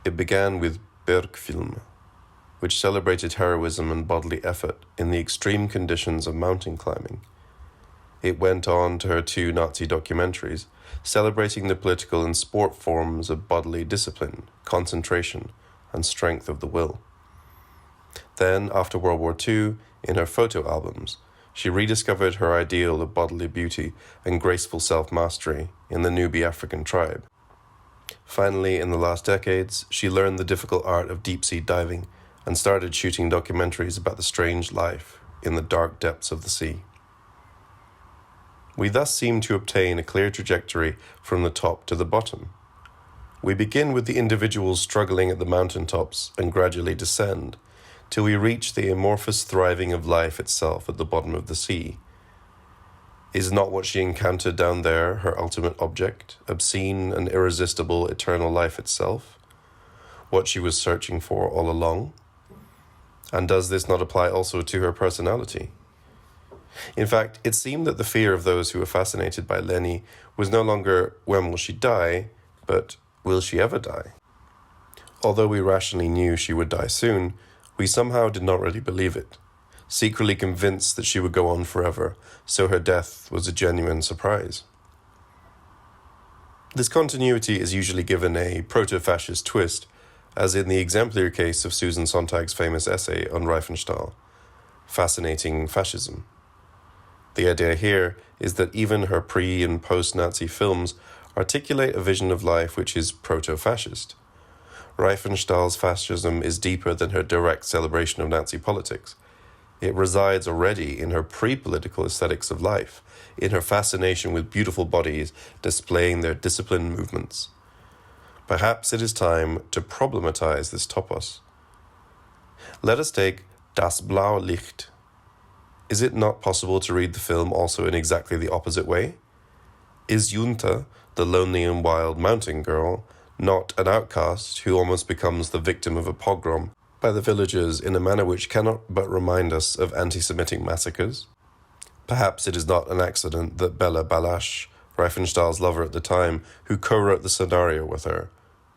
It began with Bergfilm, which celebrated heroism and bodily effort in the extreme conditions of mountain climbing. It went on to her two Nazi documentaries, celebrating the political and sport forms of bodily discipline, concentration, and strength of the will. Then, after World War II, in her photo albums, she rediscovered her ideal of bodily beauty and graceful self-mastery in the Nubi African tribe. Finally, in the last decades, she learned the difficult art of deep-sea diving and started shooting documentaries about the strange life in the dark depths of the sea. We thus seem to obtain a clear trajectory from the top to the bottom. We begin with the individuals struggling at the mountaintops and gradually descend, till we reach the amorphous thriving of life itself at the bottom of the sea. Is not what she encountered down there her ultimate object, obscene and irresistible eternal life itself, what she was searching for all along? And does this not apply also to her personality? In fact, it seemed that the fear of those who were fascinated by Leni was no longer, when will she die, but will she ever die? Although we rationally knew she would die soon, we somehow did not really believe it, secretly convinced that she would go on forever, so her death was a genuine surprise. This continuity is usually given a proto-fascist twist, as in the exemplary case of Susan Sontag's famous essay on Riefenstahl, Fascinating Fascism. The idea here is that even her pre- and post-Nazi films articulate a vision of life which is proto-fascist. Riefenstahl's fascism is deeper than her direct celebration of Nazi politics. It resides already in her pre-political aesthetics of life, in her fascination with beautiful bodies displaying their disciplined movements. Perhaps it is time to problematize this topos. Let us take Das Blaue Licht. Is it not possible to read the film also in exactly the opposite way? Is Junta, the lonely and wild mountain girl, not an outcast who almost becomes the victim of a pogrom by the villagers in a manner which cannot but remind us of anti-Semitic massacres? Perhaps it is not an accident that Bela Balasch, Riefenstahl's lover at the time, who co-wrote the scenario with her,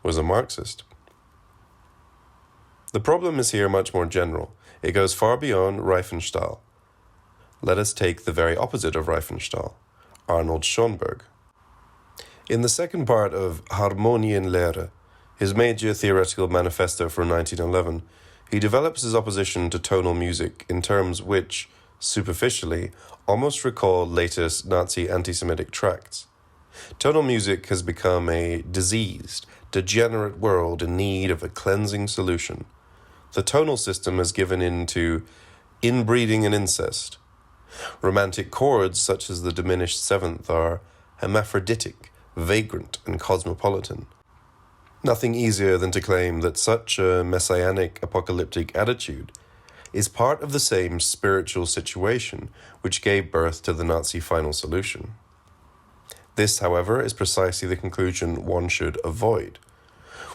was a Marxist. The problem is here much more general. It goes far beyond Riefenstahl. Let us take the very opposite of Riefenstahl, Arnold Schoenberg. In the second part of Harmonienlehre, his major theoretical manifesto from 1911, he develops his opposition to tonal music in terms which, superficially, almost recall latest Nazi anti-Semitic tracts. Tonal music has become a diseased, degenerate world in need of a cleansing solution. The tonal system has given in to inbreeding and incest. Romantic chords such as the diminished seventh are hermaphroditic, vagrant, and cosmopolitan. Nothing easier than to claim that such a messianic apocalyptic attitude is part of the same spiritual situation which gave birth to the Nazi final solution. This, however, is precisely the conclusion one should avoid.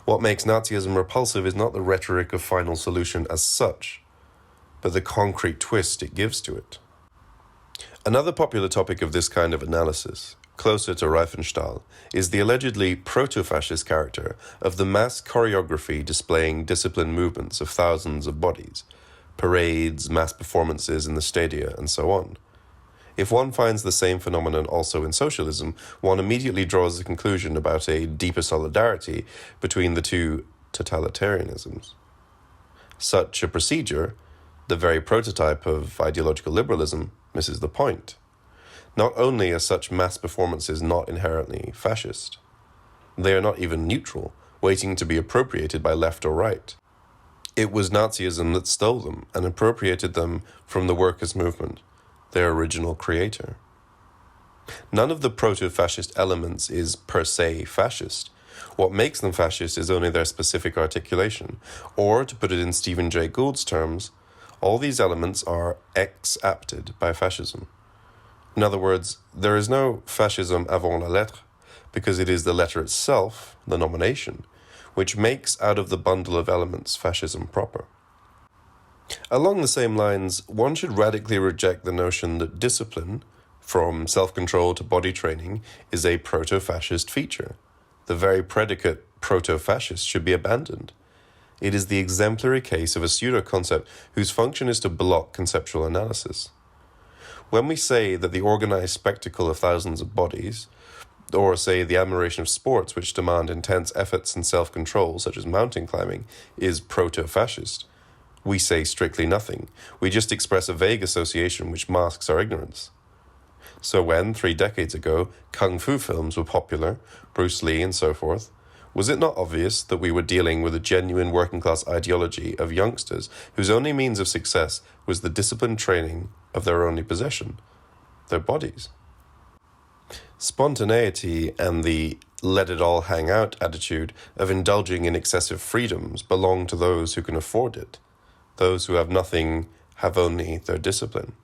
What makes Nazism repulsive is not the rhetoric of final solution as such, but the concrete twist it gives to it. Another popular topic of this kind of analysis, closer to Riefenstahl, is the allegedly proto-fascist character of the mass choreography displaying disciplined movements of thousands of bodies, parades, mass performances in the stadia, and so on. If one finds the same phenomenon also in socialism, one immediately draws the conclusion about a deeper solidarity between the two totalitarianisms. Such a procedure, the very prototype of ideological liberalism, misses the point. Not only are such mass performances not inherently fascist, they are not even neutral, waiting to be appropriated by left or right. It was Nazism that stole them and appropriated them from the workers' movement, their original creator. None of the proto-fascist elements is per se fascist. What makes them fascist is only their specific articulation, or, to put it in Stephen Jay Gould's terms, all these elements are ex-apted by fascism. In other words, there is no fascism avant la lettre, because it is the letter itself, the nomination, which makes out of the bundle of elements fascism proper. Along the same lines, one should radically reject the notion that discipline, from self-control to body training, is a proto-fascist feature. The very predicate proto-fascist should be abandoned. It is the exemplary case of a pseudo-concept whose function is to block conceptual analysis. When we say that the organized spectacle of thousands of bodies, or say the admiration of sports which demand intense efforts and self-control, such as mountain climbing, is proto-fascist, we say strictly nothing. We just express a vague association which masks our ignorance. So when, 3 decades ago, kung fu films were popular, Bruce Lee and so forth, was it not obvious that we were dealing with a genuine working-class ideology of youngsters whose only means of success was the disciplined training of their only possession, their bodies? Spontaneity and the let-it-all-hang-out attitude of indulging in excessive freedoms belong to those who can afford it. Those who have nothing have only their discipline.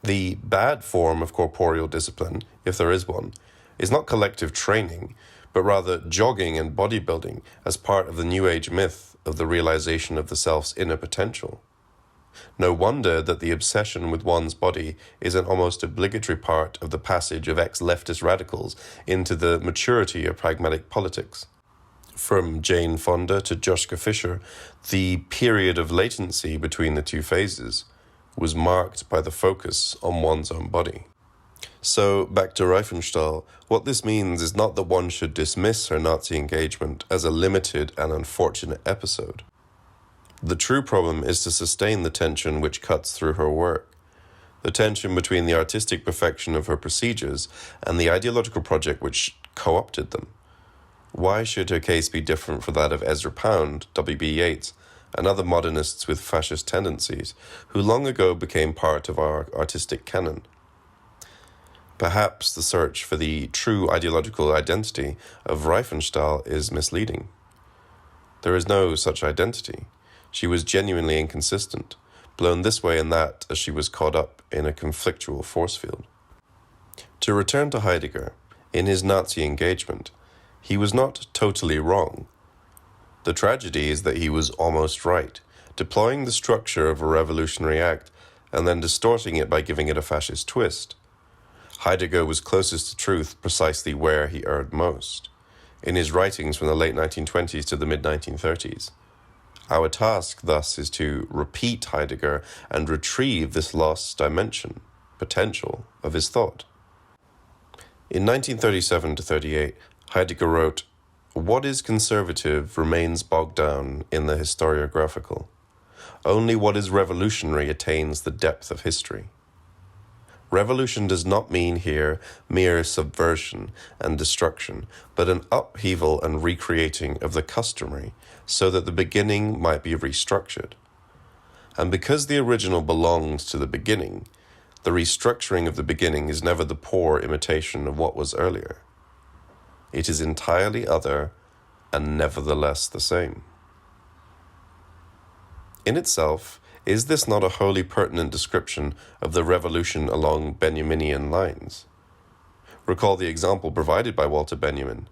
The bad form of corporeal discipline, if there is one, is not collective training, but rather jogging and bodybuilding as part of the New Age myth of the realization of the self's inner potential. No wonder that the obsession with one's body is an almost obligatory part of the passage of ex-leftist radicals into the maturity of pragmatic politics. From Jane Fonda to Joschka Fischer, the period of latency between the two phases was marked by the focus on one's own body. So, back to Riefenstahl, what this means is not that one should dismiss her Nazi engagement as a limited and unfortunate episode. The true problem is to sustain the tension which cuts through her work, the tension between the artistic perfection of her procedures and the ideological project which co-opted them. Why should her case be different from that of Ezra Pound, W.B. Yeats, and other modernists with fascist tendencies, who long ago became part of our artistic canon? Perhaps the search for the true ideological identity of Riefenstahl is misleading. There is no such identity. She was genuinely inconsistent, blown this way and that as she was caught up in a conflictual force field. To return to Heidegger, in his Nazi engagement, he was not totally wrong. The tragedy is that he was almost right, deploying the structure of a revolutionary act and then distorting it by giving it a fascist twist. Heidegger was closest to truth precisely where he erred most, in his writings from the late 1920s to the mid-1930s. Our task, thus, is to repeat Heidegger and retrieve this lost dimension, potential, of his thought. In 1937 to 38, Heidegger wrote, "What is conservative remains bogged down in the historiographical. Only what is revolutionary attains the depth of history." Revolution does not mean here mere subversion and destruction, but an upheaval and recreating of the customary, so that the beginning might be restructured. And because the original belongs to the beginning, the restructuring of the beginning is never the poor imitation of what was earlier. It is entirely other and nevertheless the same. In itself, is this not a wholly pertinent description of the revolution along Benjaminian lines? Recall the example provided by Walter Benjamin.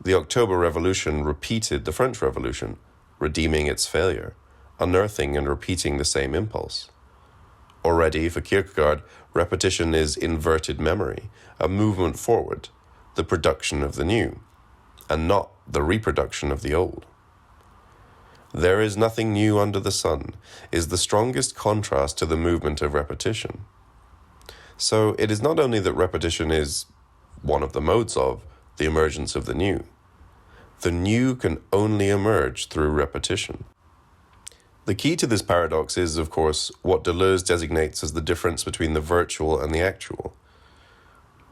The October Revolution repeated the French Revolution, redeeming its failure, unearthing and repeating the same impulse. Already, for Kierkegaard, repetition is inverted memory, a movement forward, the production of the new, and not the reproduction of the old. "There is nothing new under the sun" is the strongest contrast to the movement of repetition. So it is not only that repetition is one of the modes of the emergence of the new. The new can only emerge through repetition. The key to this paradox is, of course, what Deleuze designates as the difference between the virtual and the actual,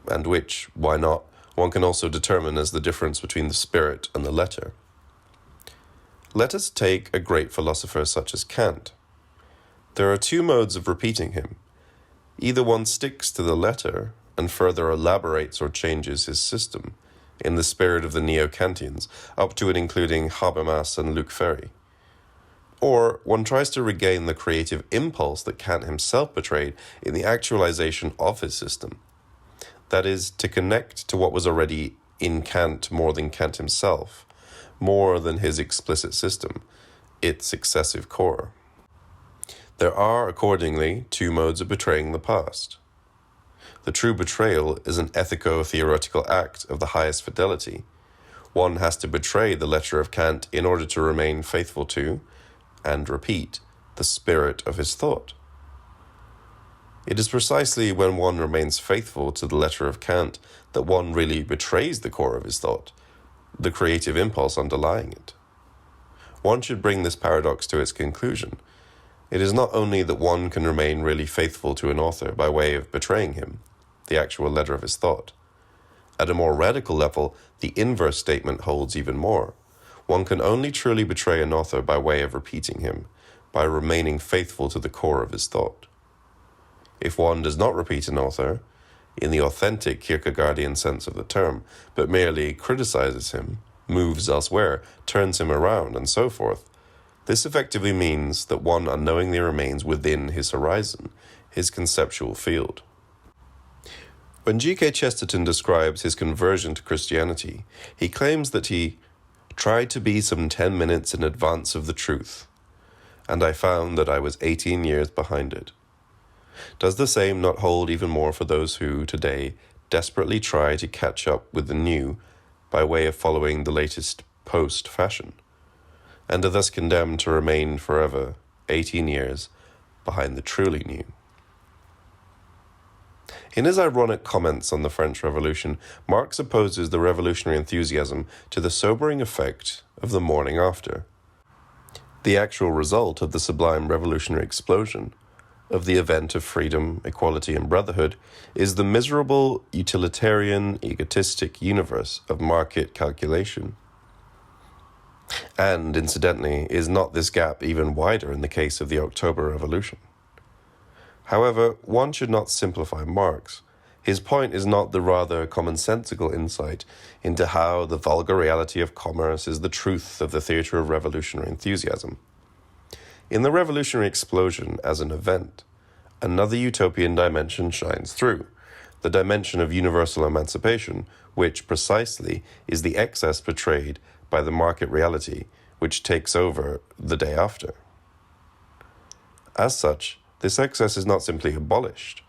and which, why not, one can also determine as the difference between the spirit and the letter. Let us take a great philosopher such as Kant. There are two modes of repeating him. Either one sticks to the letter and further elaborates or changes his system, in the spirit of the Neo-Kantians, up to and including Habermas and Luc Ferry. Or one tries to regain the creative impulse that Kant himself betrayed in the actualization of his system. That is, to connect to what was already in Kant more than Kant himself, more than his explicit system, its excessive core. There are, accordingly, two modes of betraying the past. The true betrayal is an ethico-theoretical act of the highest fidelity. One has to betray the letter of Kant in order to remain faithful to, and repeat, the spirit of his thought. It is precisely when one remains faithful to the letter of Kant that one really betrays the core of his thought, the creative impulse underlying it. One should bring this paradox to its conclusion. It is not only that one can remain really faithful to an author by way of betraying him, the actual letter of his thought. At a more radical level, the inverse statement holds even more. One can only truly betray an author by way of repeating him, by remaining faithful to the core of his thought. If one does not repeat an author, in the authentic Kierkegaardian sense of the term, but merely criticizes him, moves elsewhere, turns him around, and so forth, this effectively means that one unknowingly remains within his horizon, his conceptual field. When G.K. Chesterton describes his conversion to Christianity, he claims that he tried to be some 10 minutes in advance of the truth, and I found that I was 18 years behind it. Does the same not hold even more for those who, today, desperately try to catch up with the new by way of following the latest post-fashion, and are thus condemned to remain forever 18 years behind the truly new? In his ironic comments on the French Revolution, Marx opposes the revolutionary enthusiasm to the sobering effect of the morning after. The actual result of the sublime revolutionary explosion, of the event of freedom, equality, and brotherhood, is the miserable, utilitarian, egotistic universe of market calculation. And, incidentally, is not this gap even wider in the case of the October Revolution? However, one should not simplify Marx. His point is not the rather commonsensical insight into how the vulgar reality of commerce is the truth of the theatre of revolutionary enthusiasm. In the revolutionary explosion as an event, another utopian dimension shines through, the dimension of universal emancipation, which precisely is the excess betrayed by the market reality which takes over the day after. As such, this excess is not simply abolished,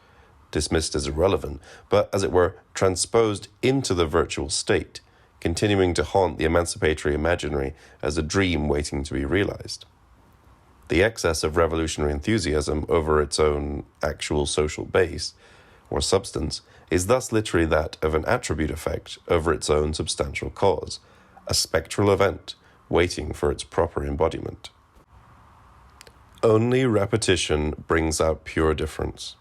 dismissed as irrelevant, but, as it were, transposed into the virtual state, continuing to haunt the emancipatory imaginary as a dream waiting to be realized. The excess of revolutionary enthusiasm over its own actual social base, or substance, is thus literally that of an attribute effect over its own substantial cause, a spectral event waiting for its proper embodiment. Only repetition brings out pure difference.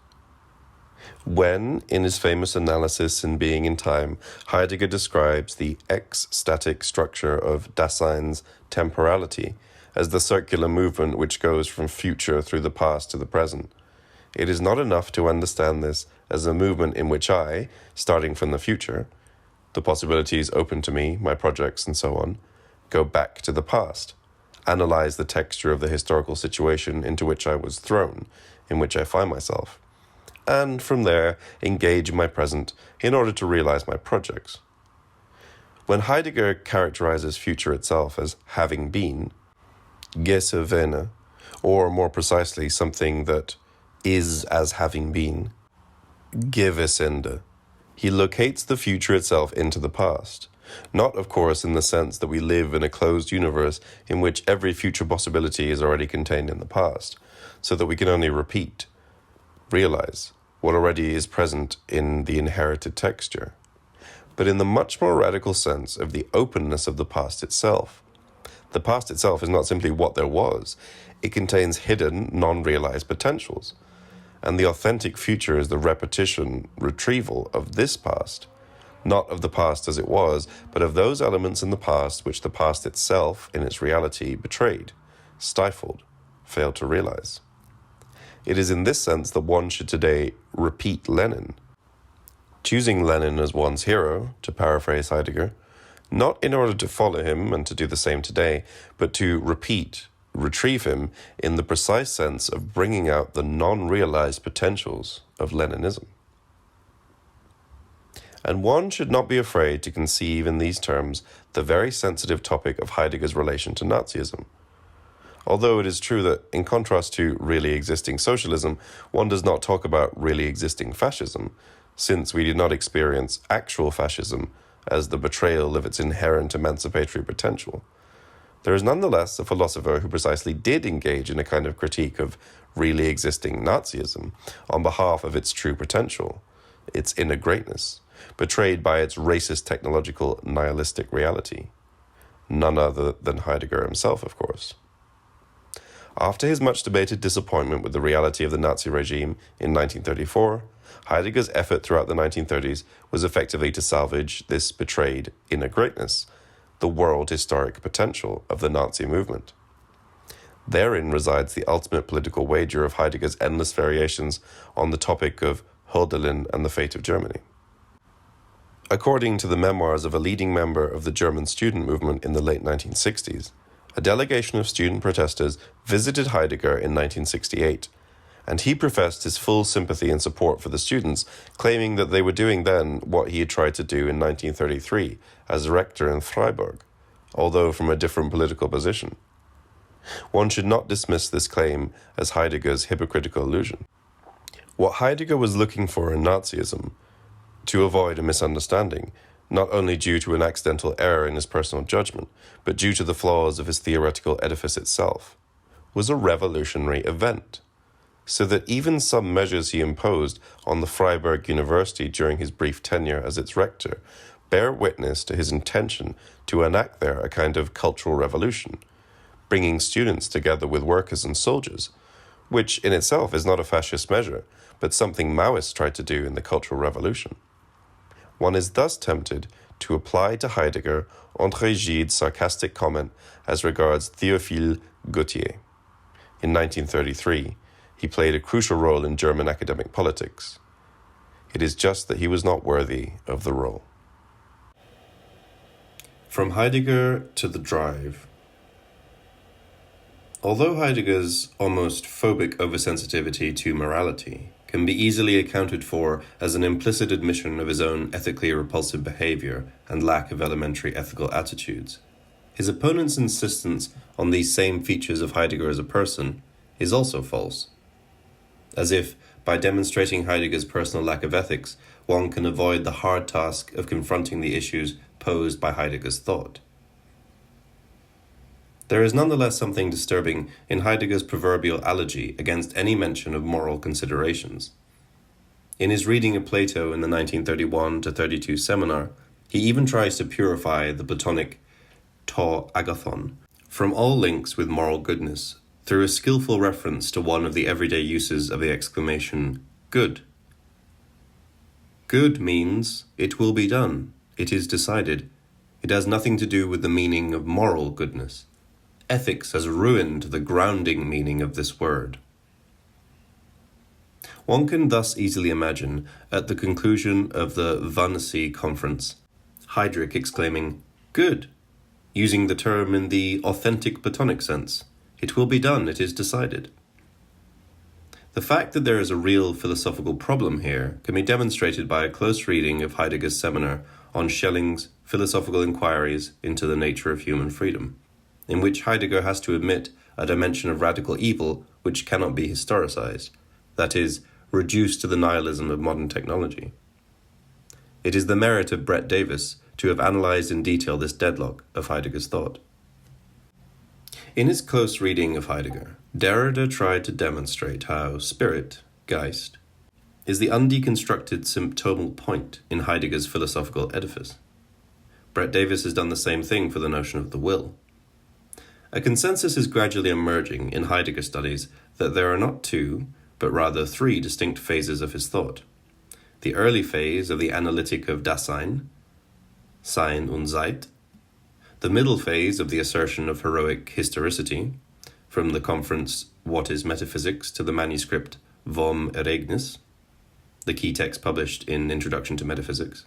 When, in his famous analysis in Being in Time, Heidegger describes the ecstatic structure of Dasein's temporality as the circular movement which goes from future through the past to the present, it is not enough to understand this as a movement in which I, starting from the future, the possibilities open to me, my projects and so on, go back to the past, analyze the texture of the historical situation into which I was thrown, in which I find myself, and from there engage in my present in order to realize my projects. When Heidegger characterizes future itself as having been, gewesen, or more precisely something that is as having been, gewesende, he locates the future itself into the past. Not, of course, in the sense that we live in a closed universe in which every future possibility is already contained in the past, so that we can only realize what already is present in the inherited texture, but in the much more radical sense of the openness of the past itself. The past itself is not simply what there was, it contains hidden, non-realized potentials, and the authentic future is the repetition, retrieval of this past, not of the past as it was, but of those elements in the past which the past itself, in its reality, betrayed, stifled, failed to realize. It is in this sense that one should today repeat Lenin, choosing Lenin as one's hero, to paraphrase Heidegger, not in order to follow him and to do the same today, but to retrieve him in the precise sense of bringing out the non-realized potentials of Leninism. And one should not be afraid to conceive in these terms the very sensitive topic of Heidegger's relation to Nazism. Although it is true that, in contrast to really existing socialism, one does not talk about really existing fascism, since we did not experience actual fascism as the betrayal of its inherent emancipatory potential. There is nonetheless a philosopher who precisely did engage in a kind of critique of really existing Nazism on behalf of its true potential, its inner greatness, betrayed by its racist technological nihilistic reality. None other than Heidegger himself, of course. After his much debated disappointment with the reality of the Nazi regime in 1934, Heidegger's effort throughout the 1930s was effectively to salvage this betrayed inner greatness, the world historic potential of the Nazi movement. Therein resides the ultimate political wager of Heidegger's endless variations on the topic of Hölderlin and the fate of Germany. According to the memoirs of a leading member of the German student movement in the late 1960s, a delegation of student protesters visited Heidegger in 1968, and he professed his full sympathy and support for the students, claiming that they were doing then what he had tried to do in 1933 as rector in Freiburg, although from a different political position. One should not dismiss this claim as Heidegger's hypocritical illusion. What Heidegger was looking for in Nazism, to avoid a misunderstanding, not only due to an accidental error in his personal judgment, but due to the flaws of his theoretical edifice itself, was a revolutionary event. so that even some measures he imposed on the Freiburg University during his brief tenure as its rector bear witness to his intention to enact there a kind of cultural revolution, bringing students together with workers and soldiers, which in itself is not a fascist measure, but something Maoists tried to do in the Cultural Revolution. One is thus tempted to apply to Heidegger André Gide's sarcastic comment as regards Théophile Gautier. In 1933, he played a crucial role in German academic politics. It is just that he was not worthy of the role. From Heidegger to the drive. Although Heidegger's almost phobic oversensitivity to morality can be easily accounted for as an implicit admission of his own ethically repulsive behavior and lack of elementary ethical attitudes, his opponent's insistence on these same features of Heidegger as a person is also false. As if, by demonstrating Heidegger's personal lack of ethics, one can avoid the hard task of confronting the issues posed by Heidegger's thought. There is nonetheless something disturbing in Heidegger's proverbial allergy against any mention of moral considerations. In his reading of Plato in the 1931-32 seminar, he even tries to purify the Platonic to agathon from all links with moral goodness through a skillful reference to one of the everyday uses of the exclamation, good. Good means, it will be done, it is decided. It has nothing to do with the meaning of moral goodness. Ethics has ruined the grounding meaning of this word. One can thus easily imagine, at the conclusion of the Wannsee conference, Heydrich exclaiming, good, using the term in the authentic Platonic sense. It will be done, it is decided. The fact that there is a real philosophical problem here can be demonstrated by a close reading of Heidegger's seminar on Schelling's Philosophical Inquiries into the Nature of Human Freedom, in which Heidegger has to admit a dimension of radical evil which cannot be historicized, that is, reduced to the nihilism of modern technology. It is the merit of Brett Davis to have analyzed in detail this deadlock of Heidegger's thought. In his close reading of Heidegger, Derrida tried to demonstrate how spirit, Geist, is the undeconstructed symptomal point in Heidegger's philosophical edifice. Brett Davis has done the same thing for the notion of the will. A consensus is gradually emerging in Heidegger studies that there are not two, but rather three distinct phases of his thought. The early phase of the Analytic of Dasein, Sein und Zeit, the middle phase of the assertion of heroic historicity, from the conference What is Metaphysics to the manuscript Vom Ereignis, the key text published in Introduction to Metaphysics,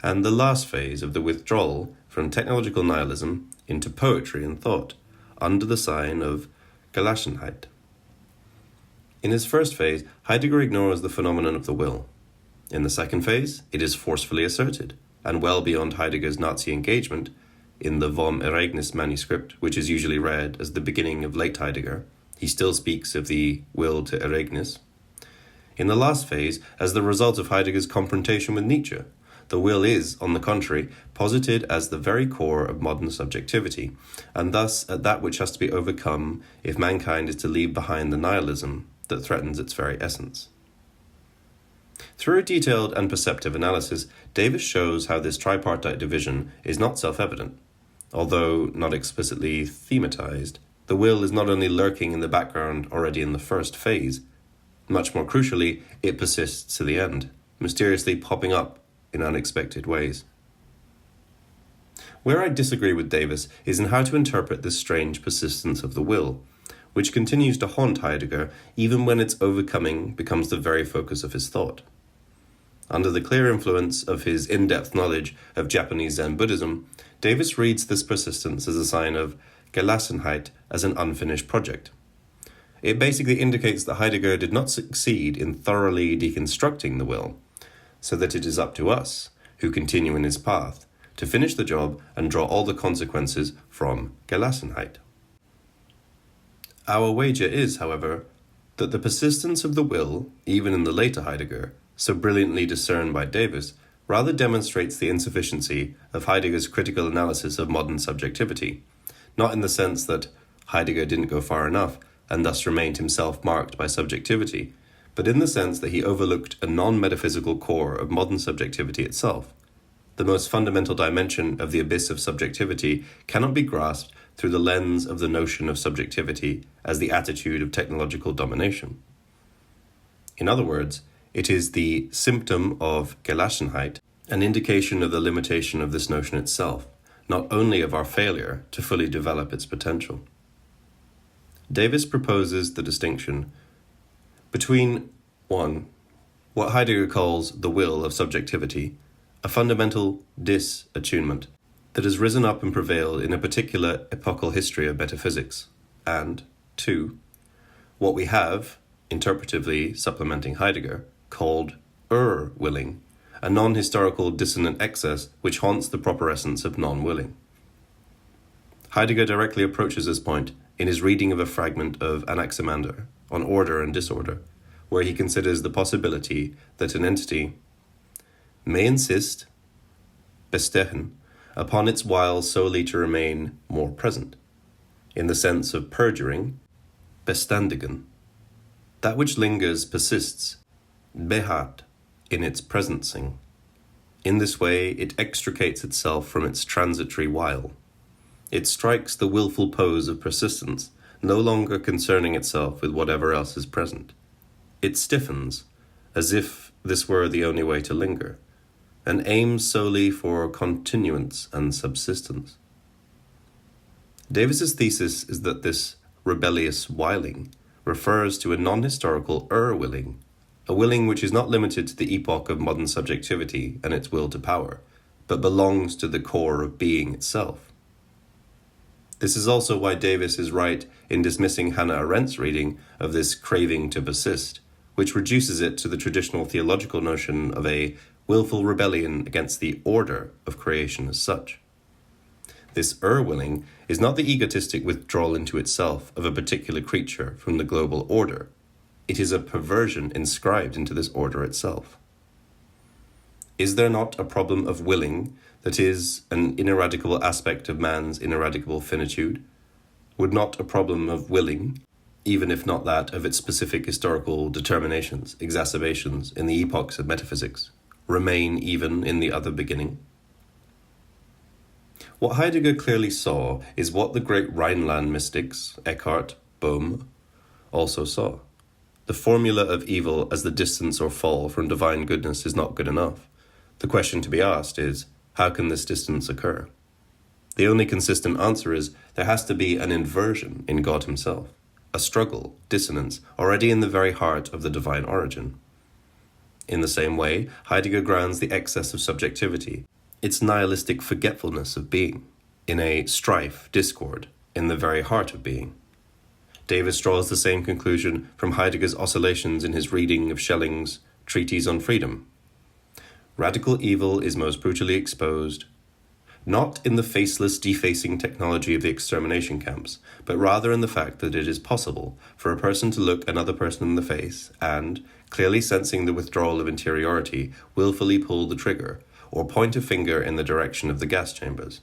and the last phase of the withdrawal from technological nihilism into poetry and thought, under the sign of Gelassenheit. In his first phase, Heidegger ignores the phenomenon of the will. In the second phase, it is forcefully asserted, and well beyond Heidegger's Nazi engagement, in the Vom Ereignis manuscript, which is usually read as the beginning of late Heidegger, he still speaks of the will to Ereignis. In the last phase, as the result of Heidegger's confrontation with Nietzsche, the will is, on the contrary, posited as the very core of modern subjectivity, and thus at that which has to be overcome if mankind is to leave behind the nihilism that threatens its very essence. Through a detailed and perceptive analysis, Davis shows how this tripartite division is not self-evident. Although not explicitly thematized, the will is not only lurking in the background already in the first phase, much more crucially, it persists to the end, mysteriously popping up in unexpected ways. Where I disagree with Davis is in how to interpret this strange persistence of the will, which continues to haunt Heidegger even when its overcoming becomes the very focus of his thought. Under the clear influence of his in-depth knowledge of Japanese Zen Buddhism, Davis reads this persistence as a sign of Gelassenheit as an unfinished project. It basically indicates that Heidegger did not succeed in thoroughly deconstructing the will, so that it is up to us, who continue in his path, to finish the job and draw all the consequences from Gelassenheit. Our wager is, however, that the persistence of the will, even in the later Heidegger, so brilliantly discerned by Davis, rather demonstrates the insufficiency of Heidegger's critical analysis of modern subjectivity, not in the sense that Heidegger didn't go far enough, and thus remained himself marked by subjectivity, but in the sense that he overlooked a non-metaphysical core of modern subjectivity itself. The most fundamental dimension of the abyss of subjectivity cannot be grasped through the lens of the notion of subjectivity as the attitude of technological domination. In other words, it is the symptom of Gelassenheit, an indication of the limitation of this notion itself, not only of our failure to fully develop its potential. Davis proposes the distinction between 1. What Heidegger calls the will of subjectivity, a fundamental disattunement that has risen up and prevailed in a particular epochal history of metaphysics, and 2. What we have, interpretively supplementing Heidegger, called willing, a non-historical dissonant excess which haunts the proper essence of non-willing. Heidegger directly approaches this point in his reading of a fragment of Anaximander on order and disorder, where he considers the possibility that an entity may insist, bestechen, upon its while solely to remain more present, in the sense of perjuring, bestandigen. That which lingers persists, beharrt, in its presencing. In this way it extricates itself from its transitory while. It strikes the willful pose of persistence, no longer concerning itself with whatever else is present. It stiffens, as if this were the only way to linger, and aims solely for continuance and subsistence. Davis's thesis is that this rebellious whiling refers to a non-historical willing, a willing which is not limited to the epoch of modern subjectivity and its will to power, but belongs to the core of being itself. This is also why Davis is right in dismissing Hannah Arendt's reading of this craving to persist, which reduces it to the traditional theological notion of a willful rebellion against the order of creation as such. This willing is not the egotistic withdrawal into itself of a particular creature from the global order. It is a perversion inscribed into this order itself. Is there not a problem of willing that is an ineradicable aspect of man's ineradicable finitude? Would not a problem of willing, even if not that of its specific historical determinations, exacerbations in the epochs of metaphysics, remain even in the other beginning? What Heidegger clearly saw is what the great Rhineland mystics, Eckhart, Bohm, also saw. The formula of evil as the distance or fall from divine goodness is not good enough. The question to be asked is, how can this distance occur? The only consistent answer is, there has to be an inversion in God himself, a struggle, dissonance, already in the very heart of the divine origin. In the same way, Heidegger grounds the excess of subjectivity, its nihilistic forgetfulness of being, in a strife, discord, in the very heart of being. Davis draws the same conclusion from Heidegger's oscillations in his reading of Schelling's Treatise on Freedom. Radical evil is most brutally exposed, not in the faceless, defacing technology of the extermination camps, but rather in the fact that it is possible for a person to look another person in the face and, clearly sensing the withdrawal of interiority, willfully pull the trigger, or point a finger in the direction of the gas chambers.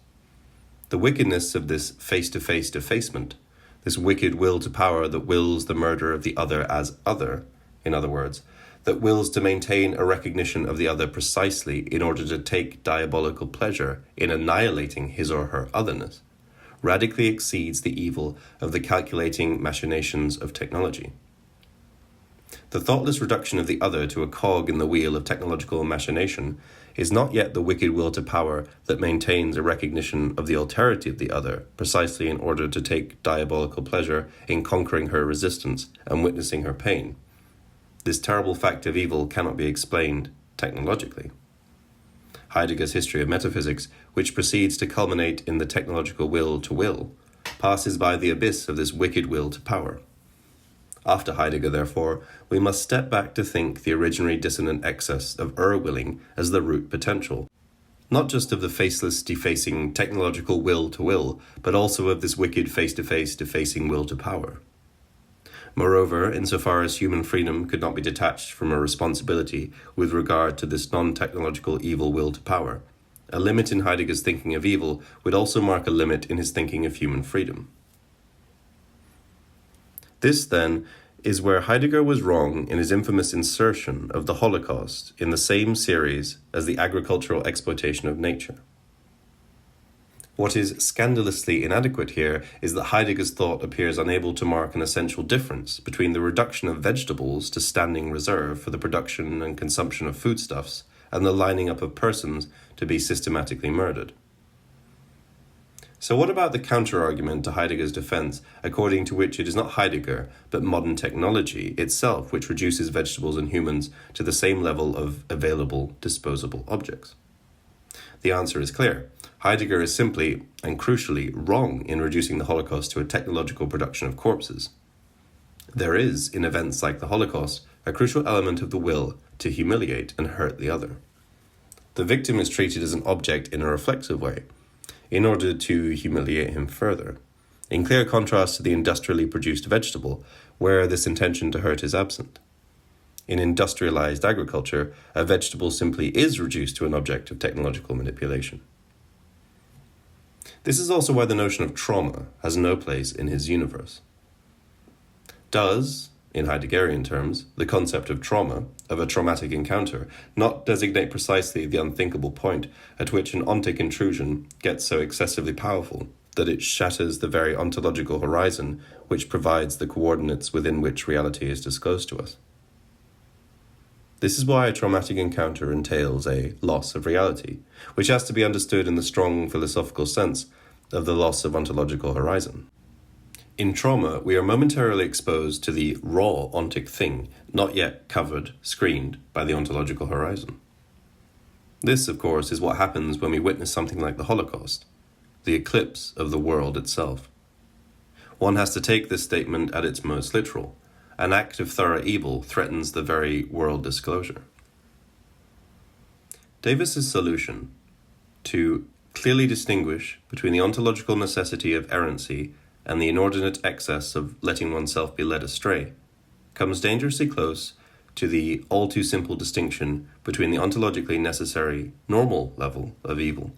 The wickedness of this face-to-face defacement, this wicked will to power that wills the murder of the other as other, in other words, that wills to maintain a recognition of the other precisely in order to take diabolical pleasure in annihilating his or her otherness, radically exceeds the evil of the calculating machinations of technology. The thoughtless reduction of the other to a cog in the wheel of technological machination is not yet the wicked will to power that maintains a recognition of the alterity of the other precisely in order to take diabolical pleasure in conquering her resistance and witnessing her pain. This terrible fact of evil cannot be explained technologically. Heidegger's history of metaphysics, which proceeds to culminate in the technological will to will, passes by the abyss of this wicked will to power. After Heidegger, therefore, we must step back to think the originally dissonant excess of willing as the root potential, not just of the faceless, defacing technological will to will, but also of this wicked face-to-face defacing will to power. Moreover, insofar as human freedom could not be detached from a responsibility with regard to this non-technological evil will to power, a limit in Heidegger's thinking of evil would also mark a limit in his thinking of human freedom. This, then, is where Heidegger was wrong in his infamous insertion of the Holocaust in the same series as the agricultural exploitation of nature. What is scandalously inadequate here is that Heidegger's thought appears unable to mark an essential difference between the reduction of vegetables to standing reserve for the production and consumption of foodstuffs and the lining up of persons to be systematically murdered. So what about the counter-argument to Heidegger's defense, according to which it is not Heidegger, but modern technology itself which reduces vegetables and humans to the same level of available, disposable objects? The answer is clear. Heidegger is simply, and crucially, wrong in reducing the Holocaust to a technological production of corpses. There is, in events like the Holocaust, a crucial element of the will to humiliate and hurt the other. The victim is treated as an object in a reflexive way, in order to humiliate him further, in clear contrast to the industrially produced vegetable, where this intention to hurt is absent. In industrialized agriculture, a vegetable simply is reduced to an object of technological manipulation. This is also why the notion of trauma has no place in his universe. Does, in Heideggerian terms, the concept of trauma, of a traumatic encounter, not designate precisely the unthinkable point at which an ontic intrusion gets so excessively powerful that it shatters the very ontological horizon which provides the coordinates within which reality is disclosed to us? This is why a traumatic encounter entails a loss of reality, which has to be understood in the strong philosophical sense of the loss of ontological horizon. In trauma, we are momentarily exposed to the raw ontic thing, not yet covered, screened by the ontological horizon. This, of course, is what happens when we witness something like the Holocaust, the eclipse of the world itself. One has to take this statement at its most literal. An act of thorough evil threatens the very world disclosure. Davis's solution to clearly distinguish between the ontological necessity of errancy and the inordinate excess of letting oneself be led astray comes dangerously close to the all-too-simple distinction between the ontologically necessary normal level of evil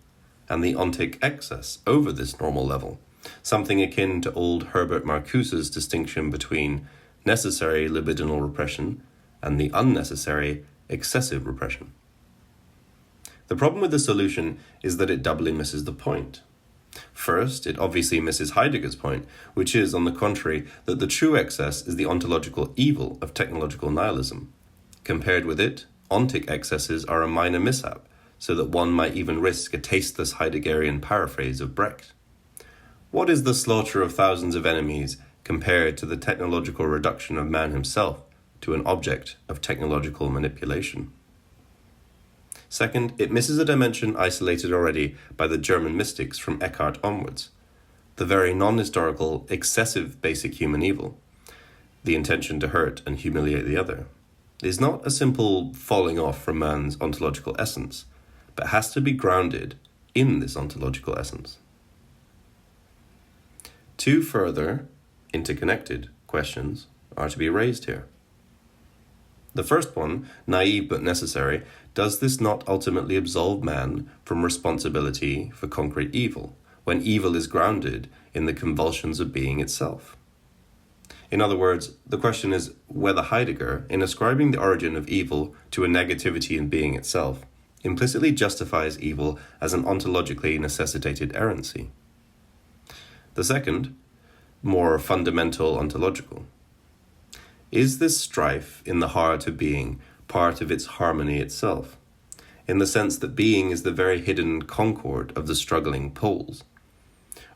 and the ontic excess over this normal level, something akin to old Herbert Marcuse's distinction between necessary libidinal repression and the unnecessary excessive repression. The problem with the solution is that it doubly misses the point. First, it obviously misses Heidegger's point, which is, on the contrary, that the true excess is the ontological evil of technological nihilism. Compared with it, ontic excesses are a minor mishap, so that one might even risk a tasteless Heideggerian paraphrase of Brecht. What is the slaughter of thousands of enemies compared to the technological reduction of man himself to an object of technological manipulation? Second, it misses a dimension isolated already by the German mystics from Eckhart onwards, the very non-historical, excessive basic human evil, the intention to hurt and humiliate the other, is not a simple falling off from man's ontological essence, but has to be grounded in this ontological essence. Two further, interconnected questions are to be raised here. The first one, naive but necessary, does this not ultimately absolve man from responsibility for concrete evil, when evil is grounded in the convulsions of being itself? In other words, the question is whether Heidegger, in ascribing the origin of evil to a negativity in being itself, implicitly justifies evil as an ontologically necessitated errancy. The second, more fundamental ontological. Is this strife in the heart of being part of its harmony itself, in the sense that being is the very hidden concord of the struggling poles?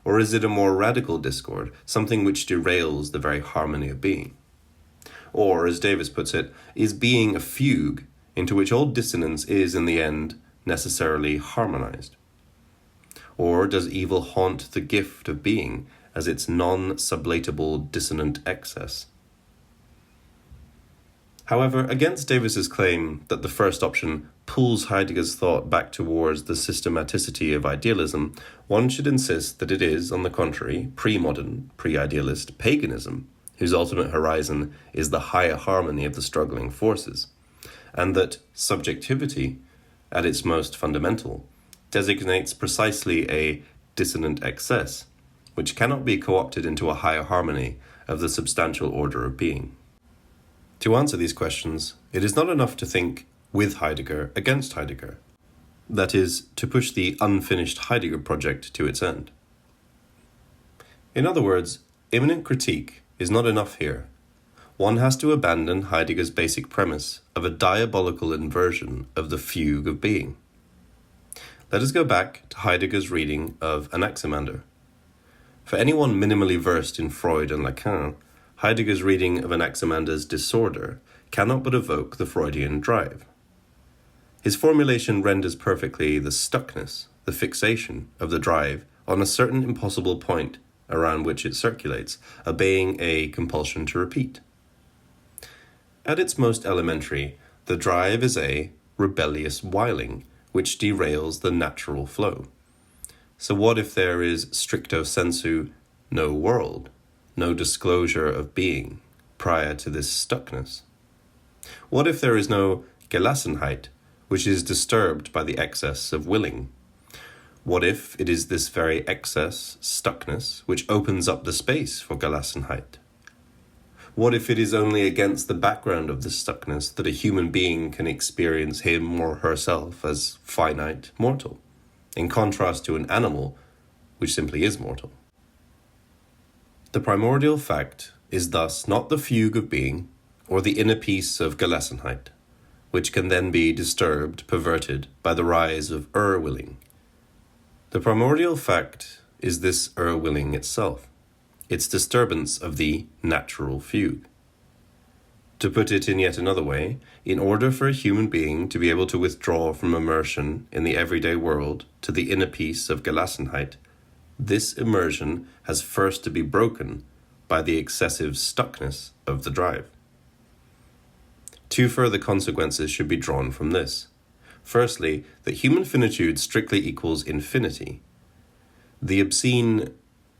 Or is it a more radical discord, something which derails the very harmony of being? Or, as Davis puts it, is being a fugue into which all dissonance is, in the end, necessarily harmonized? Or does evil haunt the gift of being as its non-sublatable dissonant excess? However, against Davis's claim that the first option pulls Heidegger's thought back towards the systematicity of idealism, one should insist that it is, on the contrary, pre-modern, pre-idealist paganism, whose ultimate horizon is the higher harmony of the struggling forces, and that subjectivity, at its most fundamental, designates precisely a dissonant excess, which cannot be co-opted into a higher harmony of the substantial order of being. To answer these questions, it is not enough to think with Heidegger against Heidegger. That is, to push the unfinished Heidegger project to its end. In other words, immanent critique is not enough here. One has to abandon Heidegger's basic premise of a diabolical inversion of the fugue of being. Let us go back to Heidegger's reading of Anaximander. For anyone minimally versed in Freud and Lacan, Heidegger's reading of Anaximander's disorder cannot but evoke the Freudian drive. His formulation renders perfectly the stuckness, the fixation of the drive on a certain impossible point around which it circulates, obeying a compulsion to repeat. At its most elementary, the drive is a rebellious whiling, which derails the natural flow. So what if there is stricto sensu no world, no disclosure of being prior to this stuckness? What if there is no Gelassenheit, which is disturbed by the excess of willing? What if it is this very excess, stuckness, which opens up the space for Gelassenheit? What if it is only against the background of this stuckness that a human being can experience him or herself as finite, mortal, in contrast to an animal which simply is mortal? The primordial fact is thus not the fugue of being or the inner peace of Gelassenheit, which can then be disturbed, perverted by the rise of willing. The primordial fact is this willing itself, its disturbance of the natural fugue. To put it in yet another way, in order for a human being to be able to withdraw from immersion in the everyday world to the inner peace of Gelassenheit, this immersion has first to be broken by the excessive stuckness of the drive. Two further consequences should be drawn from this. Firstly, that human finitude strictly equals infinity. The obscene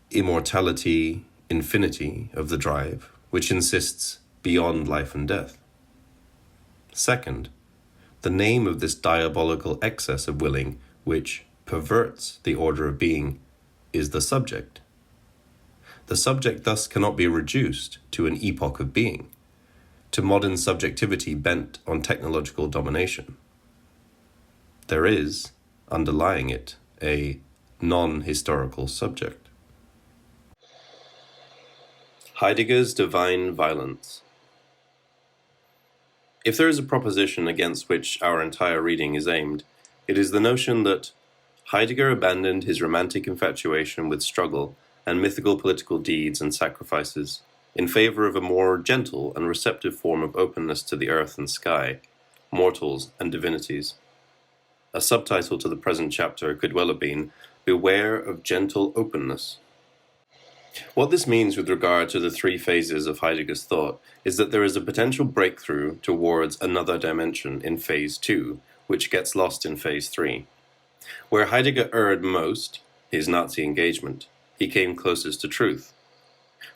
immortality, infinity of the drive, which insists beyond life and death. Second, the name of this diabolical excess of willing, which perverts the order of being, is the subject. The subject thus cannot be reduced to an epoch of being, to modern subjectivity bent on technological domination. There is, underlying it, a non-historical subject. Heidegger's divine violence. If there is a proposition against which our entire reading is aimed, it is the notion that Heidegger abandoned his romantic infatuation with struggle and mythical political deeds and sacrifices in favor of a more gentle and receptive form of openness to the earth and sky, mortals and divinities. A subtitle to the present chapter could well have been, "Beware of Gentle Openness." What this means with regard to the three phases of Heidegger's thought is that there is a potential breakthrough towards another dimension in phase 2, which gets lost in phase 3. Where Heidegger erred most, his Nazi engagement, he came closest to truth.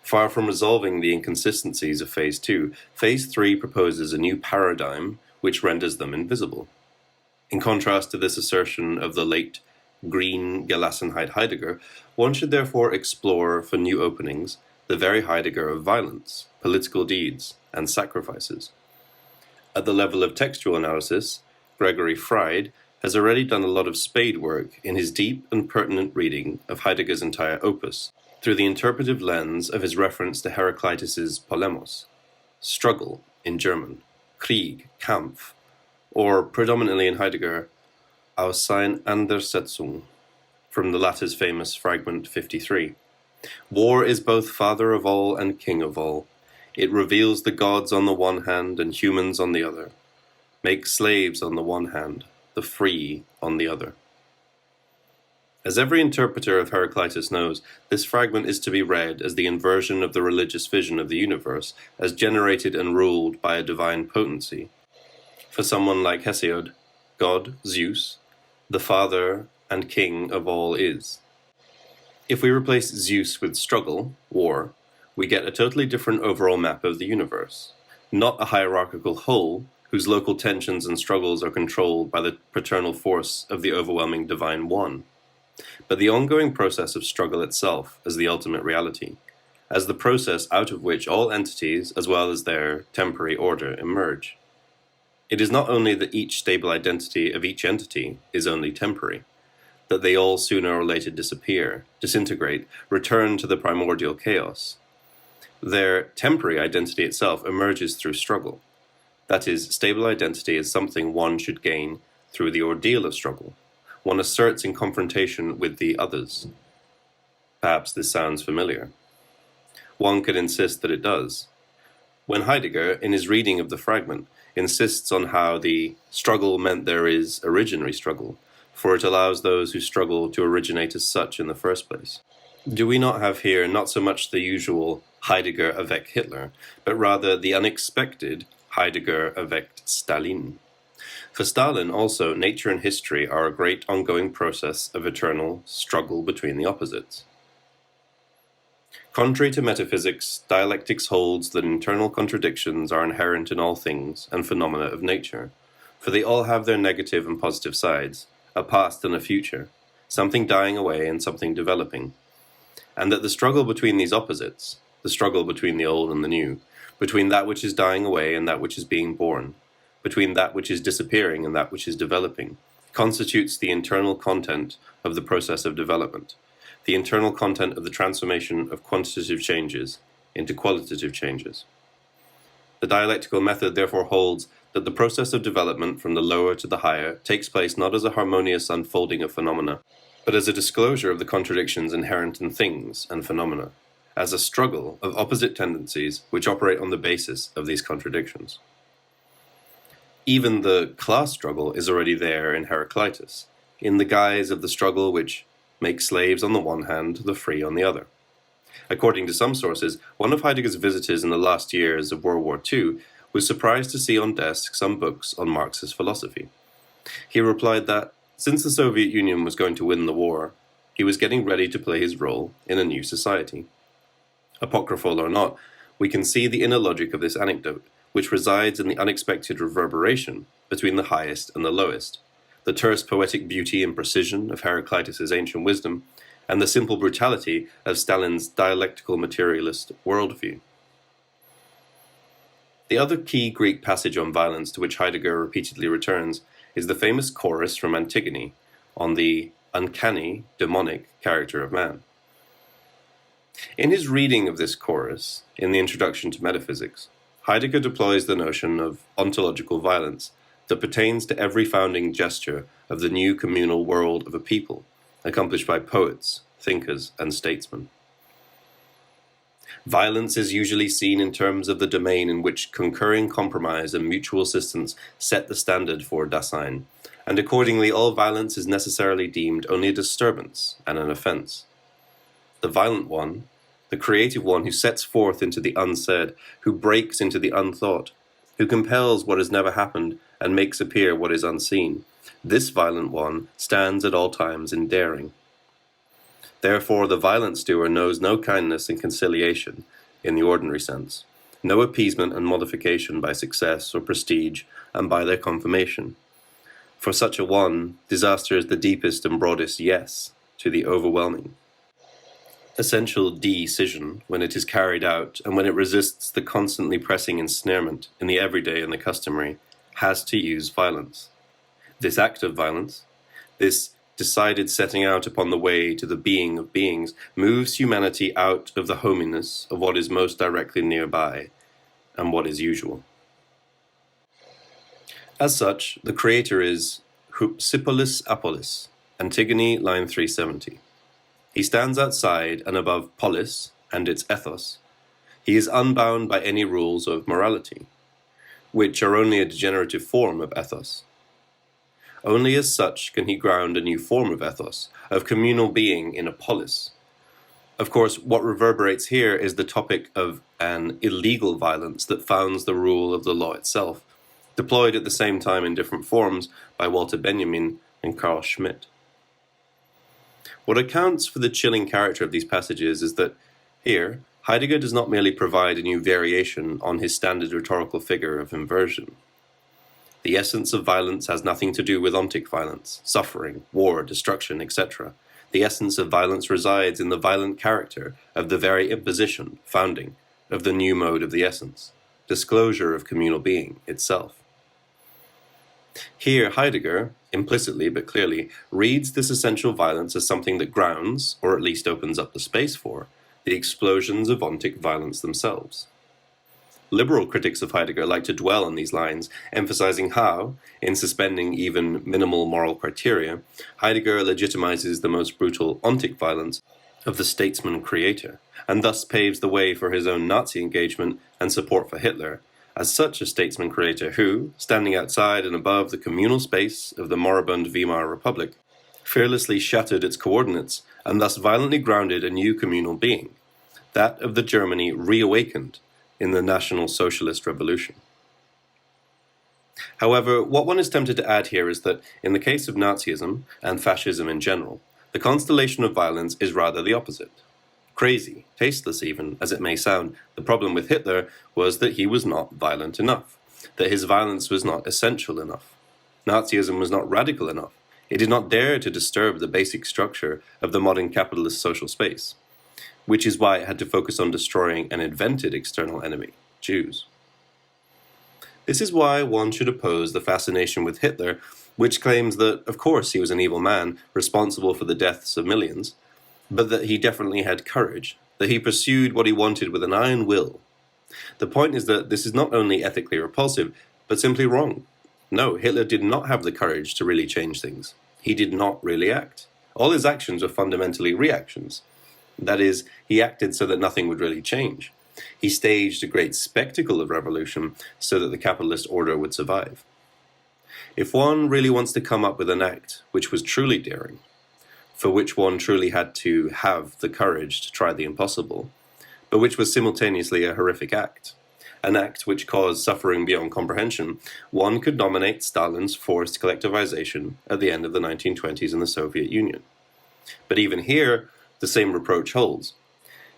Far from resolving the inconsistencies of phase 2, phase 3 proposes a new paradigm which renders them invisible. In contrast to this assertion of the late green Gelassenheit Heidegger, one should therefore explore for new openings the very Heidegger of violence, political deeds, and sacrifices. At the level of textual analysis, Gregory Fried has already done a lot of spade work in his deep and pertinent reading of Heidegger's entire opus, through the interpretive lens of his reference to Heraclitus's polemos, struggle in German, Krieg, Kampf, or predominantly in Heidegger, Auseinandersetzung, from the latter's famous fragment 53. War is both father of all and king of all. It reveals the gods on the one hand and humans on the other, makes slaves on the one hand, the free on the other. As every interpreter of Heraclitus knows, this fragment is to be read as the inversion of the religious vision of the universe as generated and ruled by a divine potency. For someone like Hesiod, God, Zeus, the father and king of all is. If we replace Zeus with struggle, war, we get a totally different overall map of the universe, not a hierarchical whole whose local tensions and struggles are controlled by the paternal force of the overwhelming divine one. but the ongoing process of struggle itself as the ultimate reality, as the process out of which all entities, as well as their temporary order, emerge. It is not only that each stable identity of each entity is only temporary, that they all sooner or later disappear, disintegrate, return to the primordial chaos. Their temporary identity itself emerges through struggle. That is, stable identity is something one should gain through the ordeal of struggle. One asserts in confrontation with the others. Perhaps this sounds familiar. One could insist that it does. When Heidegger, in his reading of the fragment, insists on how the struggle meant there is originary struggle, for it allows those who struggle to originate as such in the first place. Do we not have here not so much the usual Heidegger avec Hitler, but rather the unexpected Heidegger avec Stalin? For Stalin also, nature and history are a great ongoing process of eternal struggle between the opposites. Contrary to metaphysics, dialectics holds that internal contradictions are inherent in all things and phenomena of nature, for they all have their negative and positive sides, a past and a future, something dying away and something developing, and that the struggle between these opposites, the struggle between the old and the new, between that which is dying away and that which is being born, between that which is disappearing and that which is developing, constitutes the internal content of the process of development, the internal content of the transformation of quantitative changes into qualitative changes. The dialectical method therefore holds that the process of development from the lower to the higher takes place not as a harmonious unfolding of phenomena, but as a disclosure of the contradictions inherent in things and phenomena, as a struggle of opposite tendencies which operate on the basis of these contradictions. Even the class struggle is already there in Heraclitus, in the guise of the struggle which makes slaves on the one hand, the free on the other. According to some sources, one of Heidegger's visitors in the last years of World War II was surprised to see on desk some books on Marxist philosophy. He replied that, since the Soviet Union was going to win the war, he was getting ready to play his role in a new society. Apocryphal or not, we can see the inner logic of this anecdote, which resides in the unexpected reverberation between the highest and the lowest, the terse poetic beauty and precision of Heraclitus's ancient wisdom, and the simple brutality of Stalin's dialectical materialist worldview. The other key Greek passage on violence to which Heidegger repeatedly returns is the famous chorus from Antigone on the uncanny, demonic character of man. In his reading of this chorus, in the Introduction to Metaphysics, Heidegger deploys the notion of ontological violence that pertains to every founding gesture of the new communal world of a people, accomplished by poets, thinkers, and statesmen. Violence is usually seen in terms of the domain in which concurring compromise and mutual assistance set the standard for Dasein, and accordingly all violence is necessarily deemed only a disturbance and an offense. The violent one, the creative one who sets forth into the unsaid, who breaks into the unthought, who compels what has never happened and makes appear what is unseen, this violent one stands at all times in daring. Therefore, the violence doer knows no kindness and conciliation in the ordinary sense, no appeasement and modification by success or prestige and by their confirmation. For such a one, disaster is the deepest and broadest yes to the overwhelming. Essential decision when it is carried out and when it resists the constantly pressing ensnarement in the everyday and the customary, has to use violence. This act of violence, this decided setting out upon the way to the being of beings, moves humanity out of the hominess of what is most directly nearby and what is usual. As such, the creator is Hypsipolis Apolis, Antigone, line 370. He stands outside and above polis and its ethos. He is unbound by any rules of morality, which are only a degenerative form of ethos. Only as such can he ground a new form of ethos, of communal being in a polis. Of course, what reverberates here is the topic of an illegal violence that founds the rule of the law itself, deployed at the same time in different forms by Walter Benjamin and Carl Schmitt. What accounts for the chilling character of these passages is that here, Heidegger does not merely provide a new variation on his standard rhetorical figure of inversion. The essence of violence has nothing to do with ontic violence, suffering, war, destruction, etc. The essence of violence resides in the violent character of the very imposition, founding, of the new mode of the essence, disclosure of communal being itself. Here Heidegger, implicitly but clearly, reads this essential violence as something that grounds, or at least opens up the space for, the explosions of ontic violence themselves. Liberal critics of Heidegger like to dwell on these lines, emphasizing how, in suspending even minimal moral criteria, Heidegger legitimizes the most brutal ontic violence of the statesman-creator, and thus paves the way for his own Nazi engagement and support for Hitler, as such a statesman-creator who, standing outside and above the communal space of the moribund Weimar Republic, fearlessly shattered its coordinates and thus violently grounded a new communal being, that of the Germany reawakened in the National Socialist Revolution. However, what one is tempted to add here is that, in the case of Nazism, and fascism in general, the constellation of violence is rather the opposite. Crazy, tasteless even, as it may sound, the problem with Hitler was that he was not violent enough, that his violence was not essential enough. Nazism was not radical enough. It did not dare to disturb the basic structure of the modern capitalist social space, which is why it had to focus on destroying an invented external enemy, Jews. This is why one should oppose the fascination with Hitler, which claims that, of course, he was an evil man, responsible for the deaths of millions, but that he definitely had courage, that he pursued what he wanted with an iron will. The point is that this is not only ethically repulsive, but simply wrong. No, Hitler did not have the courage to really change things. He did not really act. All his actions were fundamentally reactions. That is, he acted so that nothing would really change. He staged a great spectacle of revolution so that the capitalist order would survive. If one really wants to come up with an act which was truly daring, for which one truly had to have the courage to try the impossible, but which was simultaneously a horrific act, an act which caused suffering beyond comprehension, one could nominate Stalin's forced collectivization at the end of the 1920s in the Soviet Union. But even here, the same reproach holds.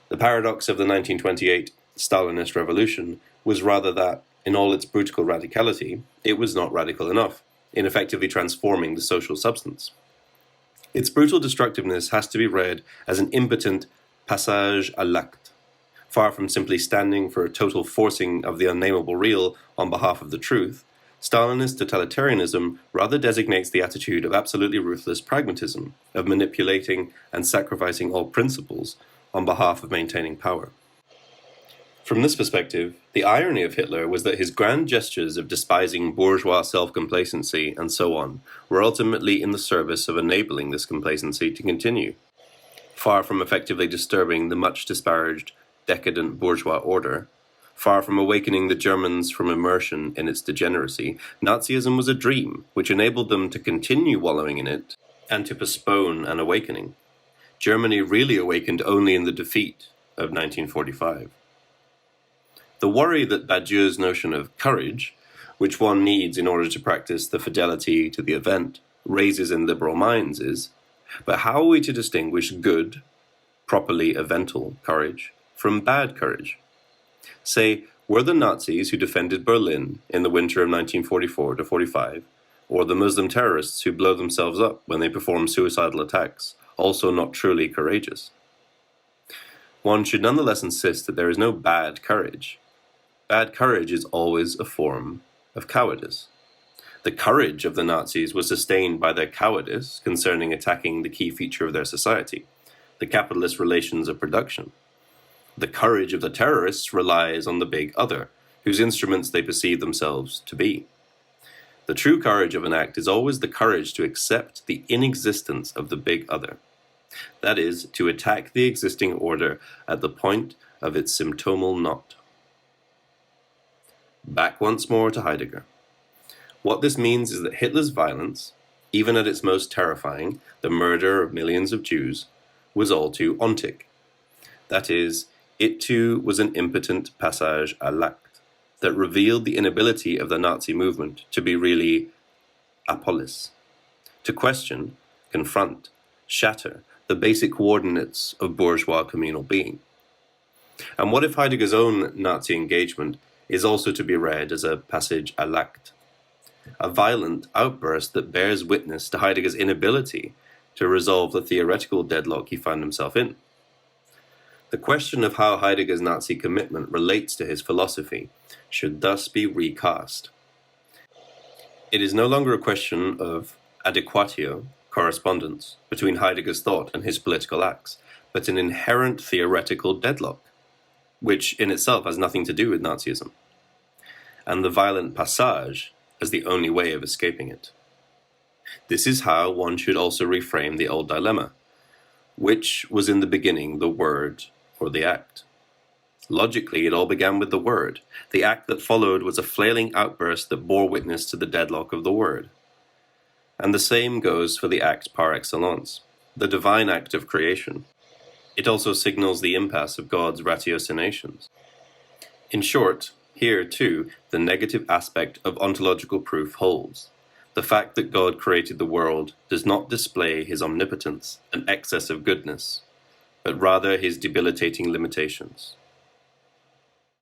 The paradox of the 1928 Stalinist revolution was rather that, in all its brutal radicality, it was not radical enough in effectively transforming the social substance. Its brutal destructiveness has to be read as an impotent passage à l'acte, far from simply standing for a total forcing of the unnameable real on behalf of the truth. Stalinist totalitarianism rather designates the attitude of absolutely ruthless pragmatism, of manipulating and sacrificing all principles on behalf of maintaining power. From this perspective, the irony of Hitler was that his grand gestures of despising bourgeois self-complacency and so on were ultimately in the service of enabling this complacency to continue. Far from effectively disturbing the much disparaged, decadent bourgeois order, far from awakening the Germans from immersion in its degeneracy, Nazism was a dream which enabled them to continue wallowing in it and to postpone an awakening. Germany really awakened only in the defeat of 1945. The worry that Badiou's notion of courage, which one needs in order to practice the fidelity to the event, raises in liberal minds is, but how are we to distinguish good, properly evental courage from bad courage? Say, were the Nazis who defended Berlin in the winter of 1944-45, or the Muslim terrorists who blow themselves up when they perform suicidal attacks, also not truly courageous? One should nonetheless insist that there is no bad courage. Bad courage is always a form of cowardice. The courage of the Nazis was sustained by their cowardice concerning attacking the key feature of their society, the capitalist relations of production. The courage of the terrorists relies on the big other, whose instruments they perceive themselves to be. The true courage of an act is always the courage to accept the inexistence of the big other. That is, to attack the existing order at the point of its symptomal knot. Back once more to Heidegger. What this means is that Hitler's violence, even at its most terrifying, the murder of millions of Jews, was all too ontic. That is, it too was an impotent passage à l'acte that revealed the inability of the Nazi movement to be really apolis, to question, confront, shatter the basic coordinates of bourgeois communal being. And what if Heidegger's own Nazi engagement is also to be read as a passage à l'acte, a violent outburst that bears witness to Heidegger's inability to resolve the theoretical deadlock he found himself in. The question of how Heidegger's Nazi commitment relates to his philosophy should thus be recast. It is no longer a question of adequatio, correspondence, between Heidegger's thought and his political acts, but an inherent theoretical deadlock, which in itself has nothing to do with Nazism, and the violent passage as the only way of escaping it. This is how one should also reframe the old dilemma. Which was in the beginning the word or the act? Logically, it all began with the word. The act that followed was a flailing outburst that bore witness to the deadlock of the word. And the same goes for the act par excellence, the divine act of creation. It also signals the impasse of God's ratiocinations. In short, here, too, the negative aspect of ontological proof holds. The fact that God created the world does not display his omnipotence and excess of goodness, but rather his debilitating limitations.